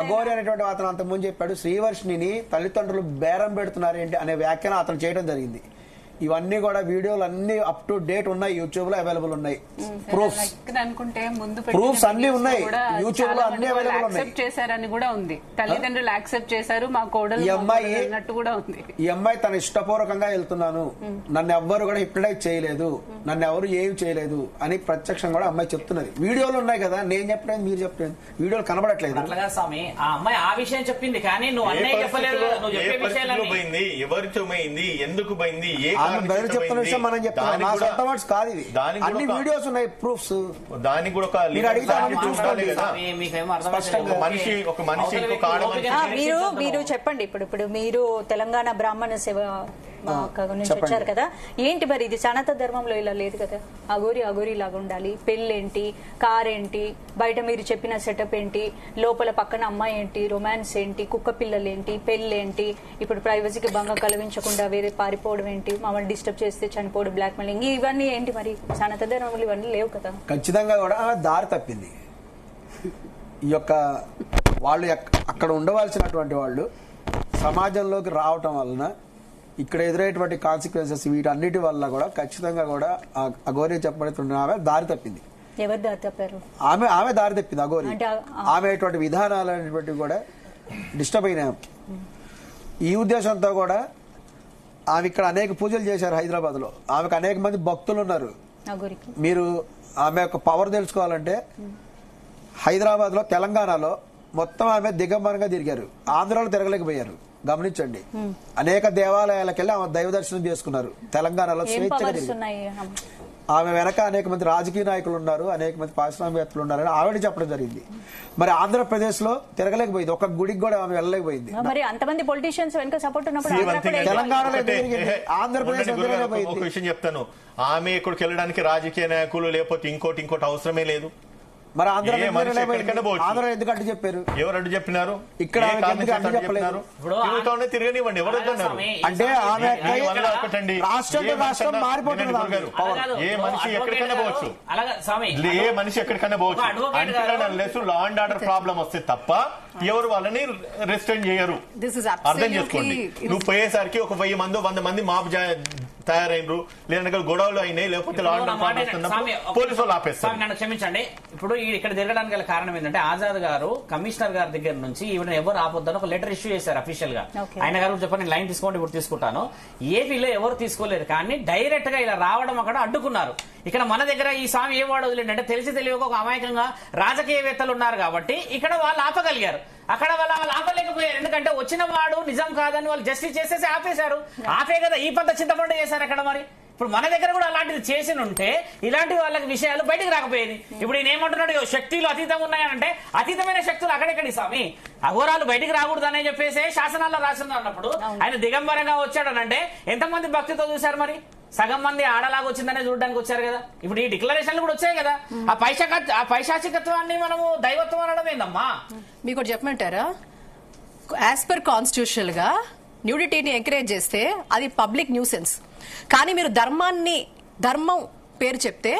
అఘోరి అనేటువంటి అతను అంత ముందు చెప్పాడు, శ్రీవర్షిని తల్లిదండ్రులు బేరం పెడుతున్నారు ఏంటి అనే వ్యాఖ్యానం అతను చేయడం జరిగింది. ఇవన్నీ కూడా వీడియోలు అన్ని అప్ టు డేట్ ఉన్నాయి, యూట్యూబ్ లో అవైలబుల్ ఉన్నాయి. ప్రూఫ్స్ అన్ని ఉన్నాయి, యూట్యూబ్ లో అన్ని అవైలబుల్ ఉన్నాయి. చేశారని కూడా ఉంది, తల్లిదండ్రులు యాక్సెప్ట్ చేశారు, మా కోడలు కూడా ఉంది. ఈ అమ్మాయి తన ఇష్టపూర్వకంగా వెళ్తున్నాను, నన్ను ఎవ్వరు కూడా హిప్నటైజ్ చేయలేదు, నన్ను ఎవరు ఏమి చేయలేదు అని ప్రత్యక్షంగా కూడా అమ్మాయి చెప్తున్నది. వీడియోలు ఉన్నాయి కదా, నేను చెప్పలేదు మీరు చెప్పలేదు, వీడియోలు కనబడట్లేదు. అమ్మాయి ఆ విషయం చెప్పింది కానీ నువ్వు అన్నయ్య చెప్పలేదు. ఎవరితో పోయింది, ఎందుకు పోయింది, బయట చెప్తున్న విషయం మనం చెప్తాం, నా సొంత వర్డ్స్ కాదు ఇది. అన్ని వీడియోస్ ఉన్నాయి, ప్రూఫ్స్. దానికి కూడా మీరు అడిగితే చూసుకోండి. మీరు చెప్పండి. ఇప్పుడు మీరు తెలంగాణ బ్రాహ్మణ సేవ నుంచి వచ్చారు కదా, ఏంటి మరి ఇది సనాతన ధర్మంలో ఇలా లేదు కదా? అఘోరి లాగా ఉండాలి, పెళ్ళేంటి, కార్ ఏంటి, బయట మీరు చెప్పిన సెటప్ ఏంటి, లోపల పక్కన అమ్మాయి ఏంటి, రొమాన్స్ ఏంటి, కుక్క పిల్లలు ఏంటి, పెళ్ళేంటి, ఇప్పుడు ప్రైవసీకి భంగం కలిగించకుండా వేరే పారిపోవడం ఏంటి, మమ్మల్ని డిస్టర్బ్ చేస్తే చనిపోవడం, బ్లాక్ మెయిలింగ్, ఇవన్నీ ఏంటి మరి? సనాతన ధర్మంలో ఇవన్నీ లేవు కదా. ఖచ్చితంగా కూడా దారి తప్పింది. ఈ యొక్క వాళ్ళు అక్కడ ఉండవలసినటువంటి వాళ్ళు సమాజంలోకి రావటం వలన ఇక్కడ ఎదురయ్యేటువంటి కాన్సిక్వెన్సెస్ వీటన్నిటి వల్ల కూడా ఖచ్చితంగా కూడా అఘోరి చెప్పబడుతున్న ఆమె దారి తప్పింది. ఎవరు దారి తప్పారు? ఆమె దారి తప్పింది. అఘోరి ఆమె విధానాలు అనేటువంటివి కూడా డిస్టర్బ్ అయినాయి. ఈ ఉద్దేశంతో కూడా ఆమె ఇక్కడ అనేక పూజలు చేశారు హైదరాబాద్ లో, ఆమెకు అనేక మంది భక్తులు ఉన్నారు. మీరు ఆమె యొక్క పవర్ తెలుసుకోవాలంటే హైదరాబాద్ లో, తెలంగాణలో మొత్తం ఆమె దిగంబరంగా తిరిగారు, ఆంధ్రాలో తిరగలేకపోయారు. గమనించండి, అనేక దేవాలయాలకు వెళ్ళి ఆమె దైవ దర్శనం చేసుకున్నారు. తెలంగాణలో స్వేచ్ఛగా ఆమె వెనక అనేక మంది రాజకీయ నాయకులు ఉన్నారు, అనేక మంది పారిశ్రామికవేత్తలు ఉన్నారని ఆవిడ చెప్పడం జరిగింది. మరి ఆంధ్రప్రదేశ్ లో తిరగలేకపోయింది, ఒక గుడికి కూడా ఆమె వెళ్ళలేకపోయింది. మరి అంతమంది పొలిటీషియన్స్ వెనక సపోర్ట్ ఉన్నప్పుడు తెలంగాణలో ఆంధ్రప్రదేశ్ ఒక విషయం చెప్తాను, ఆమె ఇక్కడికి వెళ్ళడానికి రాజకీయ నాయకులు లేకపోతే ఇంకోటి అవసరమే లేదు. మరి ఆంధ్ర ఎందుకు అడ్డు చెప్పారు? ఎవరు అడ్డు చెప్పినారు? ఇక్కడ తిరగనివ్వండి, ఎవరు అంటే ఆమె రాష్ట్రం మారిపోతుంది. ఏ మనిషి ఎక్కడికైనా పోవచ్చు, ఏ మనిషి ఎక్కడికైనా పోవచ్చు. అంటే లా అండ్ ఆర్డర్ ప్రాబ్లం వస్తే తప్ప ఎవరు వాళ్ళని రెస్ట్రైన్ చేయరు. అర్థం చేసుకోండి. నువ్వు పోయేసరికి ఒక 1000 మంది 100 మంది మాపు తయారైనరు, లేదంటే గొడవలు అయినాయి, లేకపోతే పోలీసు వాళ్ళు ఆపేస్తారు. నన్ను క్షమించండి, ఇప్పుడు ఇక్కడ జరగడానికి గల కారణం ఏంటంటే ఆజాద్ గారు కమిషనర్ గారి దగ్గర నుంచి ఈవిడ ఎవరు ఆపొద్దని ఒక లెటర్ ఇష్యూ చేశారు అఫీషియల్ గా. ఆయన గారు చెప్పండి లైన్ తీసుకోండి, ఇప్పుడు తీసుకుంటాను. ఏపీలో ఎవరు తీసుకోలేరు, కానీ డైరెక్ట్ గా ఇలా రావడం అక్కడ అడ్డుకున్నారు. ఇక్కడ మన దగ్గర ఈ స్వామి ఏ వాడు వదిలేంటే తెలిసి తెలియక ఒక అమాయకంగా రాజకీయవేత్తలు ఉన్నారు కాబట్టి ఇక్కడ వాళ్ళు ఆపగలిగారు. అక్కడ వాళ్ళు ఆపలేకపోయారు, ఎందుకంటే వచ్చిన వాడు నిజం కాదని వాళ్ళు జస్టిస్ చేసేసి ఆపేశారు. ఆపే కదా ఈ పెద్ద చింతపండు చేశారు అక్కడ. మరి ఇప్పుడు మన దగ్గర కూడా అలాంటిది చేసి ఉంటే ఇలాంటి వాళ్ళకి విషయాలు బయటకు రాకపోయేది. ఇప్పుడు ఈయన ఏమంటున్నాడు, శక్తులు అతీతంగా ఉన్నాయనంటే అతీతమైన శక్తులు అక్కడెక్కడి స్వామి, అఘోరాలు బయటికి రాకూడదనే చెప్పేసి శాసనాల్లో రాసింది అన్నప్పుడు ఆయన దిగంబరంగా వచ్చాడనంటే ఎంతమంది భక్తితో చూశారు? మరి సగం మంది ఆడలాగా వచ్చిందనే చూడడానికి వచ్చారు కదా. ఇప్పుడు ఈ డిక్లరేషన్లు కూడా వచ్చాయి కదా. ఆ పైశాచికత్వాన్ని మనము దైవత్వం అనడం ఏందమ్మా? మీకు ఒకటి చెప్పమంటారా, యాజ్ పర్ కాన్స్టిట్యూషనల్ గా న్యూడిటీని ఎంకరేజ్ చేస్తే అది పబ్లిక్ న్యూసెన్స్. కానీ మీరు ధర్మం పేరు చెప్తే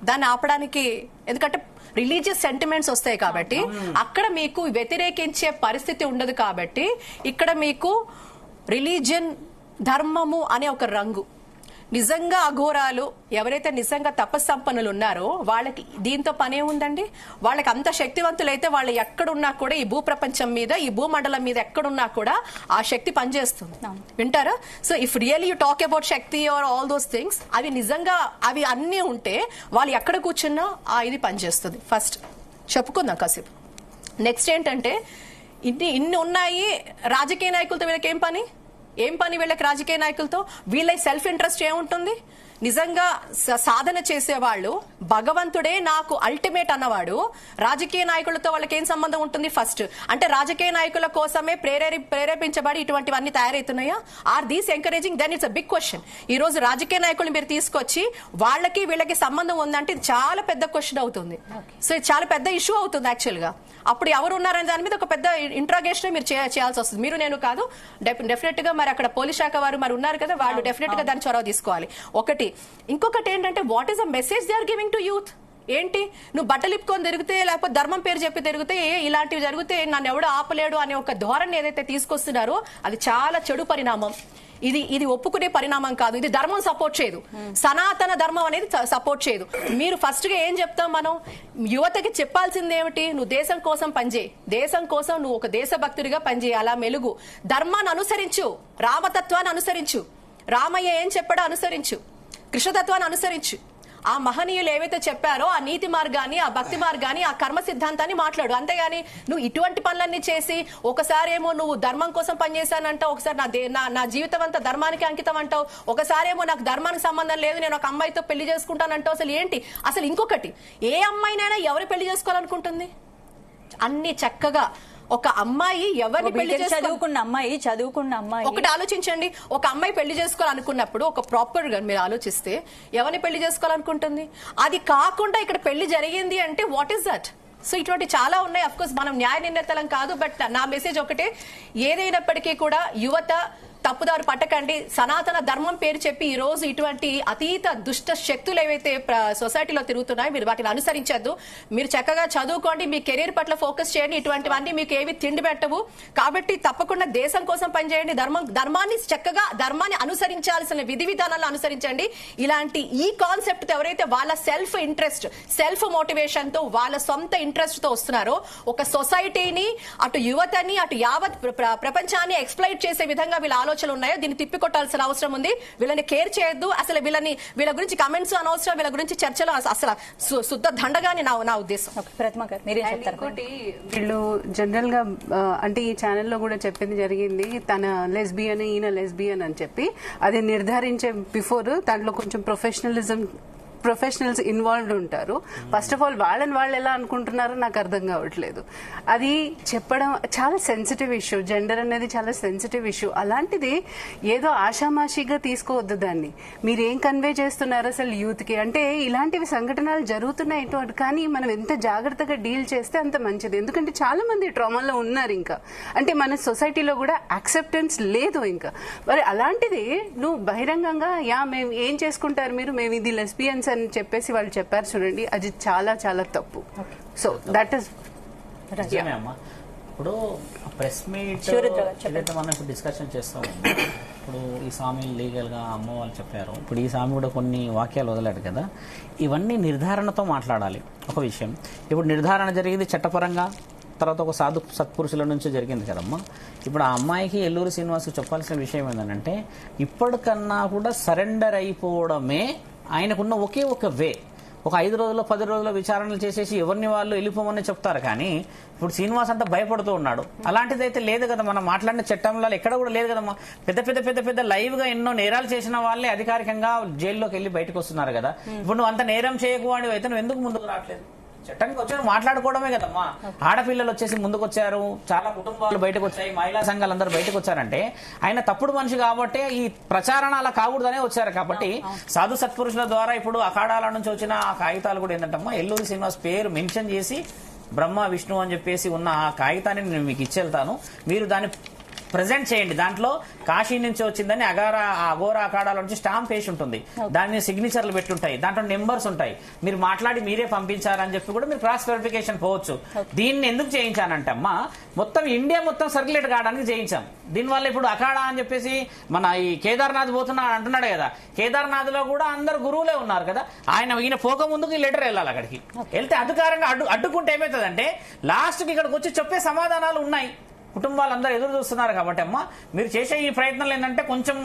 దాన్ని ఆపడానికి, ఎందుకంటే రిలీజియస్ సెంటిమెంట్స్ వస్తాయి కాబట్టి అక్కడ మీకు వ్యతిరేకించే పరిస్థితి ఉండదు. కాబట్టి ఇక్కడ మీకు రిలీజియన్, ధర్మము అనే ఒక రంగు. నిజంగా అఘోరాలు ఎవరైతే నిజంగా తపస్సంపన్నులు ఉన్నారో వాళ్ళకి దీంతో పనే ఉందండి. వాళ్ళకి అంత శక్తివంతులైతే వాళ్ళు ఎక్కడున్నా కూడా ఈ భూప్రపంచం మీద, ఈ భూమండలం మీద ఎక్కడున్నా కూడా ఆ శక్తి పనిచేస్తుంది. వింటారా? So if really you talk about Shakti or all those things, అవి నిజంగా అవి అన్నీ ఉంటే వాళ్ళు ఎక్కడ కూర్చున్నా ఇది పనిచేస్తుంది. ఫస్ట్ చెప్పుకుందాం కాసేపు. నెక్స్ట్ ఏంటంటే ఇన్ని ఉన్నాయి, రాజకీయ నాయకులతో వీళ్ళకి ఏం పని వీళ్ళకి రాజకీయ నాయకులతో? వీళ్ళ సెల్ఫ్ ఇంట్రెస్ట్ ఏముంటుంది? నిజంగా సాధన చేసేవాళ్ళు, భగవంతుడే నాకు అల్టిమేట్ అన్నవాడు, రాజకీయ నాయకులతో వాళ్ళకి ఏం సంబంధం ఉంటుంది? ఫస్ట్ అంటే రాజకీయ నాయకుల కోసమే ప్రేరేపించబడి ఇటువంటివన్నీ తయారవుతున్నాయా? Or these encouraging? Then it's a big question. ఈ రోజు రాజకీయ నాయకులు మీరు తీసుకొచ్చి వాళ్ళకి వీళ్ళకి సంబంధం ఉందంటే ఇది చాలా పెద్ద క్వశ్చన్ అవుతుంది. సో ఇది చాలా పెద్ద ఇష్యూ అవుతుంది యాక్చువల్ గా. అప్పుడు ఎవరు ఉన్నారనే దాని మీద ఒక పెద్ద ఇంట్రాగేషన్ మీరు చేయాల్సి వస్తుంది. మీరు నేను కాదు, డెఫినెట్ గా మరి అక్కడ పోలీస్ శాఖ వారు మరి ఉన్నారు కదా, వాళ్ళు డెఫినెట్ గా దాన్ని చొరవ తీసుకోవాలి. ఒకటి. ఇంకొకటి ఏంటంటే what is the message they are giving to youth? ఏంటి, నువ్వు బట్టలు ఇప్పుకొని తిరిగితే, లేకపోతే ధర్మం పేరు చెప్పి తిరిగితే, ఇలాంటివి జరిగితే నన్ను ఎవడు ఆపలేడు అనే ఒక ధోరణి ఏదైతే తీసుకొస్తున్నారో అది చాలా చెడు పరిణామం. ఇది ఒప్పుకునే పరిణామం కాదు. ఇది ధర్మం సపోర్ట్ చేయదు, సనాతన ధర్మం అనేది సపోర్ట్ చేయదు. మీరు ఫస్ట్ గా ఏం చెప్తాం మనం? యువతకి చెప్పాల్సింది ఏమిటి? నువ్వు దేశం కోసం పనిచేయి, దేశం కోసం నువ్వు ఒక దేశభక్తుడిగా పనిచేయి, అలా మెలుగు, ధర్మాన్ని అనుసరించు, రామతత్వాన్ని అనుసరించు, రామయ్య ఏం చెప్పాడో అనుసరించు, కృష్ణతత్వాన్ని అనుసరించు. ఆ మహనీయులు ఏవైతే చెప్పారో ఆ నీతి మార్గాన్ని, ఆ భక్తి మార్గాన్ని, ఆ కర్మ సిద్ధాంతాన్ని మాట్లాడు. అంతేగాని నువ్వు ఇటువంటి పనులన్నీ చేసి ఒకసారి ఏమో నువ్వు ధర్మం కోసం పనిచేశానంటావు, ఒకసారి నా జీవితం అంతా ధర్మానికి అంకితం అంటావు, ఒకసారి ఏమో నాకు ధర్మానికి సంబంధం లేదు, నేను ఒక అమ్మాయితో పెళ్లి చేసుకుంటానంటావు. అసలు ఏంటి? అసలు ఇంకొకటి, ఏ అమ్మాయినైనా ఎవరు పెళ్లి చేసుకోవాలనుకుంటుంది? అన్ని చక్కగా ఒక అమ్మాయి ఎవరిని పెళ్లి చదువుకున్న అమ్మాయి ఒకటి ఆలోచించండి. ఒక అమ్మాయి పెళ్లి చేసుకోవాలనుకున్నప్పుడు ఒక ప్రాపర్ గా మీరు ఆలోచిస్తే ఎవరిని పెళ్లి చేసుకోవాలనుకుంటుంది? అది కాకుండా ఇక్కడ పెళ్లి జరిగింది అంటే వాట్ ఈస్ దట్? సో ఇటువంటి చాలా ఉన్నాయి. అఫ్ కోర్స్ మనం న్యాయ నిర్ణేతలం కాదు, బట్ నా మెసేజ్ ఒకటే, ఏదైనప్పటికీ కూడా యువత తప్పుదారు పట్టకండి. సనాతన ధర్మం పేరు చెప్పి ఈ రోజు ఇటువంటి అతీత దుష్ట శక్తులు ఏవైతే సొసైటీలో తిరుగుతున్నాయో మీరు వాటిని అనుసరించద్దు. మీరు చక్కగా చదువుకోండి, మీ కెరీర్ పట్ల ఫోకస్ చేయండి. ఇటువంటివన్నీ మీకు ఏవి తిండి పెట్టవు. కాబట్టి తప్పకుండా దేశం కోసం పనిచేయండి, ధర్మాన్ని చక్కగా ధర్మాన్ని అనుసరించాల్సిన విధి విధానాలను అనుసరించండి. ఇలాంటి ఈ కాన్సెప్ట్ ఎవరైతే వాళ్ళ సెల్ఫ్ ఇంట్రెస్ట్, సెల్ఫ్ మోటివేషన్ తో, వాళ్ళ సొంత ఇంట్రెస్ట్ తో వస్తున్నారో, ఒక సొసైటీని, అటు యువతని, అటు యావత్ ప్రపంచాన్ని ఎక్స్ప్లైట్ చేసే విధంగా వీళ్ళ ఆలోచనలు ఉన్నాయో దీన్ని తిప్పికొట్టాల్సిన అవసరం ఉంది. వీళ్ళని కేర్ చేయొద్దు. అసలు వీళ్ళ గురించి కమెంట్స్ అనవసరం, వీళ్ళ గురించి చర్చలు అసలు శుద్ధ దండగాని నా ఉద్దేశం. ప్రతిమ గారు మీరేం చెప్తారు? ఇంకోటి, వీళ్ళు జనరల్ గా అంటే ఈ ఛానల్లో కూడా చెప్పింది జరిగింది, తన లెస్బియన్, ఈయన లెస్బియన్ అని చెప్పి అది నిర్ధారించే బిఫోర్ దాంట్లో కొంచెం ప్రొఫెషనల్స్ ఇన్వాల్వ్డ్ ఉంటారు. ఫస్ట్ ఆఫ్ ఆల్ వాళ్ళు ఎలా అనుకుంటున్నారో నాకు అర్థం కావట్లేదు. అది చెప్పడం చాలా సెన్సిటివ్ ఇష్యూ, జెండర్ అనేది చాలా సెన్సిటివ్ ఇష్యూ. అలాంటిది ఏదో ఆషామాషిగా తీసుకోవద్దు దాన్ని. మీరు ఏం కన్వే చేస్తున్నారు అసలు యూత్ కి? అంటే ఇలాంటివి సంఘటనలు జరుగుతున్నాయి, కానీ మనం ఎంత జాగ్రత్తగా డీల్ చేస్తే అంత మంచిది. ఎందుకంటే చాలా మంది ట్రామాలో ఉన్నారు. ఇంకా అంటే మన సొసైటీలో కూడా యాక్సెప్టెన్స్ లేదు ఇంకా. మరి అలాంటిది నువ్వు బహిరంగంగా మేము ఏం చేసుకుంటారు మీరు, మేము ఇది లెస్బియన్స్ అని చెప్పేసి వాళ్ళు చెప్పారు చూడండి, అది చాలా చాలా తప్పు. సో దట్ ఈస్ ఇప్పుడు ప్రెస్ మీట్ ఏదైతే మనం ఇప్పుడు డిస్కషన్ చేస్తాం, ఇప్పుడు ఈ స్వామి లీగల్గా అమ్మ వాళ్ళు చెప్పారు, ఇప్పుడు ఈ స్వామి కూడా కొన్ని వాక్యాలు వదలాడు కదా, ఇవన్నీ నిర్ధారణతో మాట్లాడాలి. ఒక విషయం ఇప్పుడు నిర్ధారణ జరిగింది చట్టపరంగా, తర్వాత ఒక సత్పురుషుల నుంచి జరిగింది కదమ్మా. ఇప్పుడు ఆ అమ్మాయికి ఎల్లూరు శ్రీనివాస్కి చెప్పాల్సిన విషయం ఏంటంటే ఇప్పటికన్నా కూడా సరెండర్ అయిపోవడమే ఆయనకున్న ఒకే ఒక వే. ఒక 5 రోజుల్లో 10 రోజుల్లో విచారణలు చేసేసి ఎవరిని వాళ్ళు వెళ్ళిపోమని చెప్తారు, కానీ ఇప్పుడు శ్రీనివాస్ అంతా భయపడుతూ ఉన్నాడు. అలాంటిది అయితే లేదు కదా, మనం మాట్లాడిన చట్టంలో ఎక్కడ కూడా లేదు కదమ్మా. పెద్ద లైవ్ గా ఎన్నో నేరాలు చేసిన వాళ్ళే అధికారికంగా జైల్లోకి వెళ్ళి బయటకు వస్తున్నారు కదా. ఇప్పుడు నువ్వు అంత నేరం చేయకూడదు అయితే నువ్వు ఎందుకు ముందుకు రావట్లేదు? చట్టానికి వచ్చారు మాట్లాడుకోవడమే కదమ్మా. ఆడపిల్లలు వచ్చేసి ముందుకు వచ్చారు, చాలా కుటుంబాలు బయటకు వచ్చాయి, మహిళా సంఘాలు అందరూ బయటకు వచ్చారంటే ఆయన తప్పుడు మనిషి కాబట్టి ఈ ప్రచారణ అలా కాకూడదనే వచ్చారు. కాబట్టి సాధు సత్పురుషుల ద్వారా ఇప్పుడు అఖాడాల నుంచి వచ్చిన ఆ కాగితాలు కూడా ఏంటంటమ్మా, ఎల్లూరి శ్రీనివాస్ పేరు మెన్షన్ చేసి బ్రహ్మ విష్ణు అని చెప్పేసి ఉన్న ఆ కాగితాన్ని నేను మీకు ఇచ్చేళ్తాను, మీరు దాన్ని ప్రెజెంట్ చేయండి. దాంట్లో కాశీ నుంచి వచ్చిందని అఘోరా అఖాడాల నుంచి స్టాంప్ వేసి ఉంటుంది, దాని సిగ్నేచర్లు పెట్టుంటాయి, దాంట్లో నెంబర్స్ ఉంటాయి. మీరు మాట్లాడి మీరే పంపించారని చెప్పి కూడా మీరు క్రాస్ వెరిఫికేషన్ పోవచ్చు. దీన్ని ఎందుకు చేయించానంటే అమ్మా, మొత్తం ఇండియా మొత్తం సర్క్యులేట్ కావడానికి చేయించాం. దీనివల్ల ఇప్పుడు అఖాడా అని చెప్పేసి మన ఈ కేదార్నాథ్ పోతున్నాడు అంటున్నాడు కదా, కేదార్నాథ్ లో కూడా అందరు గురువులే ఉన్నారు కదా, ఈయన పోక ముందుకు ఈ లెటర్ వెళ్ళాలి. అక్కడికి వెళ్తే అధికారంగా అడ్డుకుంటే ఏమవుతుందంటే లాస్ట్ కి ఇక్కడికి వచ్చి చెప్పే సమాధానాలు ఉన్నాయి. కుటుంబాలందరూ ఎదురు చూస్తున్నారు కాబట్టి అమ్మా, మీరు చేసే ఈ ప్రయత్నం ఏంటంటే కొంచెం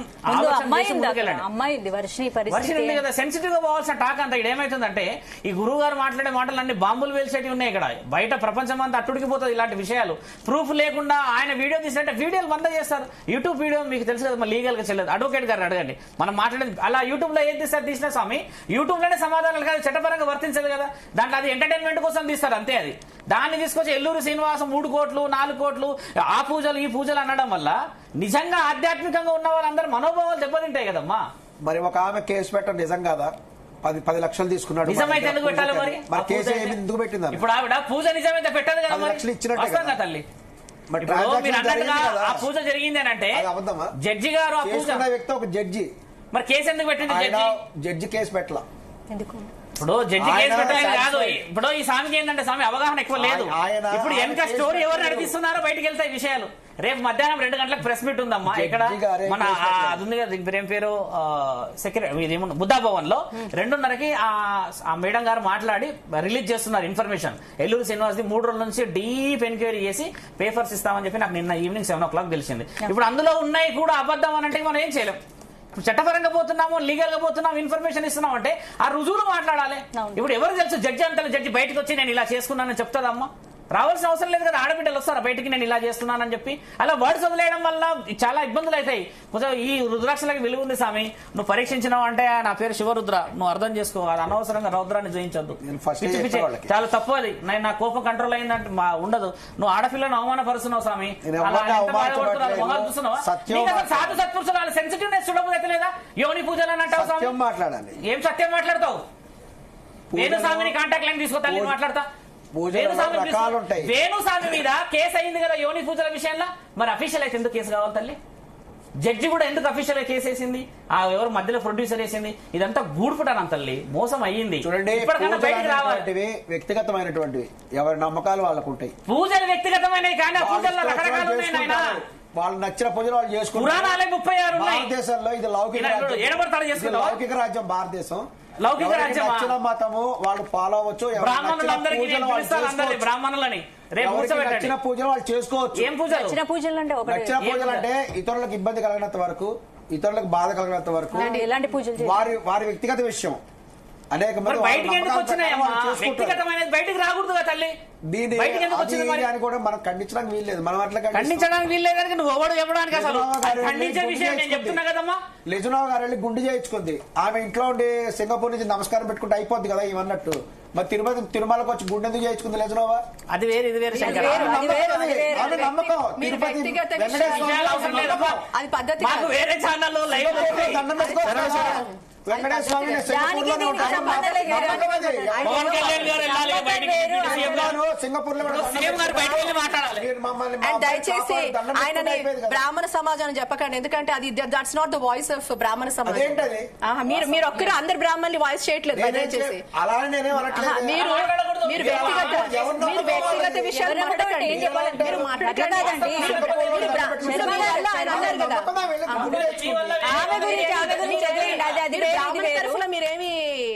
వర్షిని కదా సెన్సిటివ్ గా పోవాల్సిన టాక్ అంతా. ఇక్కడ ఏమైతుందంటే ఈ గురువు గారు మాట్లాడే మాటలన్నీ బాంబులు వేల్చేటివి ఉన్నాయి. ఇక్కడ బయట ప్రపంచం అంతా అట్టుడికిపోతుంది ఇలాంటి విషయాలు. ప్రూఫ్ లేకుండా ఆయన వీడియో తీసినట్టే వీడియోలు బంద్ చేస్తారు. యూట్యూబ్ వీడియో మీకు తెలుసు కదా, లీగల్ గా చెల్లదు. అడ్వకేట్ గారు అడగండి, మనం మాట్లాడేది అలా యూట్యూబ్ లో ఏం తీస్తారు తీసిన స్వామి, యూట్యూబ్ లోనే సమాధానాలు కాదు, చట్టపరంగా వర్తించదు కదా. దాంట్లో అది ఎంటర్టైన్మెంట్ కోసం తీస్తారు అంతే. అది దాన్ని తీసుకొచ్చి ఎల్లూరు శ్రీనివాసం 3 కోట్లు 4 కోట్లు ఆ పూజలు ఈ పూజలు అనడం వల్ల నిజంగా ఆధ్యాత్మికంగా ఉన్న వాళ్ళందరూ మనోభావాలు దెబ్బతింటాయి కదమ్మా. మరి ఒక ఆమె కేసు పెట్టడం నిజం కాదా? 10 లక్షలు తీసుకున్నాడు, నిజమైతే ఎందుకు పెట్టాలి మరి? ఎందుకు పెట్టింది? ఇప్పుడు ఆవిడ పూజ నిజమైతే పెట్టదు కదా, 10 లక్షలు ఇచ్చినట్టే తల్లి. మీరు అన్నట్టుగా ఆ పూజ జరిగింది అని అంటే జడ్జి గారు ఆ పూజ వ్యక్తి ఒక జడ్జి, మరి కేసు ఎందుకు పెట్టింది? జడ్జి కేసు పెట్టలా. ఇప్పుడు జడ్జి కేసు పెట్టలేదు కాదు. ఇప్పుడు ఈ స్వామికి ఏంటంటే స్వామి అవగాహన ఎక్కువ లేదు. ఇప్పుడు వెనక స్టోరీ ఎవరు నడిపిస్తున్నారో బయటకు వెళ్తాయి విషయాలు. రేపు మధ్యాహ్నం 2 గంటలకు ప్రెస్ మీట్ ఉందమ్మా ఇక్కడ మన అది ఉంది కదా, దీని ఏం పేరు సెక్రటరీ బుద్ధా భవన్ లో 2:30కి ఆ మేడం గారు మాట్లాడి రిలీజ్ చేస్తున్నారు ఇన్ఫర్మేషన్. ఎల్లూరు శ్రీనివాస్ 3 రోజుల నుంచి డీప్ ఎంక్వైరీ చేసి పేపర్స్ ఇస్తామని చెప్పి నాకు నిన్న ఈవినింగ్ 7 o'clock తెలిసింది. ఇప్పుడు అందులో ఉన్నాయి కూడా అబద్ధం అని అంటే మనం ఏం చేయలేం. ఇప్పుడు చట్టపరంగా పోతున్నాము, లీగల్ గా పోతున్నాము, ఇన్ఫర్మేషన్ ఇస్తున్నాం అంటే ఆ రుజువులు మాట్లాడాలి. ఇప్పుడు ఎవరు తెలుసు జడ్జి అంతా జడ్జి బయటకు వచ్చి నేను ఇలా చేసుకున్నానని చెప్తాదమ్మా? రావాల్సిన అవసరం లేదు కదా. ఆడబిడ్డలు వస్తారా బయటికి నేను ఇలా చేస్తున్నానని చెప్పి? అలా వర్డ్స్ వదిలేయడం వల్ల చాలా ఇబ్బందులు అవుతాయి. కొంచెం ఈ రుద్రాక్షలకి విలువ ఉంది స్వామి. నువ్వు పరీక్షించినావు అంటే నా పేరు శివరుద్ర, నువ్వు అర్థం చేసుకో. అది అనవసరంగా రౌద్రాన్ని జయించద్దు, చాలా తప్పు. అది నా కోపం కంట్రోల్ అయిందంటే ఉండదు. నువ్వు ఆడపిల్లను అవమానపరుస్తున్నావు స్వామి. సాధు సత్పురుషులు వాళ్ళ సెన్సిటివ్నెస్ చూడకపోతే లేదా యోని పూజలు అని అంటావు స్వామి. మాట్లాడాలి. ఏం సత్యం మాట్లాడతావు? వేణు స్వామిని కాంటాక్ట్ లైన్ తీసుకో తల్లి, మాట్లాడతా. వేణుస్వామి మీద కేసు అయింది కదా యోని పూజల విషయంలో, మరి అఫీషియల్ అయితే ఎందుకు కేసు కావాలి తల్లి? జడ్జి కూడా ఎందుకు అఫీషియల్ గా కేసు వేసింది? ఎవరు మధ్యలో ప్రొడ్యూసర్ వేసింది? ఇదంతా గూడుపుటాను తల్లి, మోసం అయ్యింది. చూడండి, బయటకు రావాలి. వ్యక్తిగతమైనటువంటివి ఎవరి నమ్మకాలు వాళ్ళకు ఉంటాయి. పూజలు వ్యక్తిగతమైనవి కానీ ఆ పూజల్లో రకరకాలు ఉన్నాయి నాయన. వాళ్ళు నచ్చిన పూజలు వాళ్ళు చేసుకుంటారు. పురాణాలే 36 ఉన్నాయి. భారతదేశంలో ఇది లౌకిక రాజ్యం. భారతదేశం లౌకిక రాజ్యం. నచ్చిన మతము వాళ్ళు ఫాలో అవ్వచ్చు. బ్రాహ్మణులని నచ్చిన పూజలు వాళ్ళు చేసుకోవచ్చు. ఏం పూజలు? నచ్చిన పూజలు అంటే ఇతరులకు ఇబ్బంది కలిగినంత వరకు, ఇతరులకు బాధ కలిగినంత వరకు ఎలాంటి పూజలు వారి వ్యక్తిగత విషయం. అనేక మంది బయటికి ఎందుకు వచ్చినాయమ్మా? వ్యక్తిగతమైనది బయటికి రాకూడదు కదా తల్లి. దీన్ని కూడా మనం ఖండించడానికి వీల్లేదు. మనం అట్లా ఖండించడానికి వీల్లేదు కనుక నువ్వు ఎవడు చెప్పడానికి అసలు ఖండించే విషయం నేను చెప్తున్నా కదమ్మా. లెజునావ్ గారు వెళ్ళి గుండు చేయించుకుంది. ఆమె ఇంట్లో ఉండి సింగపూర్ నుంచి నమస్కారం పెట్టుకుంటే అయిపోద్ది కదా ఇవన్నట్టు. మరి తిరుమలకు వచ్చి గుండె ఎందుకు చేయించుకుంది లెజునావా? అది వేరు, ఇది వేరు. నమ్మకం. మాకు వేరే ఛానల్లో లైవ్ వెంకటేశ్వర దయచేసి ఆయనని బ్రాహ్మణ సమాజం చెప్పకండి, ఎందుకంటే అది that's not the voice of బ్రాహ్మణ సమాజం. మీరు ఒక్కరు అందరు బ్రాహ్మణులు వాయిస్ చేయట్లేదు. దయచేసి మీరు వ్యక్తిగత వ్యక్తిగత విషయాలు మాట్లాడకండి. ఏం చెప్పాలంటే మీరు అట్లా కాదండి. తరఫున మీరేమి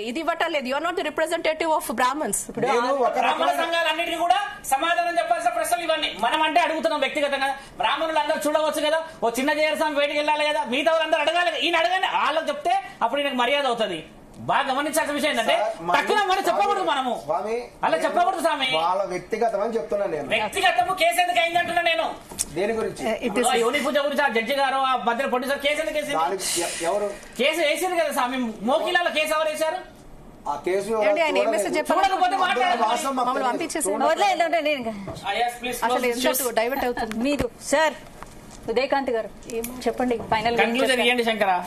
ఇది ఇవ్వటం లేదు. You're not the representative of Brahmins. బ్రాహ్మణ సంఘాలన్నిటికీ కూడా సమాధానం చెప్పాల్సిన ప్రశ్నలు ఇవన్నీ. మనం అంటే అడుగుతున్నాం వ్యక్తిగతంగా. బ్రాహ్మణులు అందరూ చూడవచ్చు కదా, ఓ చిన్న జయరస్వామి బయటికి వెళ్ళాలి కదా, మిగతా వాళ్ళందరూ అడగాలి కదా. ఈయన అడగాలి, వాళ్ళకి చెప్తే అప్పుడు ఈయనకు మర్యాద అవుతుంది. బాగా గమనించాల్సిన విషయం ఏంటంటే తక్కువ మనం చెప్పకూడదు, మనము అలా చెప్పకూడదు స్వామి. వాళ్ళ వ్యక్తిగతం అని చెప్తున్నాను నేను. వ్యక్తిగతము కేసు ఎందుకు అయింది అంటున్నా నేను. దేని గురించి? యోని పూజ గురించి ఆ జడ్జి గారు ఆ మధ్య ప్రొడ్యూసర్ కేసు ఎందుకు వేసింది? ఎవరు కేసు వేసింది కదా స్వామి. మోకిలాలో కేసు ఎవరు వేశారు? ఆ కేసు చూడకపోతే మమ్మల్ని పంపించేసి డైవర్ట్ అవుతుంది. మీరు సార్ ఉదయకాంత్ గారు చెప్పండి, ఫైనల్ కన్క్లూజన్ ఇవ్వండి శంకరా.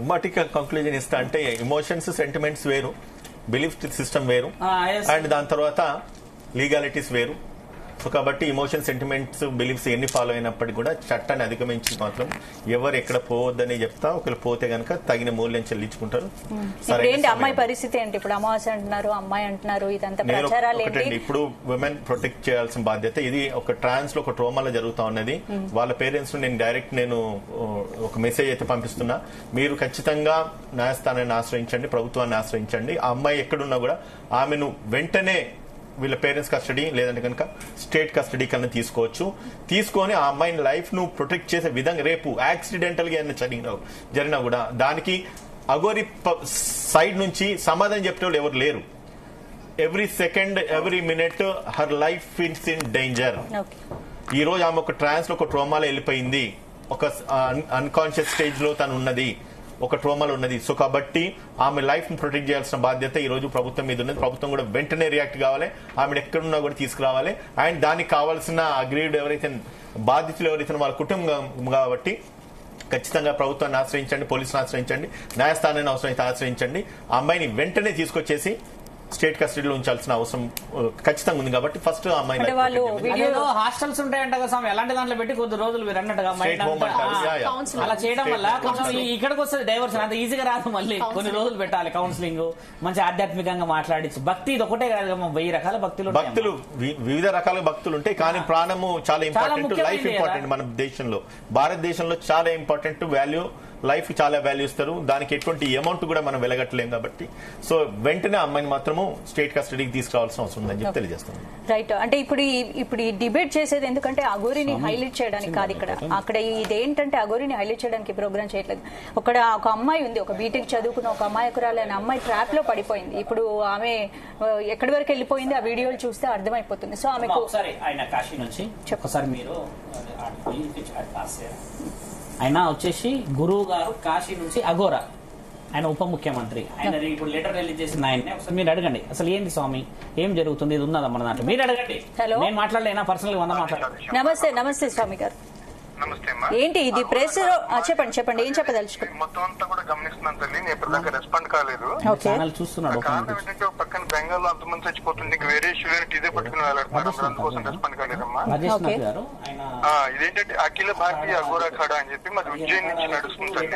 ఉమ్మటి కంక్లూజన్ ఇస్తా అంటే ఎమోషన్స్ సెంటిమెంట్స్ వేరు, బిలీఫ్ సిస్టమ్ వేరు, అండ్ దాని తర్వాత లీగాలిటీస్ వేరు. సో కాబట్టి ఇమోషన్ సెంటిమెంట్స్ బిలీఫ్స్ ఎన్ని ఫాలో అయినప్పటికీ కూడా చట్టాన్ని అధిగమించి మాత్రం ఎవరు ఎక్కడ పోవద్దని చెప్తా. ఒకరు పోతే గనక తగిన మూల్యం చెల్లించుకుంటారు. ఏంటి అమ్మాయి పరిస్థితి ఏంటి? ఇప్పుడు అమావాస్య అంటున్నారు, అమ్మాయి అంటున్నారు, ఇదంతా ప్రచారాలు ఏంటి? ఇప్పుడు విమెన్ ప్రొటెక్ట్ చేయాల్సిన బాధ్యత ఇది. ఒక ట్రాన్స్ లో ఒక ట్రోమాలో జరుగుతా ఉన్నది. వాళ్ళ పేరెంట్స్ నేను డైరెక్ట్ ఒక మెసేజ్ అయితే పంపిస్తున్నా. మీరు ఖచ్చితంగా న్యాయస్థానాన్ని ఆశ్రయించండి, ప్రభుత్వాన్ని ఆశ్రయించండి. ఆ అమ్మాయి ఎక్కడున్నా కూడా ఆమెను వెంటనే వీళ్ళ పేరెంట్స్ కస్టడీ లేదంటే కనుక స్టేట్ కస్టడీ కన్నా తీసుకొని ఆ అమ్మాయిని లైఫ్ ను ప్రొటెక్ట్ చేసే విధంగా రేపు యాక్సిడెంటల్ గా ఏమైనా జరిగినా కూడా దానికి అఘోరి సైడ్ నుంచి సమాధానం చెప్పే వాళ్ళు ఎవరు లేరు. Every second every minute her life ఇన్స్ ఇన్ డేంజర్. ఈ రోజు ఆమె ఒక ట్రాన్స్ లో ఒక ట్రోమాలో వెళ్ళిపోయింది, ఒక అన్కాన్షియస్ స్టేజ్ లో తను ఉన్నది, ఒక ట్రోమాలో ఉన్నది. సో కాబట్టి ఆమె లైఫ్ ని ప్రొటెక్ట్ చేయాల్సిన బాధ్యత ఈ రోజు ప్రభుత్వం మీద ఉన్నది. ప్రభుత్వం కూడా వెంటనే రియాక్ట్ కావాలి, ఆమె ఎక్కడున్నా కూడా తీసుకురావాలి. అండ్ దానికి కావాల్సిన అగ్రీడ్ ఎవరైతే బాధితులు ఎవరైతే వాళ్ళ కుటుంబం కాబట్టి ఖచ్చితంగా ప్రభుత్వాన్ని ఆశ్రయించండి, పోలీసులను ఆశ్రయించండి, న్యాయస్థానాన్ని అవసరమైతే ఆశ్రయించండి. ఆ అమ్మాయిని వెంటనే తీసుకొచ్చేసి స్టేట్ కస్టడీలో ఉంచాల్సిన అవసరం ఖచ్చితంగా ఉంది. కాబట్టి ఫస్ట్ ఆ అమ్మాయిని హాస్టల్స్ ఉంటాయంట కదా స్వామి, అలాంటి దాంట్లో పెట్టి కొద్ది రోజులు మీరు అన్నట్టుగా అలా చేయడం వల్ల కొంచెం ఇక్కడికి వస్తుంది డైవర్షన్. అంత ఈజీగా రాదు, మళ్ళీ కొన్ని రోజులు పెట్టాలి కౌన్సిలింగ్, మంచి ఆధ్యాత్మికంగా మాట్లాడించి. భక్తి ఇది ఒకటే కాదు, 1000 రకాల భక్తులు వివిధ రకాల భక్తులు ఉంటాయి. కానీ ప్రాణము చాలా ఇంపార్టెంట్, లైఫ్ ఇంపార్టెంట్. మన దేశంలో భారతదేశంలో చాలా ఇంపార్టెంట్ వాల్యూ, లైఫ్ చాలా వాల్యూ ఇస్తారు. దానికి ఎటువంటి అమౌంట్ కూడా మనం వెలగట్టలేం. కాబట్టి సో వెంటనే అమ్మాయిని మాత్రము స్టేట్ కస్టడీకి తీసుకురావాల్సిన అవసరం ఉందని చెప్పి తెలియజేస్తాం. రైట్. అంటే ఇప్పుడు ఈ డిబేట్ చేసేది ఎందుకంటే అఘోరిని హైలైట్ చేయడానికి కాదు. అక్కడ ఇదేంటంటే అఘోరిని హైలైట్ చేయడానికి ప్రోగ్రామ్ చేయట్లేదు. ఒక అమ్మాయి ఉంది, ఒక బీటెక్ చదువుకున్న ఒక అమాయకురాలు అనే అమ్మాయి ట్రాప్ లో పడిపోయింది. ఇప్పుడు ఆమె ఎక్కడి వరకు వెళ్ళిపోయింది ఆ వీడియోలు చూస్తే అర్థమైపోతుంది. సో ఆమెకు కాశీ నుంచి ఒకసారి మీరు ఆయన వచ్చేసి గురువు గారు కాశీ నుంచి అఘోరా, ఆయన ఉప ముఖ్యమంత్రి, ఆయన ఇప్పుడు లెటర్ రిలీజ్ చేసిన ఆయన్ని ఒకసారి మీరు అడగండి, అసలు ఏంటి స్వామి, ఏం జరుగుతుంది, ఇది ఉన్నదా మన దాంట్లో, మీరు అడగండి. నేను మాట్లాడలేనా పర్సనల్ గా నమస్తే. నమస్తే స్వామి గారు. ఏంటి ఇది ప్రెస్? చెప్పండి ఏం చెప్పదలుచుకున్నారు? మొత్తం అంతా కూడా గమనిస్తున్నాను తల్లి, నేను ఇప్పటిదాకా రెస్పాండ్ కాలేదు. చూస్తున్నాడు. కారణం ఏంటంటే పక్కన బెంగాల్లో అంతమంది చచ్చిపోతుంది, వేరే ఇష్యూలని ఇదే పట్టుకుని వెళ్ళాడుతున్నారు, అందుకోసం రెస్పాండ్ కాలేదమ్మా. ఇదేంటంటే అఖిల భారతీయ అఘోరా ఖాడా అని చెప్పి మాది ఉజ్జయిన్ నుంచి నడుస్తుంది.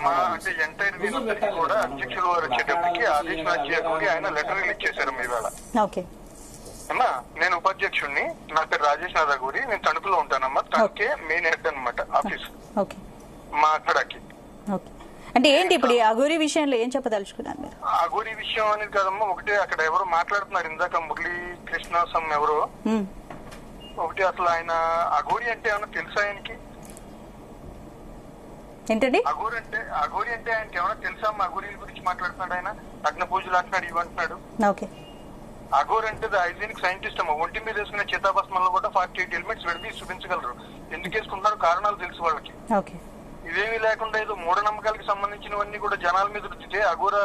మా అంటే ఎంటైర్ వీళ్ళందరికీ కూడా అధ్యక్షులు వారు వచ్చేటప్పటికి ఆదేశ్ రాజ్య అఘోరి ఆయన లెటర్ రిలీజ్ చేశారు మీ వేళ. అమ్మా నేను ఉపాధ్యక్షుడిని, నా పేరు రాజేష్ నాథ్ అఘోరి, నేను తణుకులో ఉంటానమ్మా. తణుకే మెయిన్ హెడ్ అనమాట ఆఫీస్ మా అక్కడకి. అంటే ఏంటి ఇప్పుడు అఘోరి విషయంలో ఏం చెప్పదలుచుకున్నారు మీరు? అఘోరి విషయం అనేది కాదమ్మా, ఒకటి అక్కడ ఎవరో మాట్లాడుతున్నారు ఇందాక, మురళీ కృష్ణ సమ్ ఎవరో. ఒకటి అసలు ఆయన అఘోరి అంటే ఏమన్నా తెలుసా ఆయనకి? ఏంటండి అఘోరి అంటే ఆయనకి ఏమన్నా తెలుసా? అఘోరి గురించి మాట్లాడుతున్నాడు ఆయన, అగ్ని పూజలు అంటున్నాడు, ఇవంటున్నాడు. అఘోర్ అంటే హైజీనిక్ సైంటిస్ట్ అమ్మ. ఒంటి మీద వేసుకునే చితాభస్మంలో కూడా 48 ఎలిమెంట్స్ విడదీసి చూపించగలరు. ఎందుకు వేసుకుంటున్నారు కారణాలు తెలుసు వాళ్ళకి. ఇదేమీ లేకుండా ఏదో మూఢనమ్మకాలకు సంబంధించినవన్నీ కూడా జనాల మీద రుచితే అఘోర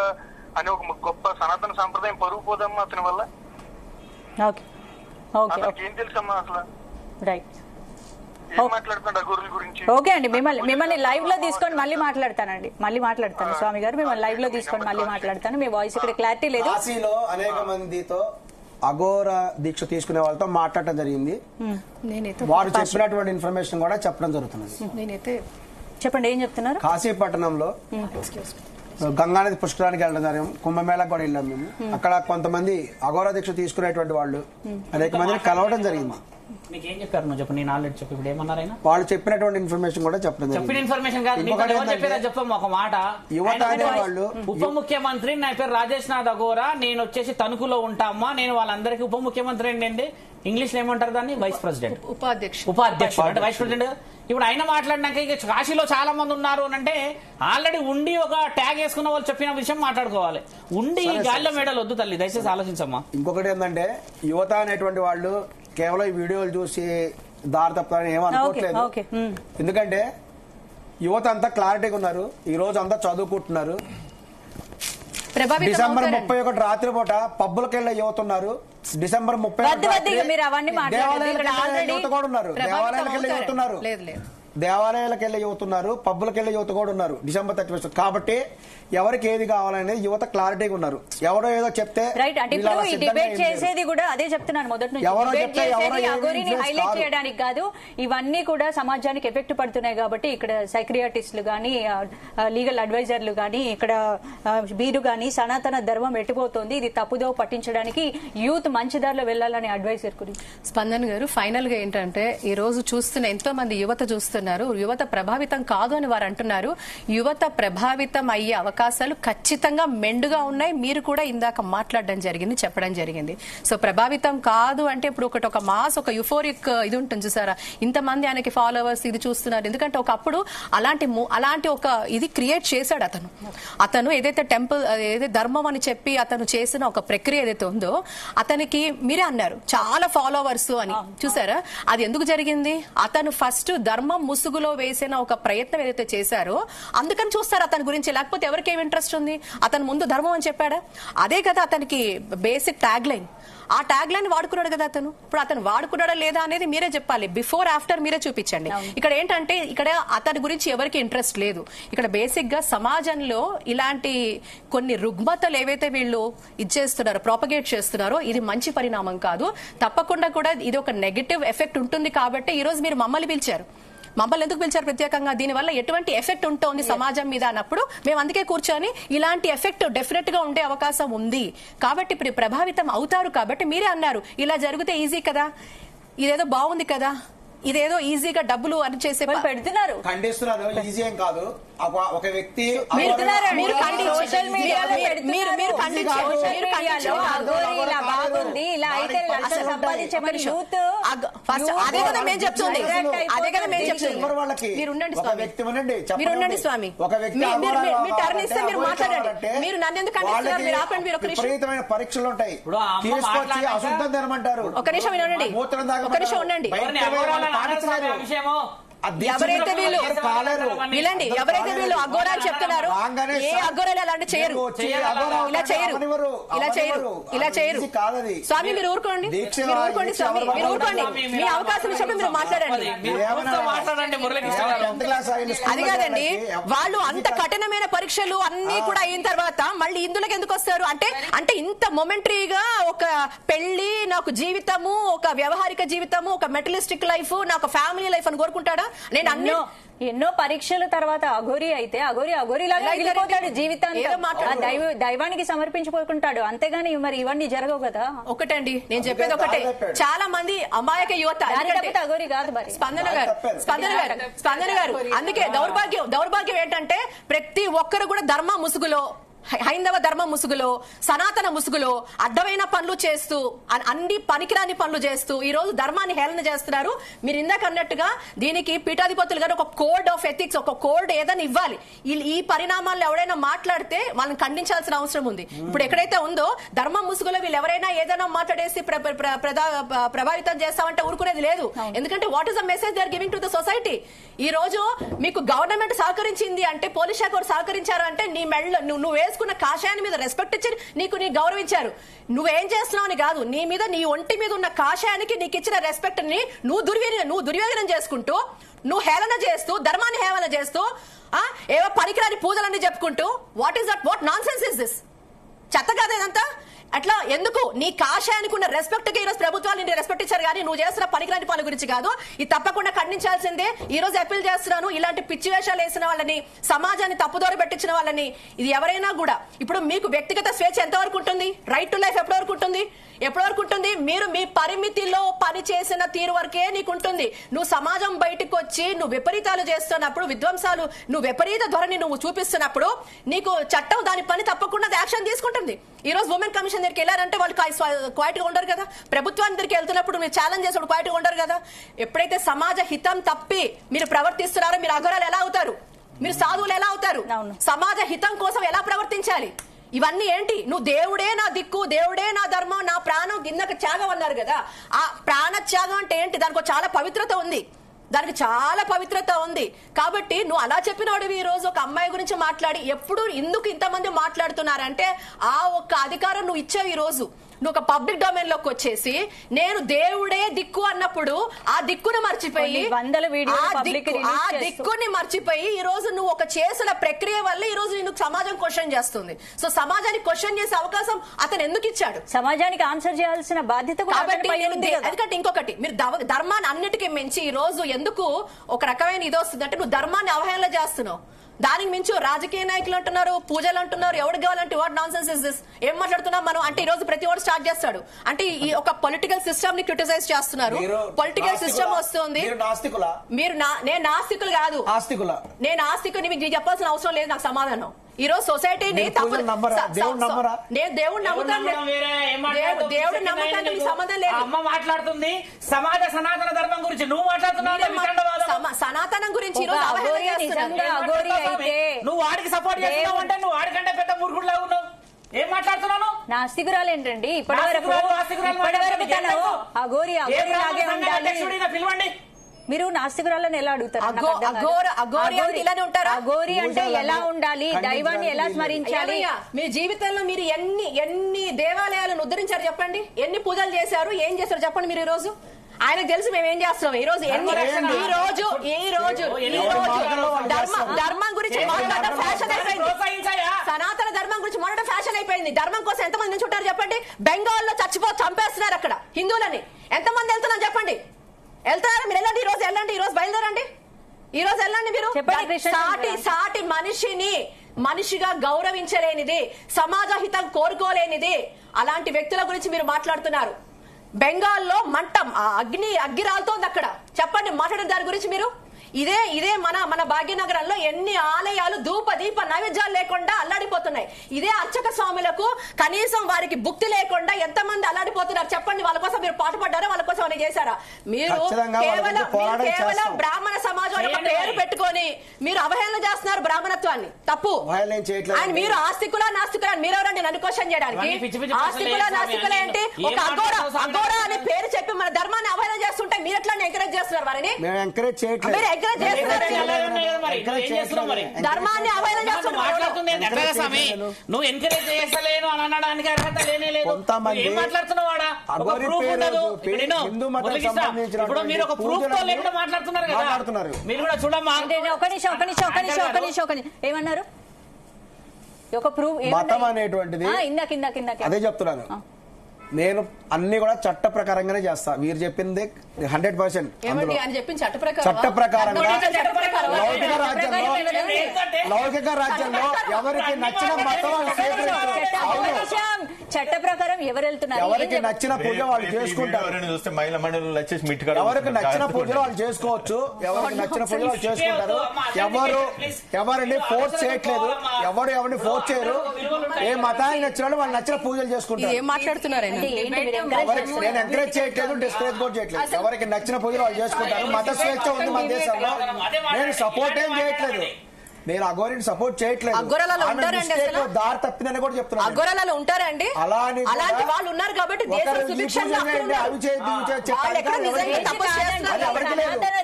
అనే ఒక గొప్ప సనాతన సాంప్రదాయం పరుగు పోదమ్మా అతని వల్ల. అతనికి ఏం తెలుసమ్మా అసలు? ఏం మాట్లాడుతున్నాడు అఘోరుల గురించి? ఓకే అండి, మిమ్మల్ని లైవ్ లో తీసుకొని మళ్ళీ మాట్లాడతాను స్వామి గారు, మిమ్మల్ని లైవ్ లో తీసుకొని మళ్ళీ మాట్లాడతాను. మీ వాయిస్ ఇక్కడ క్లారిటీ లేదు. కాశీలో అనేక మందితో అఘోర దీక్ష తీసుకునే వాళ్ళతో మాట్లాడటం జరిగింది. వారు చెప్పినటువంటి ఇన్ఫర్మేషన్ కూడా చెప్పడం జరుగుతున్నది. చెప్పండి ఏం చెప్తున్నారు? కాశీ పట్టణంలో గంగానది పుష్కరానికి వెళ్ళడం జరిగాం, కుంభమేళకు కూడా వెళ్ళాం మేము. అక్కడ కొంతమంది అఘోర దీక్ష తీసుకునేటువంటి వాళ్ళు అనేక మందిని కలవడం జరిగింది. నీకేం చెప్పారు? నువ్వు చెప్పు, నేను ఆల్రెడీ చెప్పి ఇప్పుడు ఏమన్నారైనా వాళ్ళు చెప్పినటువంటి ఇన్ఫర్మేషన్ కూడా చెప్పడం చెప్పిన ఇన్ఫర్మేషన్ కాదు, చెప్పారా చెప్పమ్మ ఒక మాట. యువత అనేవాళ్ళు ఉప ముఖ్యమంత్రి నా పేరు రాజేష్ నాథ్ అఘోరా, నేను వచ్చేసి తణుకులో ఉంటామా, నేను వాళ్ళందరికీ ఉప ముఖ్యమంత్రి ఏంటండి ఇంగ్లీష్ లో ఏమంటారు దాన్ని, వైస్ ప్రెసిడెంట్, ఉపాధ్యక్షుడు అంటే వైస్ ప్రెసిడెంట్. ఇప్పుడు ఆయన మాట్లాడినాక ఇక కాశీలో చాలా మంది ఉన్నారు అని అంటే ఆల్రెడీ ఉండి ఒక ట్యాగ్ వేసుకున్న వాళ్ళు చెప్పిన విషయం మాట్లాడుకోవాలి. ఉండి గాలిలో మేడలు వద్దు తల్లి, దయచేసి ఆలోచించమ్మా. ఇంకొకటి ఏంటంటే యువత అనేటువంటి వాళ్ళు కేవలం ఈ వీడియోలు చూసి దారి తప్పుతారని ఏమనుకోవట్లేదు. ఎందుకంటే యువత అంతా క్లారిటీగా ఉన్నారు, ఈ రోజు అంతా చదువుకుంటున్నారు. డిసెంబర్ 31 రాత్రి పూట పబ్బులకు వెళ్లే యువత ఉన్నారు. డిసెంబర్ 30 యువత కూడా ఉన్నారు, దేవాలయాలకు వెళ్లే యువత ఉన్నారు, దేవాలయాలకు వెళ్లే యువత ఉన్నారు, పబ్బులకు వెళ్లే యువత కూడా ఉన్నారు డిసెంబర్ 31. కాబట్టి ఎవరికి ఏది కావాలనేది యువత క్లారిటీగా ఉన్నారు. ఎవరో ఏదో చెప్తే డిబేట్ చేసేది కూడా అదే చెప్తున్నాను మొదటి నుంచి, అఘోరిని హైలైట్ చేయడానికి కాదు, ఇవన్నీ కూడా సమాజానికి ఎఫెక్ట్ పడుతున్నాయి. కాబట్టి ఇక్కడ సైక్రియాటిస్టులు గానీ, లీగల్ అడ్వైజర్లు గానీ, ఇక్కడ వీరు గానీ సనాతన ధర్మం ఎట్టిపోతుంది, ఇది తప్పుదో పట్టించడానికి యూత్ మంచి దారిలో వెళ్లాలని అడ్వైజర్ గురించి. స్పందన్ గారు, ఫైనల్ గా ఏంటంటే ఈ రోజు చూస్తున్న ఎంతో మంది యువత చూస్తున్నారు, యువత ప్రభావితం కాదు అని వారు అంటున్నారు. యువత ప్రభావితం అయ్యే అవకాశాలు ఖచ్చితంగా మెండుగా ఉన్నాయి. మీరు కూడా ఇందాక మాట్లాడడం జరిగింది, చెప్పడం జరిగింది. సో ప్రభావితం కాదు అంటే ఇప్పుడు ఒక మాస్, ఒక యుఫోరిక్ ఇది ఉంటుంది చూసారా, ఇంతమంది ఆయనకి ఫాలోవర్స్ ఇది చూస్తున్నారు. ఎందుకంటే ఒకప్పుడు అలాంటి ఒక ఇది క్రియేట్ చేశాడు అతను ఏదైతే టెంపుల్, ఏదైతే ధర్మం అని చెప్పి అతను చేసిన ఒక ప్రక్రియ ఏదైతే ఉందో, అతనికి మీరే అన్నారు చాలా ఫాలోవర్స్ అని, చూసారా అది ఎందుకు జరిగింది? అతను ఫస్ట్ ధర్మం ముసుగులో వేసిన ఒక ప్రయత్నం ఏదైతే చేశారో అందుకని చూస్తారు అతని గురించి. లేకపోతే ఎవరికి ఏం ఇంట్రెస్ట్ ఉంది? అతను ముందు ధర్మం అని చెప్పాడా? అదే కదా అతనికి బేసిక్ ట్యాగ్ లైన్. ఆ ట్యాగ్ లైన్ వాడుకున్నాడు కదా అతను. ఇప్పుడు అతను వాడుకున్నాడా లేదా అనేది మీరే చెప్పాలి, బిఫోర్ ఆఫ్టర్ మీరే చూపించండి. ఇక్కడ ఏంటంటే ఇక్కడ అతని గురించి ఎవరికి ఇంట్రెస్ట్ లేదు. ఇక్కడ బేసిక్ గా సమాజంలో ఇలాంటి కొన్ని రుగ్మతలు ఏవైతే వీళ్ళు ఇచ్చేస్తున్నారో, ప్రాపగేట్ చేస్తున్నారో, ఇది మంచి పరిణామం కాదు. తప్పకుండా కూడా ఇది ఒక నెగటివ్ ఎఫెక్ట్ ఉంటుంది. కాబట్టి ఈ రోజు మీరు మమ్మల్ని పిలిచారు. మమ్మల్ని ఎందుకు పిలిచారు ప్రత్యేకంగా? దీనివల్ల ఎటువంటి ఎఫెక్ట్ ఉంటుంది సమాజం మీద అన్నప్పుడు మేము అందుకే కూర్చొని ఇలాంటి ఎఫెక్ట్ డెఫినెట్ గా ఉండే అవకాశం ఉంది కాబట్టి ఇప్పుడు ప్రభావితం అవుతారు. కాబట్టి మీరే అన్నారు ఇలా జరిగితే ఈజీ కదా, ఇదేదో బాగుంది కదా, ఇదేదో ఈజీగా డబ్బులు అని చేసే పెడుతున్నారు, ఖండిస్తున్నారు. ఈజీ ఏం కాదు. ఒక వ్యక్తి స్వామి విపరీతమైన పరీక్షలు ఉంటాయి, తీసుకొచ్చి అశుద్ధం తినమంటారు. ఒక నిమిషం వినండి, ఒక నిమిషం ఉండండి. ఎవరైతే వీళ్ళు వీళ్ళండి, ఎవరైతే వీళ్ళు అఘోరా అని చెప్తున్నారు, ఏ అఘోరాలు అలాంటి చేయరు, ఇలా చేయరు, ఇలా చేయరు, ఇలా చేయరు. స్వామి మీరు ఊరుకోండి, మీరు ఊరుకోండి స్వామి, మీరు ఊరుకోండి. మీ అవకాశం ఇచ్చినప్పుడు మీరు మాట్లాడండి. అది కాదండి, వాళ్ళు అంత కఠినమైన పరీక్షలు అన్ని కూడా అయిన తర్వాత మళ్ళీ ఇందులోకి ఎందుకు వస్తారు అంటే, అంటే ఇంత మొమెంటరీగా ఒక పెళ్లి, నాకు జీవితము, ఒక వ్యవహారిక జీవితము, ఒక మెటలిస్టిక్ లైఫ్, నాకు ఫ్యామిలీ లైఫ్ అని కోరుకుంటాడా? నేను ఎన్నో పరీక్షల తర్వాత అఘోరి అయితే అఘోరిలాగా వెళ్ళిపోతాడు జీవితాంతం, దైవానికి సమర్పించుకుంటాడు. అంతేగాని మరి ఇవన్నీ జరగవు కదా. ఒకటండి నేను చెప్పేది ఒకటే, చాలా మంది అమాయక యువత అఘోరి కాదు మరి. స్పందన గారు అందుకే దౌర్భాగ్యం ఏంటంటే ప్రతి ఒక్కరు కూడా ధర్మ ముసుగులో, హైందవ ధర్మ ముసుగులో, సనాతన ముసుగులో అడ్డమైన పనులు చేస్తూ, అన్ని పనికిరాని పనులు చేస్తూ ఈ రోజు ధర్మాన్ని హేళన చేస్తున్నారు. మీరు ఇందాక అన్నట్టుగా దీనికి పీఠాధిపతులు గారు ఒక కోడ్ ఆఫ్ ఎథిక్స్, ఒక కోడ్ ఏదైనా ఇవ్వాలి. ఈ పరిణామాల్లో ఎవరైనా మాట్లాడితే వాళ్ళని ఖండించాల్సిన అవసరం ఉంది. ఇప్పుడు ఎక్కడైతే ఉందో ధర్మం ముసుగులో వీళ్ళు ఎవరైనా ఏదైనా మాట్లాడేసి ప్రభావితం చేస్తామంటే ఊరుకునేది లేదు. ఎందుకంటే what is the message they are giving to the society? ఈ రోజు మీకు గవర్నమెంట్ సహకరించింది అంటే, పోలీస్ శాఖ సహకరించారు అంటే, నీ మెడలో నువ్వు వేసుకున్న కాషాయాన్ని మీద రెస్పెక్ట్ ఇచ్చి నీ గౌరవించారు. నువ్వేం చేస్తున్నావు అని కాదు, నీ మీద, నీ ఒంటి మీద ఉన్న కాషాయానికి నీకు ఇచ్చిన రెస్పెక్ట్ ని నువ్వు దుర్వ్యోగనం చేసుకుంటూ, నువ్వు హేళన చేస్తూ, ధర్మాన్ని హేళన చేస్తూ, ఏవో పనికిరాని పూజలన్నీ చెప్పుకుంటూ, what is that? What non sense is this? చెత్త కాదు ఇదంతా. అట్లా ఎందుకు నీ కాషాయానికి ఉన్న రెస్పెక్ట్ కి ఈరోజు ప్రభుత్వాలు నిన్ను రెస్పెక్ట్ ఇచ్చారు కానీ నువ్వు చేస్తున్న పనికిరాని పనుల గురించి కాదు. ఇది తప్పకుండా ఖండించాల్సిందే. ఈ రోజు అప్పీల్ చేస్తున్నాను, ఇలాంటి పిచ్చి వేషాలు వేసిన వాళ్ళని, సమాజాన్ని తప్పుదోర పెట్టించిన వాళ్ళని, ఇది ఎవరైనా కూడా ఇప్పుడు మీకు వ్యక్తిగత స్వేచ్ఛ ఎంతవరకు ఉంటుంది? రైట్ టు లైఫ్ ఎప్పటి వరకు ఉంటుంది? మీరు మీ పరిమితిలో పని చేసిన తీరు వరకే నీకు ఉంటుంది. నువ్వు సమాజం బయటకు వచ్చి నువ్వు విపరీతాలు చేస్తున్నప్పుడు, విధ్వంసాలు, నువ్వు విపరీత ధోరణి నువ్వు చూపిస్తున్నప్పుడు నీకు చట్టం దాని పని తప్పకుండా యాక్షన్ తీసుకుంటుంది. ఈ రోజు ఉమెన్ కమిషన్ దగ్గరికి వెళ్ళారంటే వాళ్ళు క్వైట్ గా ఉండరు కదా. ప్రభుత్వాన్ని దగ్గరికి వెళ్తున్నప్పుడు మీరు ఛాలెంజ్ చేసినప్పుడు క్వైట్ గా ఉండరు కదా. ఎప్పుడైతే సమాజ హితం తప్పి మీరు ప్రవర్తిస్తున్నారో మీరు అఘోరాలు ఎలా అవుతారు? మీరు సాధువులు ఎలా అవుతారు? సమాజ హితం కోసం ఎలా ప్రవర్తించాలి? ఇవన్నీ ఏంటి? నువ్వు దేవుడే నా దిక్కు, దేవుడే నా ధర్మం, నా ప్రాణం కిందకి త్యాగం అన్నారు కదా. ఆ ప్రాణ త్యాగం అంటే ఏంటి? దానికి చాలా పవిత్రత ఉంది, దానికి చాలా పవిత్రత ఉంది. కాబట్టి నువ్వు అలా చెప్పినవాడివి ఈ రోజు ఒక అమ్మాయి గురించి మాట్లాడి ఎప్పుడు ఎందుకు ఇంతమంది మాట్లాడుతున్నారంటే ఆ ఒక్క అధికారం నువ్వు ఇచ్చావు. ఈ రోజు నువ్వు ఒక పబ్లిక్ డొమైన్ లోకి వచ్చేసి నేను దేవుడే దిక్కు అన్నప్పుడు ఆ దిక్కును మర్చిపోయి దిక్కుని మర్చిపోయి ఈ రోజు నువ్వు ఒక చేసిన ప్రక్రియ వల్ల ఈ రోజు నిన్ను సమాజం క్వశ్చన్ చేస్తుంది. సో సమాజానికి క్వశ్చన్ చేసే అవకాశం అతను ఎందుకు ఇచ్చాడు? సమాజానికి ఆన్సర్ చేయాల్సిన బాధ్యత. కాబట్టి ఎందుకంటే ఇంకొకటి, మీరు ధర్మాన్ని అన్నిటికీ మించి ఈ రోజు ఎందుకు ఒక రకమైన ఇది వస్తుంది అంటే నువ్వు ధర్మాన్ని అవహేళన చేస్తున్నావు. దానికి మించు రాజకీయ నాయకులు అంటున్నారు, పూజలు అంటున్నారు, ఎవరికి కావాలంటే what non sense is this? ఏం మాట్లాడుతున్నాం మనం అంటే ఈ రోజు ప్రతి ఒక్కరు స్టార్ట్ చేస్తాడు అంటే ఈ ఒక పొలిటికల్ సిస్టమ్ ని క్రిటిసైజ్ చేస్తున్నారు. పొలిటికల్ సిస్టమ్ వస్తుంది. మీరు నేను నాస్తికులు కాదు, నేను ఆస్తికుని మీకు చెప్పాల్సిన అవసరం లేదు. నాకు సమాధానం ఈ రోజు సొసైటీని నేను దేవుడు నమ్ముతాను, దేవుడు నమ్మకానికి సంబంధం లేదు. అమ్మ మాట్లాడుతుంది సమాజ సనాతన ధర్మం గురించి, నువ్వు మాట్లాడుతున్నావు సనాతనం గురించి. నువ్వు వాడికి సపోర్ట్ చేస్తున్నావు అంటే నువ్వు వాడికంటే పెద్ద మూర్ఖుడు లాగా ఉన్నావు. ఏం మాట్లాడుతున్నాను? నాస్తికురాలు ఏంటండి? ఇప్పటి వరకు పిలవండి. మీరు నాస్తికురాలను ఎలా అడుగుతారు? అఘోరి అంటే ఎలా ఉండాలి, దైవాన్ని ఎలా స్మరించాలి? మీ జీవితంలో మీరు ఎన్ని దేవాలయాలను ఉద్ధరించారు చెప్పండి, ఎన్ని పూజలు చేశారు, ఏం చేశారు చెప్పండి మీరు. ఈ రోజు ఆయనకు తెలుసు మేము ఏం చేస్తున్నాం. ఈ రోజు ధర్మం గురించి మాట్లాడడం ఫ్యాషన్ అయిపోయింది. సనాతన ధర్మం గురించి మాట్లాడడం ఫ్యాషన్ అయిపోయింది. ధర్మం కోసం ఎంతమంది నిల్చుంటారు చెప్పండి? బెంగాల్లో చంపేస్తున్నారు అక్కడ హిందువులని. ఎంతమంది వెళ్తున్నారు చెప్పండి? వెళ్తున్నారు మీరు? వెళ్ళండి, ఈ రోజు వెళ్ళండి, ఈ రోజు బయలుదేరండి, ఈ రోజు వెళ్ళండి. మీరు సాటి మనిషిగా గౌరవించలేనిది, సమాజ హితం కోరుకోలేనిది అలాంటి వ్యక్తుల గురించి మీరు మాట్లాడుతున్నారు. బెంగాల్లో మంటం అగ్గిరాలతోంది అక్కడ. చెప్పండి, మాట్లాడే దాని గురించి మీరు. ఇదే మన భాగ్యనగరంలో ఎన్ని ఆలయాలు ధూప దీప నైవేద్యాలు లేకుండా అల్లాడిపోతున్నాయి. ఇదే అర్చక స్వాములకు కనీసం వారికి భుక్తి లేకుండా ఎంతమంది అల్లాడిపోతున్నారు చెప్పండి. వాళ్ళ కోసం మీరు పాటుపడ్డారా? వాళ్ళ కోసం అని చేశారా? మీరు కేవలం బ్రాహ్మణ సమాజం యొక్క పేరు పెట్టుకొని మీరు అవహేళన చేస్తున్నారు బ్రాహ్మణత్వాన్ని. తప్పు. అండ్ మీరు ఆస్తికులా నాస్తికులా మీరెవరండి నన్ను క్వశ్చన్ చేయడానికి? ఆస్తికులా నాస్తికులా ఏంటి? ఒక అఘోరా అనే పేరు చెప్పి మన ధర్మాన్ని అవహేళన చేస్తుంటే మీరు ఎట్లా ఎంకరేజ్ చేస్తున్నారు వారిని? ధర్మాన్ని అవహేళన చేస్తున్నారు. నువ్వు ఎంకరేజ్ చేస్తలేను అని అనడానికి అర్హత లేనే లేదు. ఏం మాట్లాడుతున్నావు? ఇప్పుడు మీరు ఒక ప్రూఫ్ తో లేకుండా మాట్లాడుతున్నారు కదా. మీరు కూడా చూడమ్మా. ఒక నిమిషం ఏమన్నారు? ఒక ప్రూఫ్ మతం అనేటువంటిది అదే చెప్తున్నాను. నేను అన్ని కూడా చట్ట ప్రకారంగానే చేస్తా. మీరు చెప్పింది 100% చట్ట ప్రకారంగా. లౌకిక రాజ్యంలో ఎవరికి నచ్చిన మతం చట్ట ప్రకారం ఎవరు వెళ్తున్నారు, ఎవరికి నచ్చిన పూజ వాళ్ళు చేసుకుంటారు. ఎవరికి నచ్చిన పూజలు వాళ్ళు చేసుకోవచ్చు, ఎవరికి నచ్చిన పూజలు వాళ్ళు చేసుకుంటారు. ఎవరిని ఫోర్స్ చేయట్లేదు, ఎవరిని ఫోర్స్ చేయరు. ఏ మతానికి నచ్చిన వాళ్ళు నచ్చిన పూజలు చేసుకుంటారు. ఏం మాట్లాడుతున్నారు? నేను ఎంకరేజ్ చేయట్లేదు, డిస్కరేజ్ కూడా చేయట్లేదు. ఎవరికి నచ్చిన పూజలు వాళ్ళు చేసుకుంటారు. మత స్వేచ్ఛ ఉంది మన దేశంలో. నేను సపోర్ట్ ఏం చేయట్లేదు, నేను అఘోరిని సపోర్ట్ చేయట్లేదు. దారి తప్పిందని కూడా చెప్తున్నాను. అఘోరాలలో ఉంటారండి, అలాంటి వాళ్ళు ఉన్నారు కాబట్టి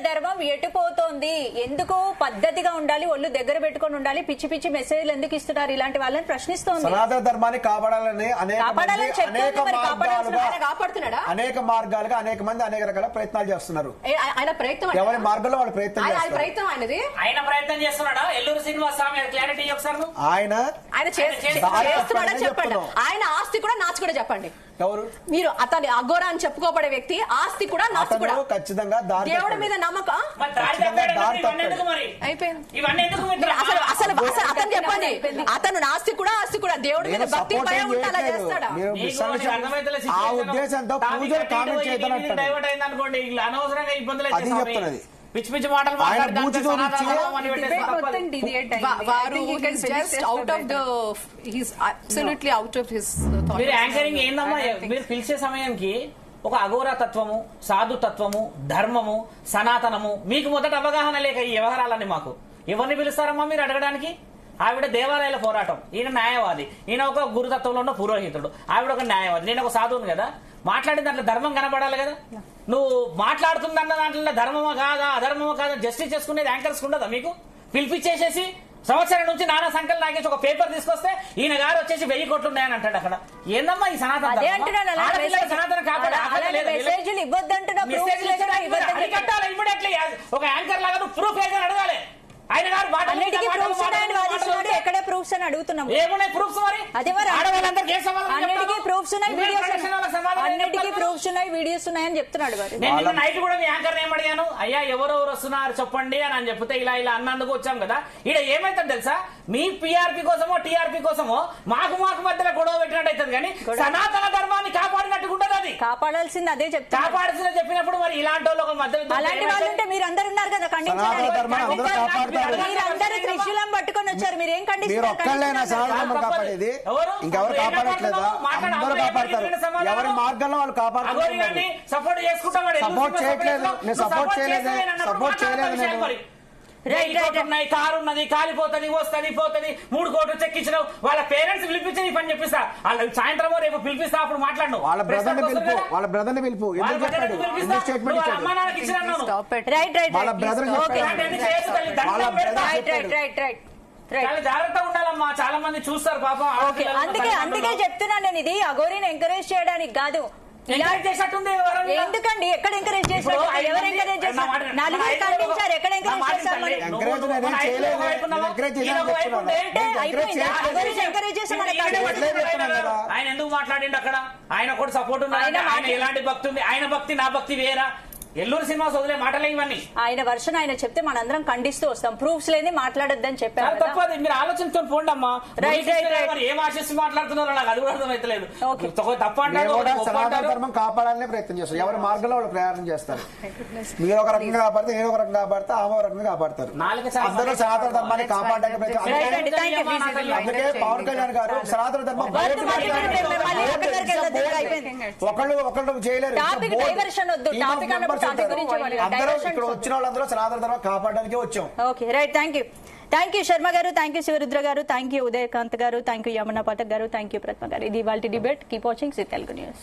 ధర్మం ఎటుపోతోంది? ఎందుకు పద్ధతిగా ఉండాలి, ఒళ్ళు దగ్గర పెట్టుకుని ఉండాలి, పిచ్చి పిచ్చి మెసేజ్లు ఎందుకు ఇస్తున్నారు? ఇలాంటి వాళ్ళని ప్రశ్నిస్తోంది. సనాతన ధర్మాన్ని కాపాడాలని అనేక మార్గాలుగా అనేక మంది అనేక రకాల ప్రయత్నాలు చేస్తున్నారు. ఆయన ప్రయత్నం ఎవరి మార్గంలో వాళ్ళు ప్రయత్నం ఆయన ప్రయత్నం చేస్తున్నాడా? ఎల్లూరు శ్రీనివాస్ స్వామి క్లారిటీ ఒకసారి ఆయన చేస్తున్నాడని చెప్పండి. ఆయన ఆస్తి కూడా నాచి కూడా చెప్పండి. ఎవరు మీరు అతని అఘోరా అని చెప్పుకోబడే వ్యక్తి ఆస్తి కూడా నాచి కూడా ఖచ్చితంగా దేవుడి మీద నమ్మకం అసలు అతను చెప్పండి. అతను నాస్తి కూడా ఆస్తి కూడా దేవుడి మీద భక్తి భయం ఉండాలా చేస్తాడా? ఆ ఉద్దేశంతో పూజలు కామెంట్ చేయడం డైవర్ట్ అయింది అనుకోండి, అనవసరంగా ఇబ్బందులు అది చెప్తున్నది. పిచ్చి పిచ్చి మాటలు మీరు యాంకరింగ్ ఏందమ్మా? మీరు పిలిచే సమయానికి ఒక అఘోరా తత్వము, సాధు తత్వము, ధర్మము, సనాతనము మీకు మొదట అవగాహన లేక ఈ వ్యవహారాలన్నీ మాకు ఎవరిని పిలుస్తారమ్మా మీరు అడగడానికి? ఆవిడ దేవాలయాల పోరాటం, ఈయన న్యాయవాది, ఈయన ఒక గురుతత్వంలో ఉన్న పురోహితుడు, ఆవిడ ఒక న్యాయవాది, నేను ఒక సాధువును కదా. మాట్లాడిన దాంట్లో ధర్మం కనబడాలి కదా. నువ్వు మాట్లాడుతుందన్న దాంట్లో ధర్మమా కాదా అధర్మమా కాదా జస్టిస్ చేసుకునేది యాంకర్స్ ఉండదా? మీకు పిలిపించేసేసి సంవత్సరం నుంచి నానా సంఖ్యలు నాగేసి ఒక పేపర్ తీసుకొస్తే ఈయన గారు వచ్చేసి 1000 కోట్లు ఉన్నాయని అంటాడు. అక్కడ ఏందమ్మా ఈ సనాతన ఇమ్మీడియట్లీ ఒక యాంకర్ లాగా నువ్వు ప్రూఫ్ ఏదైనా అడగాలి. ఆయన గారు ఎక్కడే ప్రూఫ్స్ అని అడుగుతున్నాం. ఏమున్నాయి ప్రూఫ్స్? మరి అన్నిటికీ ప్రూఫ్స్ ఉన్నాయి, వీడియోస్ ఉన్నాయని చెప్తున్నాడు. నేను నైట్ కూడా మీ యాంకర్ ఏం అడిగాను, అయ్యా ఎవరెవరు వస్తున్నారు చెప్పండి అని చెప్తే ఇలా ఇలా అన్నందుకు వచ్చాం కదా. ఈడ ఏమైతుంది తెలుసా, మీ పిఆర్పి కోసమో టీఆర్పీ కోసమో మాకు మధ్యలో గొడవ పెట్టినట్టు అవుతుంది. కానీ సనాతన ధర్మాన్ని కాపాడినట్టుగా ఉంటుంది. అది కాపాడాల్సింది అదే చెప్తా. కాపాడాల్సిందే చెప్పినప్పుడు మరి ఇలాంటి వాళ్ళు ఒక మధ్యలో అలాంటి వాళ్ళు ఉంటే మీరు అందరు ఉన్నారు కదా ఖండించడానికి. మీరందరూ త్రిశూలం పట్టుకొని వచ్చారు, మీరేం ఖండిస్తారు? ఇంకెవరు కాపాడట్లేదా? అందరూ కాపాడతారు. ఎవరి మార్గంలో వాళ్ళు కాపాడుతున్నారు. సపోర్ట్ చేసుకుంటాం. సపోర్ట్ చేయట్లేదు, నేను సపోర్ట్ చేయలేదు. ఉన్నాయి, కారు ఉన్నది, కాలిపోతుంది, వస్తుంది పోతుంది, 3 కోట్లు చెక్ ఇచ్చినావు. వాళ్ళ పేరెంట్స్ పిలిపించి నీ పని చెప్పిస్తా. వాళ్ళు సాయంత్రం రేపు పిలిపిస్తా, అప్పుడు మాట్లాడు. వాళ్ళ బ్రదర్ ని పిలుపు, వాళ్ళ బ్రదర్ ని పిలుపు. ఎందుకు చెప్పాడు? ఎందుకు స్టేట్మెంట్ ఇచ్చాడు? అమ్మ నాన్నకి ఇచ్చినాను. వాళ్ళ బ్రదర్ చాలా జాగ్రత్తగా ఉండాలమ్మా, చాలా మంది చూస్తారు పాపం. అందుకే చెప్తున్నాను నేను, ఇది అఘోరిని ఎంకరేజ్ చేయడానికి కాదు. ఎందుకండి ఎక్కడ ఎంకరేజ్ చేశారు? ఎవరు ఎంకరేజ్ చేశారు? నలుగురు ఖండించారు, ఎక్కడ ఎంకరేజ్ చేశారు? ఆయన ఎందుకు మాట్లాడిండు అక్కడ? ఆయన కూడా సపోర్ట్ ఉన్నారు. ఆయన ఎలాంటి భక్తి ఉంది? ఆయన భక్తి నా భక్తి వేరా? ఎల్లూరు సినిమా వదిలే మాటలే ఇవన్నీ. ఆయన వర్షన్ ఆయన చెప్తే మనందరం ఖండిస్తూ వస్తాం. ప్రూఫ్స్ లేని మాట్లాడొద్దని చెప్పారు. తప్పదు, మీరు ఆలోచనతో పోండి అమ్మా. ఏం ఆశిస్తూ మాట్లాడుతున్నారో నాకు అది కూడా అర్థమైతలేదు. తప్ప ధర్మం కాపాడాలనే ప్రయత్నం చేస్తారు. ఎవరి మార్గంలో వాళ్ళు ప్రయాణం చేస్తారు. మీరు ఒక రకంగా కాపాడితే, నేను ఒక రకంగా కాపాడితే, ఆమె ఒక రకంగా కాపాడతారు. అందరూ సనాతన ధర్మాన్ని కాపాడడానికి ప్రయత్నం. అందుకే పవన్ కళ్యాణ్ గారు సనాతన ధర్మం ఒకళ్ళు చేయలేరు. అందరూ ఇక్కడ వచ్చిన వాళ్ళందరూ సనాతన ధర్మం కాపాడడానికి వచ్చాం. Okay right, thank you Sharma గారు, థ్యాంక్ యూ శివరుద్ర గారు, థ్యాంక్ యూ ఉదయకాంత్ గారు, థ్యాంక్ యూ యమునా పాఠక్ గారు, థ్యాంక్ యూ ప్రతిమ గారు. ఇది ఇవాల్టి debate. Keep watching Zee Telugu news.